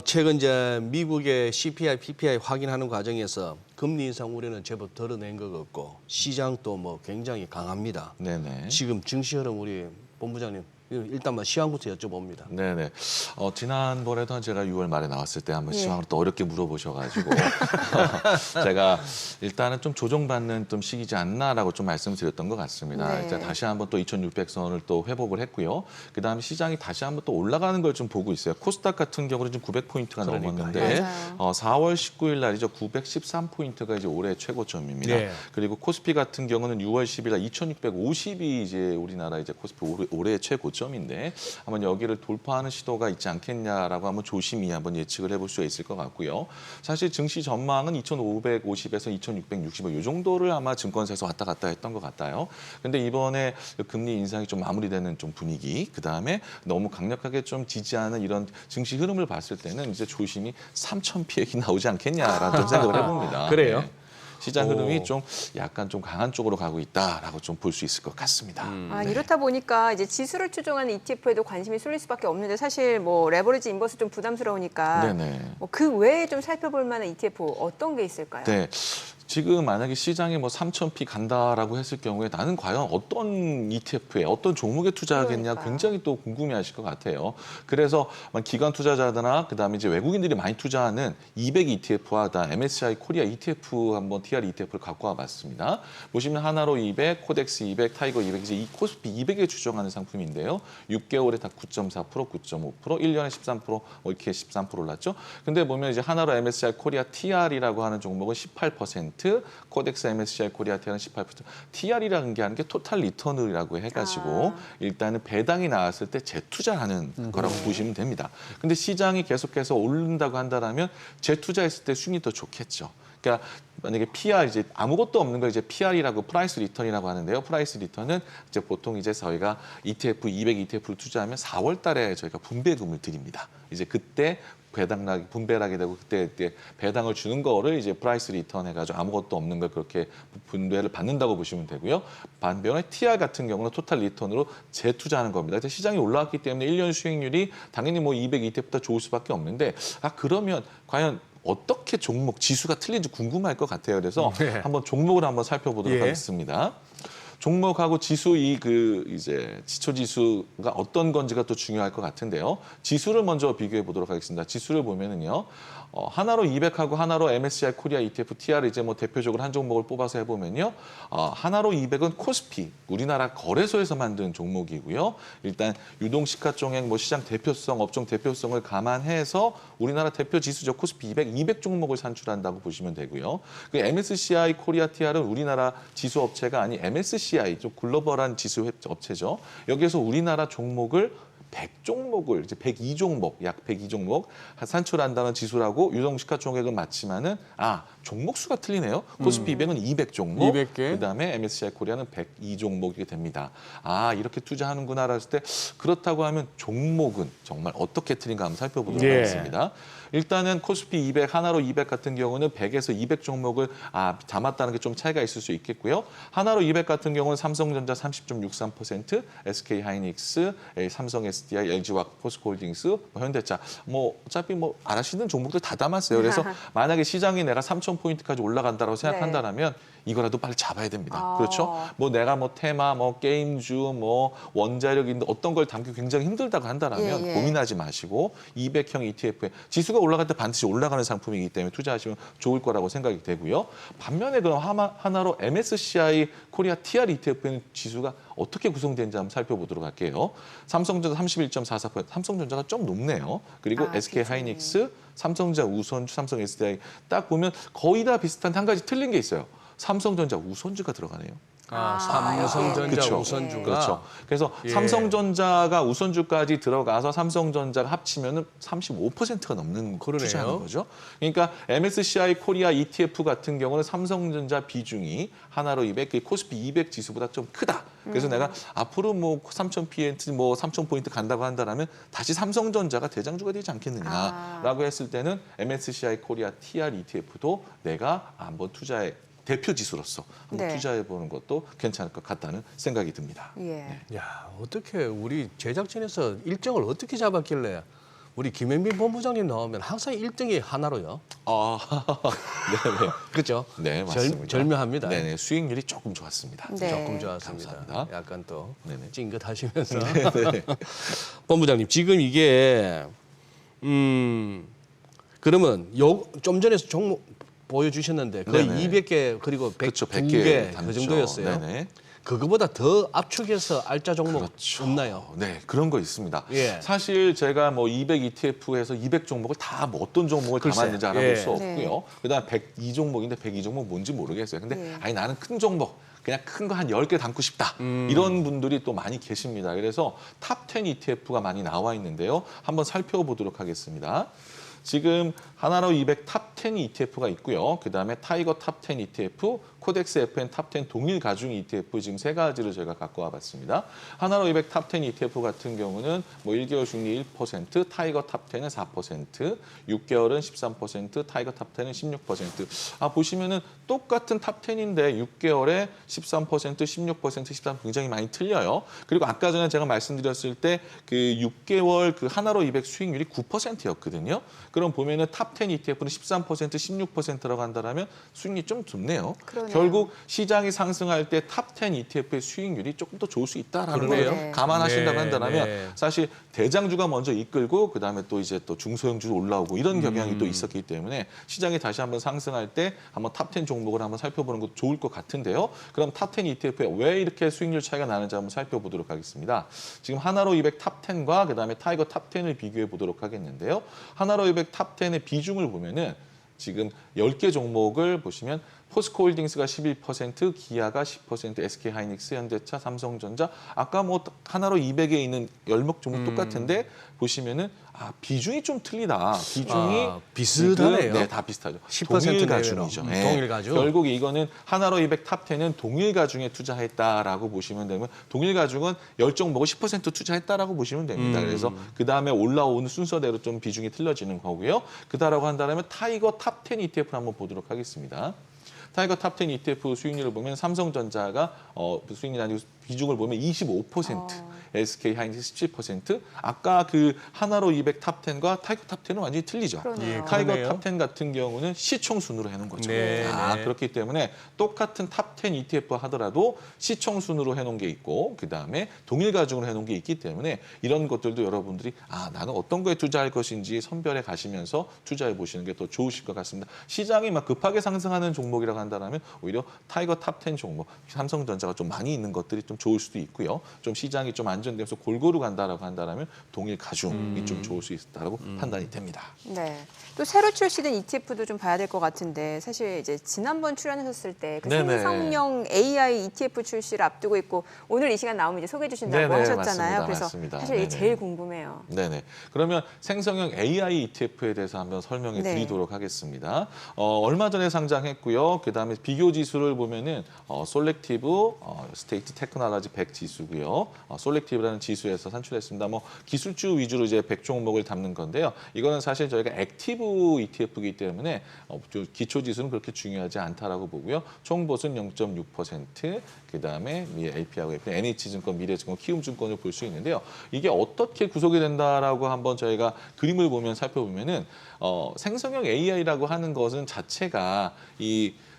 최근 이제 미국의 CPI, PPI 확인하는 과정에서 금리 인상 우려는 제법 덜어낸 것 같고 시장도 뭐 굉장히 강합니다. 네네. 지금 증시 흐름 우리 본부장님 일단 시황부터 여쭤봅니다. 네네. 지난번에도 제가 6월 말에 나왔을 때 한번 시황을 또 어렵게 물어보셔가지고 제가 일단은 좀 조정받는 좀 시기지 않나라고 좀 말씀드렸던 것 같습니다. 네. 이제 다시 한번 또 2,600선을 또 회복을 했고요. 그 다음에 시장이 다시 한번 또 올라가는 걸 좀 보고 있어요. 코스닥 같은 경우는 지금 900포인트가 넘었는데 4월 19일 날이죠. 913포인트가 이제 올해 최고점입니다. 네. 그리고 코스피 같은 경우는 6월 10일 날 2,650이 이제 우리나라 이제 코스피 올해 최고점인데 한번 여기를 돌파하는 시도가 있지 않겠냐라고 한번 조심히 한번 예측을 해볼 수 있을 것 같고요. 사실 증시 전망은 2,550에서 2,665 이 정도를 아마 증권사에서 왔다 갔다 했던 것 같아요. 근데 이번에 금리 인상이 좀 마무리되는 좀 분위기, 그 다음에 너무 강력하게 좀 지지하는 이런 증시 흐름을 봤을 때는 이제 조심히 3,000 피해기 나오지 않겠냐라는 좀 생각을 해봅니다. 그래요? 네. 시장 흐름이 좀 약간 좀 강한 쪽으로 가고 있다라고 좀 볼 수 있을 것 같습니다. 이렇다 보니까 이제 지수를 추종하는 ETF에도 관심이 쏠릴 수밖에 없는데 사실 뭐 레버리지 인버스 좀 부담스러우니까 뭐 그 외에 좀 살펴볼 만한 ETF 어떤 게 있을까요? 네. 지금 만약에 시장에 뭐 3,000p 간다라고 했을 경우에 나는 과연 어떤 ETF에 어떤 종목에 투자하겠냐 굉장히 또 궁금해하실 것 같아요. 그래서 기관 투자자들이나 그다음에 이제 외국인들이 많이 투자하는 200 ETF와 MSCI 코리아 ETF 한번 TR ETF를 갖고 와봤습니다. 보시면 하나로 200, 코덱스 200, 타이거 200 이제 이 코스피 200에 추정하는 상품인데요. 6개월에 다 9.4%, 9.5%, 1년에 13% 이렇게 13% 올랐죠. 근데 보면 이제 하나로 MSCI 코리아 TR이라고 하는 종목은 18%. 코덱스 MSCI 코리아 TR은 18%. TR이라는 게 하는 게 토탈 리턴이라고 해가지고 일단은 배당이 나왔을 때 재투자하는 거라고 보시면 됩니다. 근데 시장이 계속해서 오른다고 한다면 재투자했을 때 수익이 더 좋겠죠. 그러니까 만약에 PR 이제 아무것도 없는 걸 이제 PR이라고 프라이스 리턴이라고 하는데요. 프라이스 리턴은 이제 보통 이제 저희가 ETF 200 ETF를 투자하면 4월 달에 저희가 분배금을 드립니다. 이제 그때 분배하게 되고 그때 배당을 주는 거를 이제 프라이스 리턴 해가지고 아무것도 없는 걸 그렇게 분배를 받는다고 보시면 되고요. 반면에 TR 같은 경우는 토탈 리턴으로 재투자하는 겁니다. 그래서 시장이 올라왔기 때문에 1년 수익률이 당연히 뭐 200 ETF보다 좋을 수밖에 없는데 그러면 과연 어떻게 종목 지수가 틀린지 궁금할 것 같아요. 그래서 한번 종목을 한번 살펴보도록 하겠습니다. 종목하고 지수 이제 지초 지수가 어떤 건지가 또 중요할 것 같은데요. 지수를 먼저 비교해 보도록 하겠습니다. 지수를 보면은요. 하나로 200하고 하나로 MSCI 코리아 ETF TR 이제 뭐 대표적으로 한 종목을 뽑아서 해보면요. 하나로 200은 코스피 우리나라 거래소에서 만든 종목이고요. 일단 유동 시가총액 뭐 시장 대표성, 업종 대표성을 감안해서 우리나라 대표 지수죠. 코스피 200 종목을 산출한다고 보시면 되고요. 그 MSCI 코리아 TR은 우리나라 지수 업체가 아닌 MSCI 좀 글로벌한 지수 업체죠. 여기에서 우리나라 종목을 100종목을 이제 102종목, 약 102종목 산출한다는 지수라고 유동 시가총액은 맞지만은 종목 수가 틀리네요. 코스피 200은 200종목, 200개. 그다음에 MSCI 코리아는 102종목이 됩니다. 이렇게 투자하는구나 했을 때 그렇다고 하면 종목은 정말 어떻게 틀린가 한번 살펴보도록 하겠습니다. 일단은 코스피 200, 하나로 200 같은 경우는 100에서 200 종목을 담았다는 게 좀 차이가 있을 수 있겠고요. 하나로 200 같은 경우는 삼성전자 30.63%, SK 하이닉스, 삼성 SDI, LG화학, 포스코홀딩스, 현대차 어차피 알아시는 종목들 다 담았어요. 그래서 만약에 시장이 내가 3,000포인트까지 올라간다고 생각한다면 이거라도 빨리 잡아야 됩니다. 그렇죠? 내가 테마, 게임주, 원자력인데 어떤 걸 담기 굉장히 힘들다고 한다면 고민하지 마시고 200형 ETF에 지수가 올라갈 때 반드시 올라가는 상품이기 때문에 투자하시면 좋을 거라고 생각이 되고요. 반면에 그럼 하나로 MSCI 코리아 TR ETF는 지수가 어떻게 구성되는지 한번 살펴보도록 할게요. 삼성전자 31.44%, 삼성전자가 좀 높네요. 그리고 SK 하이닉스, 삼성전자 우선주, 삼성 SDI 딱 보면 거의 다 비슷한데 한 가지 틀린 게 있어요. 삼성전자 우선주가 들어가네요. 삼성전자 우선주가. 그렇죠. 그래서 삼성전자가 우선주까지 들어가서 삼성전자가 합치면은 35%가 넘는 투자하는 거죠. 그러니까 MSCI 코리아 ETF 같은 경우는 삼성전자 비중이 하나로 200, 코스피 200 지수보다 좀 크다. 그래서 내가 앞으로 3,000p, 3,000포인트 간다고 한다면 다시 삼성전자가 대장주가 되지 않겠느냐라고 했을 때는 MSCI 코리아 TR ETF도 내가 한번 대표 지수로서 한번 투자해보는 것도 괜찮을 것 같다는 생각이 듭니다. 야, 어떻게 우리 제작진에서 일정을 어떻게 잡았길래 우리 김현민 본부장님 나오면 항상 1등이 하나로요. 네네. 그렇죠? 네, 맞습니다. 절묘합니다. 네네, 수익률이 조금 좋았습니다. 조금 좋았습니다. 감사합니다. 약간 또 네네. 찡긋하시면서. 본부장님, 지금 이게 그러면 좀 전에 종목 보여주셨는데 거의 200개 그리고 102개 그 정도였어요. 네네. 그거보다 더 압축해서 알짜 종목 없나요? 네, 그런 거 있습니다. 사실 제가 200 ETF에서 200 종목을 다 어떤 종목을 담았는지 알아볼 수 없고요. 그다음 102 종목인데 102 종목 뭔지 모르겠어요. 근데 나는 큰 종목 그냥 큰 거 한 10개 담고 싶다. 이런 분들이 또 많이 계십니다. 그래서 탑 10 ETF가 많이 나와 있는데요. 한번 살펴보도록 하겠습니다. 지금 하나로 200 탑10 ETF가 있고요. 그다음에 타이거 탑10 ETF, 코덱스 FN 탑10 동일 가중 ETF 지금 세 가지를 저희가 갖고 와봤습니다. 하나로 200 탑10 ETF 같은 경우는 뭐 1개월 중리 1%, 타이거 탑10은 4%, 6개월은 13%, 타이거 탑10은 16%. 보시면은 똑같은 탑10인데 6개월에 13%, 16%, 13% 굉장히 많이 틀려요. 그리고 아까 전에 제가 말씀드렸을 때 그 6개월 그 하나로 200 수익률이 9%였거든요. 그럼 보면은 탑10 ETF는 13%, 16%라고 한다면 수익률이 좀 좁네요. 그러네요. 결국 시장이 상승할 때 탑10 ETF의 수익률이 조금 더 좋을 수 있다라는 걸 네. 감안하신다고 한다면 네. 사실 대장주가 먼저 이끌고 그다음에 또 이제 또 중소형주도 올라오고 이런 경향이 또 있었기 때문에 시장이 다시 한번 상승할 때 한번 탑10 종목을 한번 살펴보는 것도 좋을 것 같은데요. 그럼 탑10 ETF에 왜 이렇게 수익률 차이가 나는지 한번 살펴보도록 하겠습니다. 지금 하나로 200 탑10과 그다음에 타이거 탑10을 비교해 보도록 하겠는데요. 하나로 200 탑10의 비중을 보면은 지금 10개 종목을 보시면 포스코홀딩스가 11%, 기아가 10%, SK하이닉스, 현대차, 삼성전자 아까 뭐 하나로 200에 있는 10목 종목 똑같은데 보시면은 비중이 좀 틀리다. 비중이 비슷하네요. 네, 다 비슷하죠. 10% 동일 가중이죠. 내외로. 동일 가중. 결국 이거는 하나로 200 탑10은 동일 가중에 투자했다라고 보시면 되면 동일 가중은 10종목을 10% 투자했다라고 보시면 됩니다. 그래서 그다음에 올라오는 순서대로 좀 비중이 틀려지는 거고요. 그다라고 한다면 타이거 탑10 ETF를 한번 보도록 하겠습니다. 타이거 탑10 ETF 수익률을 보면 삼성전자가 수익률이 아니고 비중을 보면 25%, SK하이닉스 17%. 아까 그 하나로 200 탑10과 타이거 탑10은 완전히 틀리죠. 그러네요. 타이거 그러네요. 탑10 같은 경우는 시총 순으로 해놓은 거죠. 네, 네. 그렇기 때문에 똑같은 탑10 ETF 하더라도 시총 순으로 해놓은 게 있고 그다음에 동일 가중으로 해놓은 게 있기 때문에 이런 것들도 여러분들이 나는 어떤 거에 투자할 것인지 선별해 가시면서 투자해 보시는 게 더 좋으실 것 같습니다. 시장이 막 급하게 상승하는 종목이라고 한다면 오히려 타이거 탑10 종목, 삼성전자가 좀 많이 있는 것들이 좀 좋을 수도 있고요. 좀 시장이 좀 안정되면서 골고루 간다라고 한다면 동일 가중이 좀 좋을 수 있다라고 판단이 됩니다. 네. 또 새로 출시된 ETF도 좀 봐야 될 것 같은데 사실 이제 지난번 출연하셨을 때 그 네네. 생성형 AI ETF 출시를 앞두고 있고 오늘 이 시간 나오면 이제 소개해 주신다고 네네, 하셨잖아요. 맞습니다. 그래서 맞습니다. 사실 이게 네네. 제일 궁금해요. 네네. 그러면 생성형 AI ETF에 대해서 한번 설명해 네. 드리도록 하겠습니다. 얼마 전에 상장했고요. 그다음에 비교 지수를 보면은 솔렉티브 스테이트 테크놀로지 100 지수고요. 솔렉티브라는 지수에서 산출했습니다. 뭐 기술주 위주로 이제 100종목을 담는 건데요. 이거는 사실 저희가 액티브 ETF이기 때문에 기초 지수는 그렇게 중요하지 않다라고 보고요. 총 보수는 0.6%, 그다음에 LP하고 NH증권, 미래증권, 키움증권을 볼 수 있는데요. 이게 어떻게 구성이 된다라고 한번 저희가 그림을 보면 살펴보면은 생성형 AI라고 하는 것은 자체가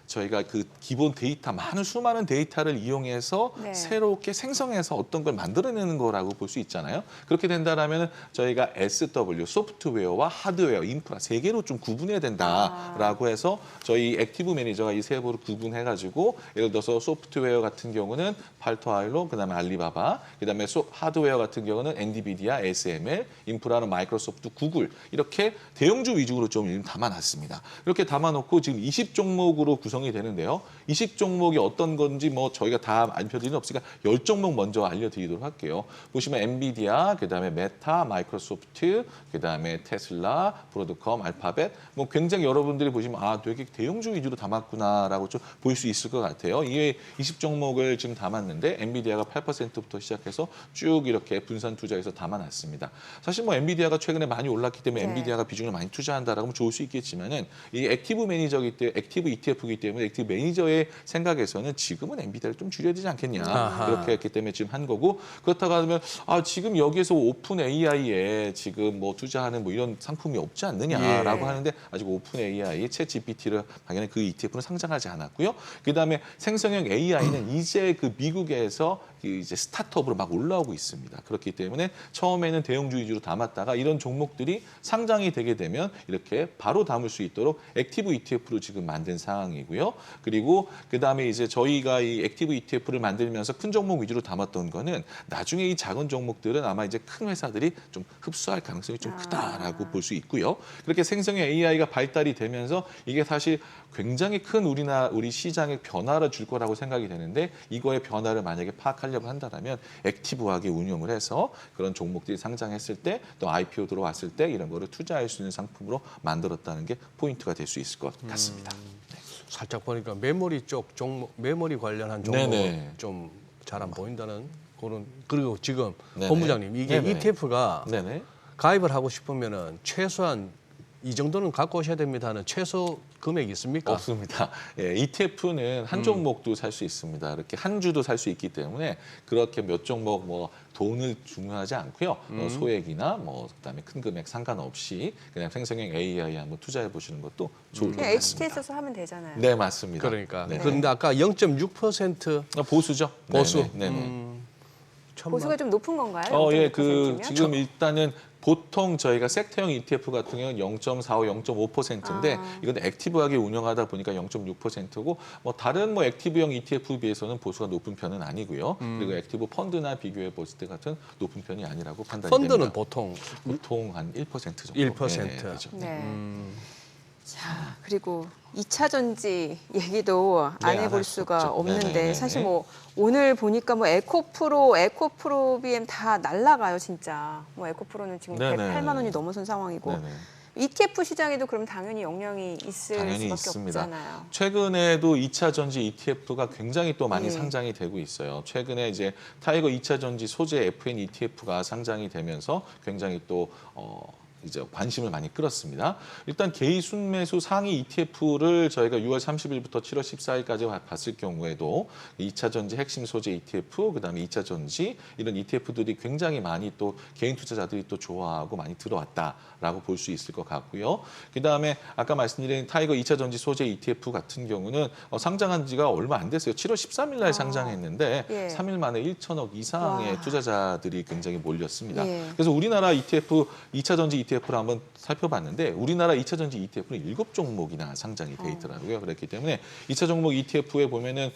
저희가 그 기본 데이터, 수많은 데이터를 이용해서 네. 새롭게 생성해서 어떤 걸 만들어내는 거라고 볼 수 있잖아요. 그렇게 된다라면 저희가 SW, 소프트웨어와 하드웨어, 인프라 세 개로 좀 구분해야 된다라고 해서 저희 액티브 매니저가 이 세 개로 구분해가지고 예를 들어서 소프트웨어 같은 경우는 팔토아일로, 그다음에 알리바바, 그다음에 하드웨어 같은 경우는 엔비디아, SML, 인프라는 마이크로소프트, 구글 이렇게 대형주 위주로 좀 담아놨습니다. 이렇게 담아놓고 지금 20종목으로 구성이 되는데요. 20종목이 어떤 건지 뭐 저희가 다 알려드릴 수 없으니까 10종목 먼저 알려드리도록 할게요. 보시면 엔비디아, 그다음에 메타, 마이크로소프트, 그다음에 테슬라, 브로드컴, 알파벳 뭐 굉장히 여러분들이 보시면 되게 대형주 위주로 담았구나라고 좀 보일 수 있을 것 같아요. 이게 20종목을 지금 담았는데 엔비디아가 8%부터 시작해서 쭉 이렇게 분산 투자해서 담아놨습니다. 사실 뭐 엔비디아가 최근에 많이 올랐기 때문에 네. 엔비디아가 비중을 많이 투자한다라고 하면 좋을 수 있겠지만은 이 액티브 매니저기 때문에 액티브 ETF이기 때문에 액티브 매니저의 생각에서는 지금은 엔비디아를 좀 줄여야 되지 않겠냐. 아하. 그렇게 했기 때문에 지금 한 거고 그렇다고 하면 지금 여기에서 오픈 AI에 지금 뭐 투자하는 뭐 이런 상품이 없지 않느냐라고 예. 하는데 아직 오픈 AI, 챗 GPT를 당연히 그 ETF는 상장하지 않았고요. 그다음에 생성형 AI는 이제 그 미국에서 이제 스타트업으로 막 올라오고 있습니다. 그렇기 때문에 처음에는 대형주 위주로 담았다가 이런 종목들이 상장이 되게 되면 이렇게 바로 담을 수 있도록 액티브 ETF로 지금 만든 상황이고요. 거고요. 그리고 그다음에 이제 저희가 이 액티브 ETF를 만들면서 큰 종목 위주로 담았던 거는 나중에 이 작은 종목들은 아마 이제 큰 회사들이 좀 흡수할 가능성이 좀 크다라고 볼 수 있고요. 그렇게 생성형 AI가 발달이 되면서 이게 사실 굉장히 큰 우리 시장에 변화를 줄 거라고 생각이 되는데 이거의 변화를 만약에 파악하려고 한다면 액티브하게 운용을 해서 그런 종목들이 상장했을 때 또 IPO 들어왔을 때 이런 거를 투자할 수 있는 상품으로 만들었다는 게 포인트가 될 수 있을 것 같습니다. 네. 살짝 보니까 메모리 쪽 종목, 메모리 관련한 종목은 좀 잘 안 보인다는 그런. 그리고 지금 본부장님 이게 ETF가 가입을 하고 싶으면은 최소한 이 정도는 갖고 오셔야 됩니다 하는 최소 금액이 있습니까? 없습니다. 예, ETF는 한 종목도 살 수 있습니다. 이렇게 한 주도 살 수 있기 때문에 그렇게 몇 종목 뭐 돈을 중요하지 않고요. 소액이나 뭐 그다음에 큰 금액 상관없이 그냥 생성형 AI에 한번 투자해 보시는 것도 좋을 것 같습니다. HT에 써서 하면 되잖아요. 네, 맞습니다. 그러니까. 그런데 아까 0.6% 보수죠. 보수. 보수가 좀 높은 건가요? 예, 지금 일단은 보통 저희가 섹터형 ETF 같은 경우는 0.45, 0.5%인데 이건 액티브하게 운영하다 보니까 0.6%고 뭐 다른 뭐 액티브형 ETF에 비해서는 보수가 높은 편은 아니고요. 그리고 액티브 펀드나 비교해 봤을 때 같은 높은 편이 아니라고 판단이 펀드는 됩니다. 보통 한 1% 정도. 1%. 자, 그리고 2차 전지 얘기도 안 해볼 수가 없는데 사실 뭐 오늘 보니까 뭐 에코프로 BM 다 날라가요, 진짜. 뭐 에코프로는 지금 108만 원이 넘어선 상황이고. ETF 시장에도 그럼 당연히 영향이 있을 수밖에 있습니다. 없잖아요. 최근에도 2차 전지 ETF가 굉장히 또 많이 상장이 되고 있어요. 최근에 이제 타이거 2차 전지 소재 FN ETF가 상장이 되면서 굉장히 또 이제 관심을 많이 끌었습니다. 일단 개인 순매수 상위 ETF를 저희가 6월 30일부터 7월 14일까지 봤을 경우에도 2차 전지 핵심 소재 ETF, 그다음에 2차 전지 이런 ETF들이 굉장히 많이 또 개인 투자자들이 또 좋아하고 많이 들어왔다라고 볼 수 있을 것 같고요. 그다음에 아까 말씀드린 타이거 2차 전지 소재 ETF 같은 경우는 상장한 지가 얼마 안 됐어요. 7월 13일 날 상장했는데 3일 만에 1천억 이상의 투자자들이 굉장히 몰렸습니다. 그래서 우리나라 ETF 2차 전지 ETF를 한번 살펴봤는데 우리나라 2차 전지 ETF는 7종목이나 상장이 돼 있더라고요. 그렇기 때문에 2차 종목 ETF에 보면은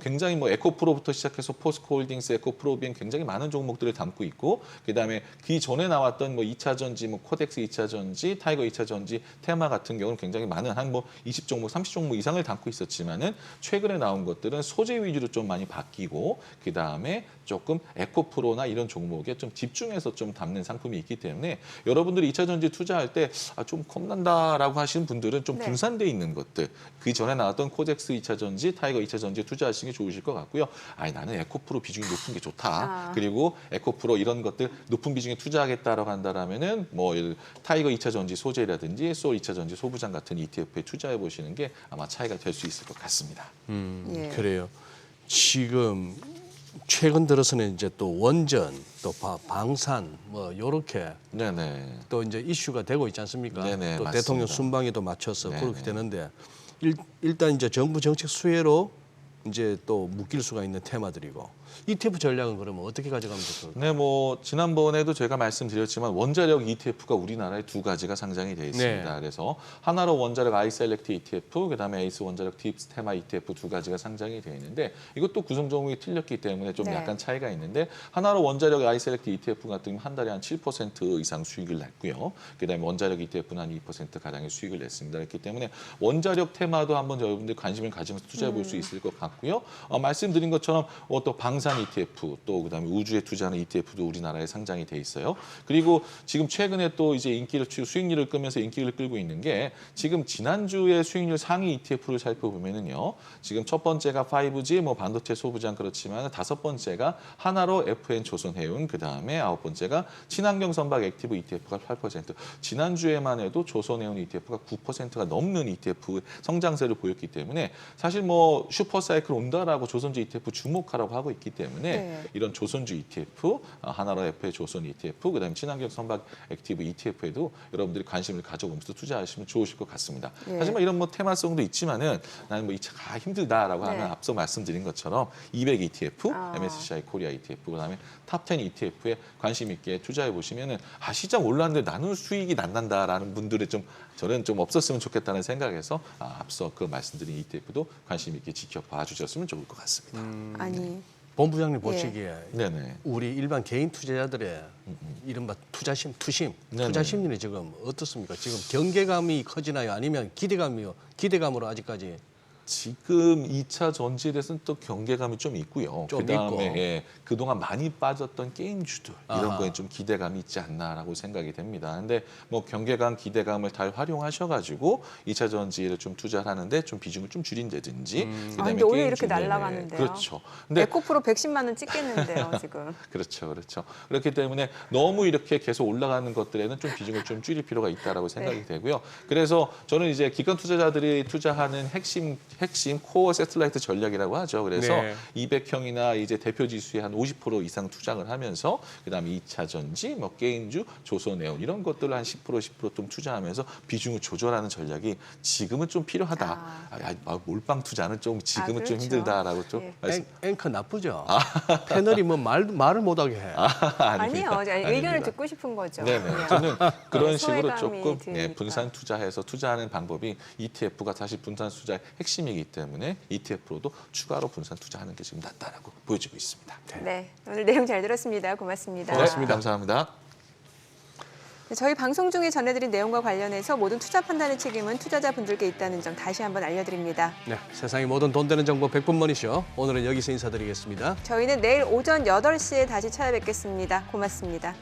굉장히 뭐 에코프로부터 시작해서 포스코홀딩스, 에코프로비엔 굉장히 많은 종목들을 담고 있고 그다음에 그 전에 나왔던 뭐 2차 전지, 뭐 코덱스 2차 전지, 타이거 2차 전지, 테마 같은 경우는 굉장히 많은 한 뭐 20종목, 30종목 이상을 담고 있었지만은 최근에 나온 것들은 소재 위주로 좀 많이 바뀌고 그다음에 조금 에코프로나 이런 종목에 좀 집중해서 좀 담는 상품이 있기 때문에 여러분들이 2차 전지 투자할 때 좀 겁난다라고 하시는 분들은 좀 분산돼 있는 것들 그 전에 나왔던 코덱스 2차 전지, 타이거 2차 전지에 투자하시는 게 좋으실 것 같고요. 나는 에코프로 비중이 높은 게 좋다. 그리고 에코프로 이런 것들 높은 비중에 투자하겠다라고 한다라면은 뭐 타이거 2차 전지 소재라든지 소울 2차 전지 소부장 같은 ETF에 투자해 보시는 게 아마 차이가 될 수 있을 것 같습니다. 그래요. 지금 최근 들어서는 이제 또 원전, 또 방산, 뭐 요렇게 또 이제 이슈가 되고 있지 않습니까? 또 맞습니다. 대통령 순방에도 맞춰서 그렇게 되는데 일단 이제 정부 정책 수혜로 이제 또 묶일 수가 있는 테마들이고 ETF 전략은 그러면 어떻게 가져가면 좋을까요? 네, 뭐 지난번에도 제가 말씀드렸지만 원자력 ETF가 우리나라에 2가지가 상장이 돼 있습니다. 그래서 하나로 원자력 아이셀렉트 ETF, 그다음에 에이스 원자력 딥스 테마 ETF 2가지가 상장이 돼 있는데 이것도 구성 종목이 틀렸기 때문에 좀 약간 차이가 있는데 하나로 원자력 아이셀렉트 ETF 같은 경우 한 달에 한 7% 이상 수익을 냈고요. 그다음에 원자력 ETF는 한 2% 가량의 수익을 냈습니다. 그렇기 때문에 원자력 테마도 한번 여러분들 관심을 가지면서 투자해 볼 수 있을 것 같고요. 말씀드린 것처럼 또 방산 ETF 또 그다음에 우주에 투자하는 ETF도 우리나라에 상장이 돼 있어요. 그리고 지금 최근에 또 이제 수익률을 끄면서 인기를 끌고 있는 게 지금 지난주에 수익률 상위 ETF를 살펴보면은요. 지금 첫 번째가 5G 뭐 반도체 소부장 그렇지만 5번째가 하나로 FN 조선해운 그다음에 9번째가 친환경 선박 액티브 ETF가 8%. 지난주에만 해도 조선해운 ETF가 9%가 넘는 ETF 성장세를 보였기 때문에 사실 뭐 슈퍼사이클 온다라고 조선주 ETF 주목하라고 하고 있기 있기 때문에 이런 조선주 ETF, 하나로 FA 조선 ETF, 그다음에 친환경 선박 액티브 ETF에도 여러분들이 관심을 가져보면서 투자하시면 좋으실 것 같습니다. 하지만 이런 뭐 테마성도 있지만은 나는 뭐 이 차가 힘들다라고 하면 앞서 말씀드린 것처럼 200 ETF, MSCI 코리아 ETF, 그다음에 탑10 ETF에 관심 있게 투자해 보시면은 시장 올랐는데 나는 수익이 안 난다라는 분들의 좀 저는 좀 없었으면 좋겠다는 생각에서 앞서 그 말씀드린 ETF도 관심 있게 지켜봐 주셨으면 좋을 것 같습니다. 아니. 본부장님 보시기에 네네. 우리 일반 개인 투자자들의 이른바 투자심, 투자 심리는 지금 어떻습니까? 지금 경계감이 커지나요? 아니면 기대감으로 아직까지? 지금 2차 전지에 대해서는 또 경계감이 좀 있고요. 좀 그다음에 있고. 그동안 많이 빠졌던 게임주들 이런 아하. 거에 좀 기대감이 있지 않나라고 생각이 됩니다. 근데 뭐 경계감, 기대감을 잘 활용하셔가지고 2차 전지를 좀 투자하는데 좀 비중을 좀 줄인다든지. 그다음에 근데 오늘 게임주, 이렇게 날아가는데요. 그렇죠. 근데 에코프로 110만 원 찍겠는데요, 지금. 그렇죠. 그렇기 때문에 너무 이렇게 계속 올라가는 것들에는 좀 비중을 좀 줄일 필요가 있다라고 생각이 되고요. 그래서 저는 이제 기관 투자자들이 투자하는 핵심 코어 세틀라이트 전략이라고 하죠. 그래서 200형이나 이제 대표 지수에 한 50% 이상 투자를 하면서 그다음에 2차 전지, 뭐 게임주, 조선에온 이런 것들을 한 10% 좀 투자하면서 비중을 조절하는 전략이 지금은 좀 필요하다. 몰빵 투자는 좀 지금은 좀 힘들다라고 좀 말씀. 앵커 나쁘죠? 패널이 뭐 말을 못하게 해. 아니요. 의견을 듣고 싶은 거죠. 네네. 저는 그런 식으로 소외감이 조금 드니까. 분산 투자해서 투자하는 방법이 ETF가 사실 분산 투자의 핵심이기 때문에 ETF로도 추가로 분산 투자하는 게 지금 낫다라고 보여지고 있습니다. 네, 오늘 내용 잘 들었습니다. 고맙습니다. 고맙습니다. 감사합니다. 저희 방송 중에 전해드린 내용과 관련해서 모든 투자 판단의 책임은 투자자분들께 있다는 점 다시 한번 알려드립니다. 네, 세상의 모든 돈 되는 정보 100분 머니쇼. 오늘은 여기서 인사드리겠습니다. 저희는 내일 오전 8시에 다시 찾아뵙겠습니다. 고맙습니다.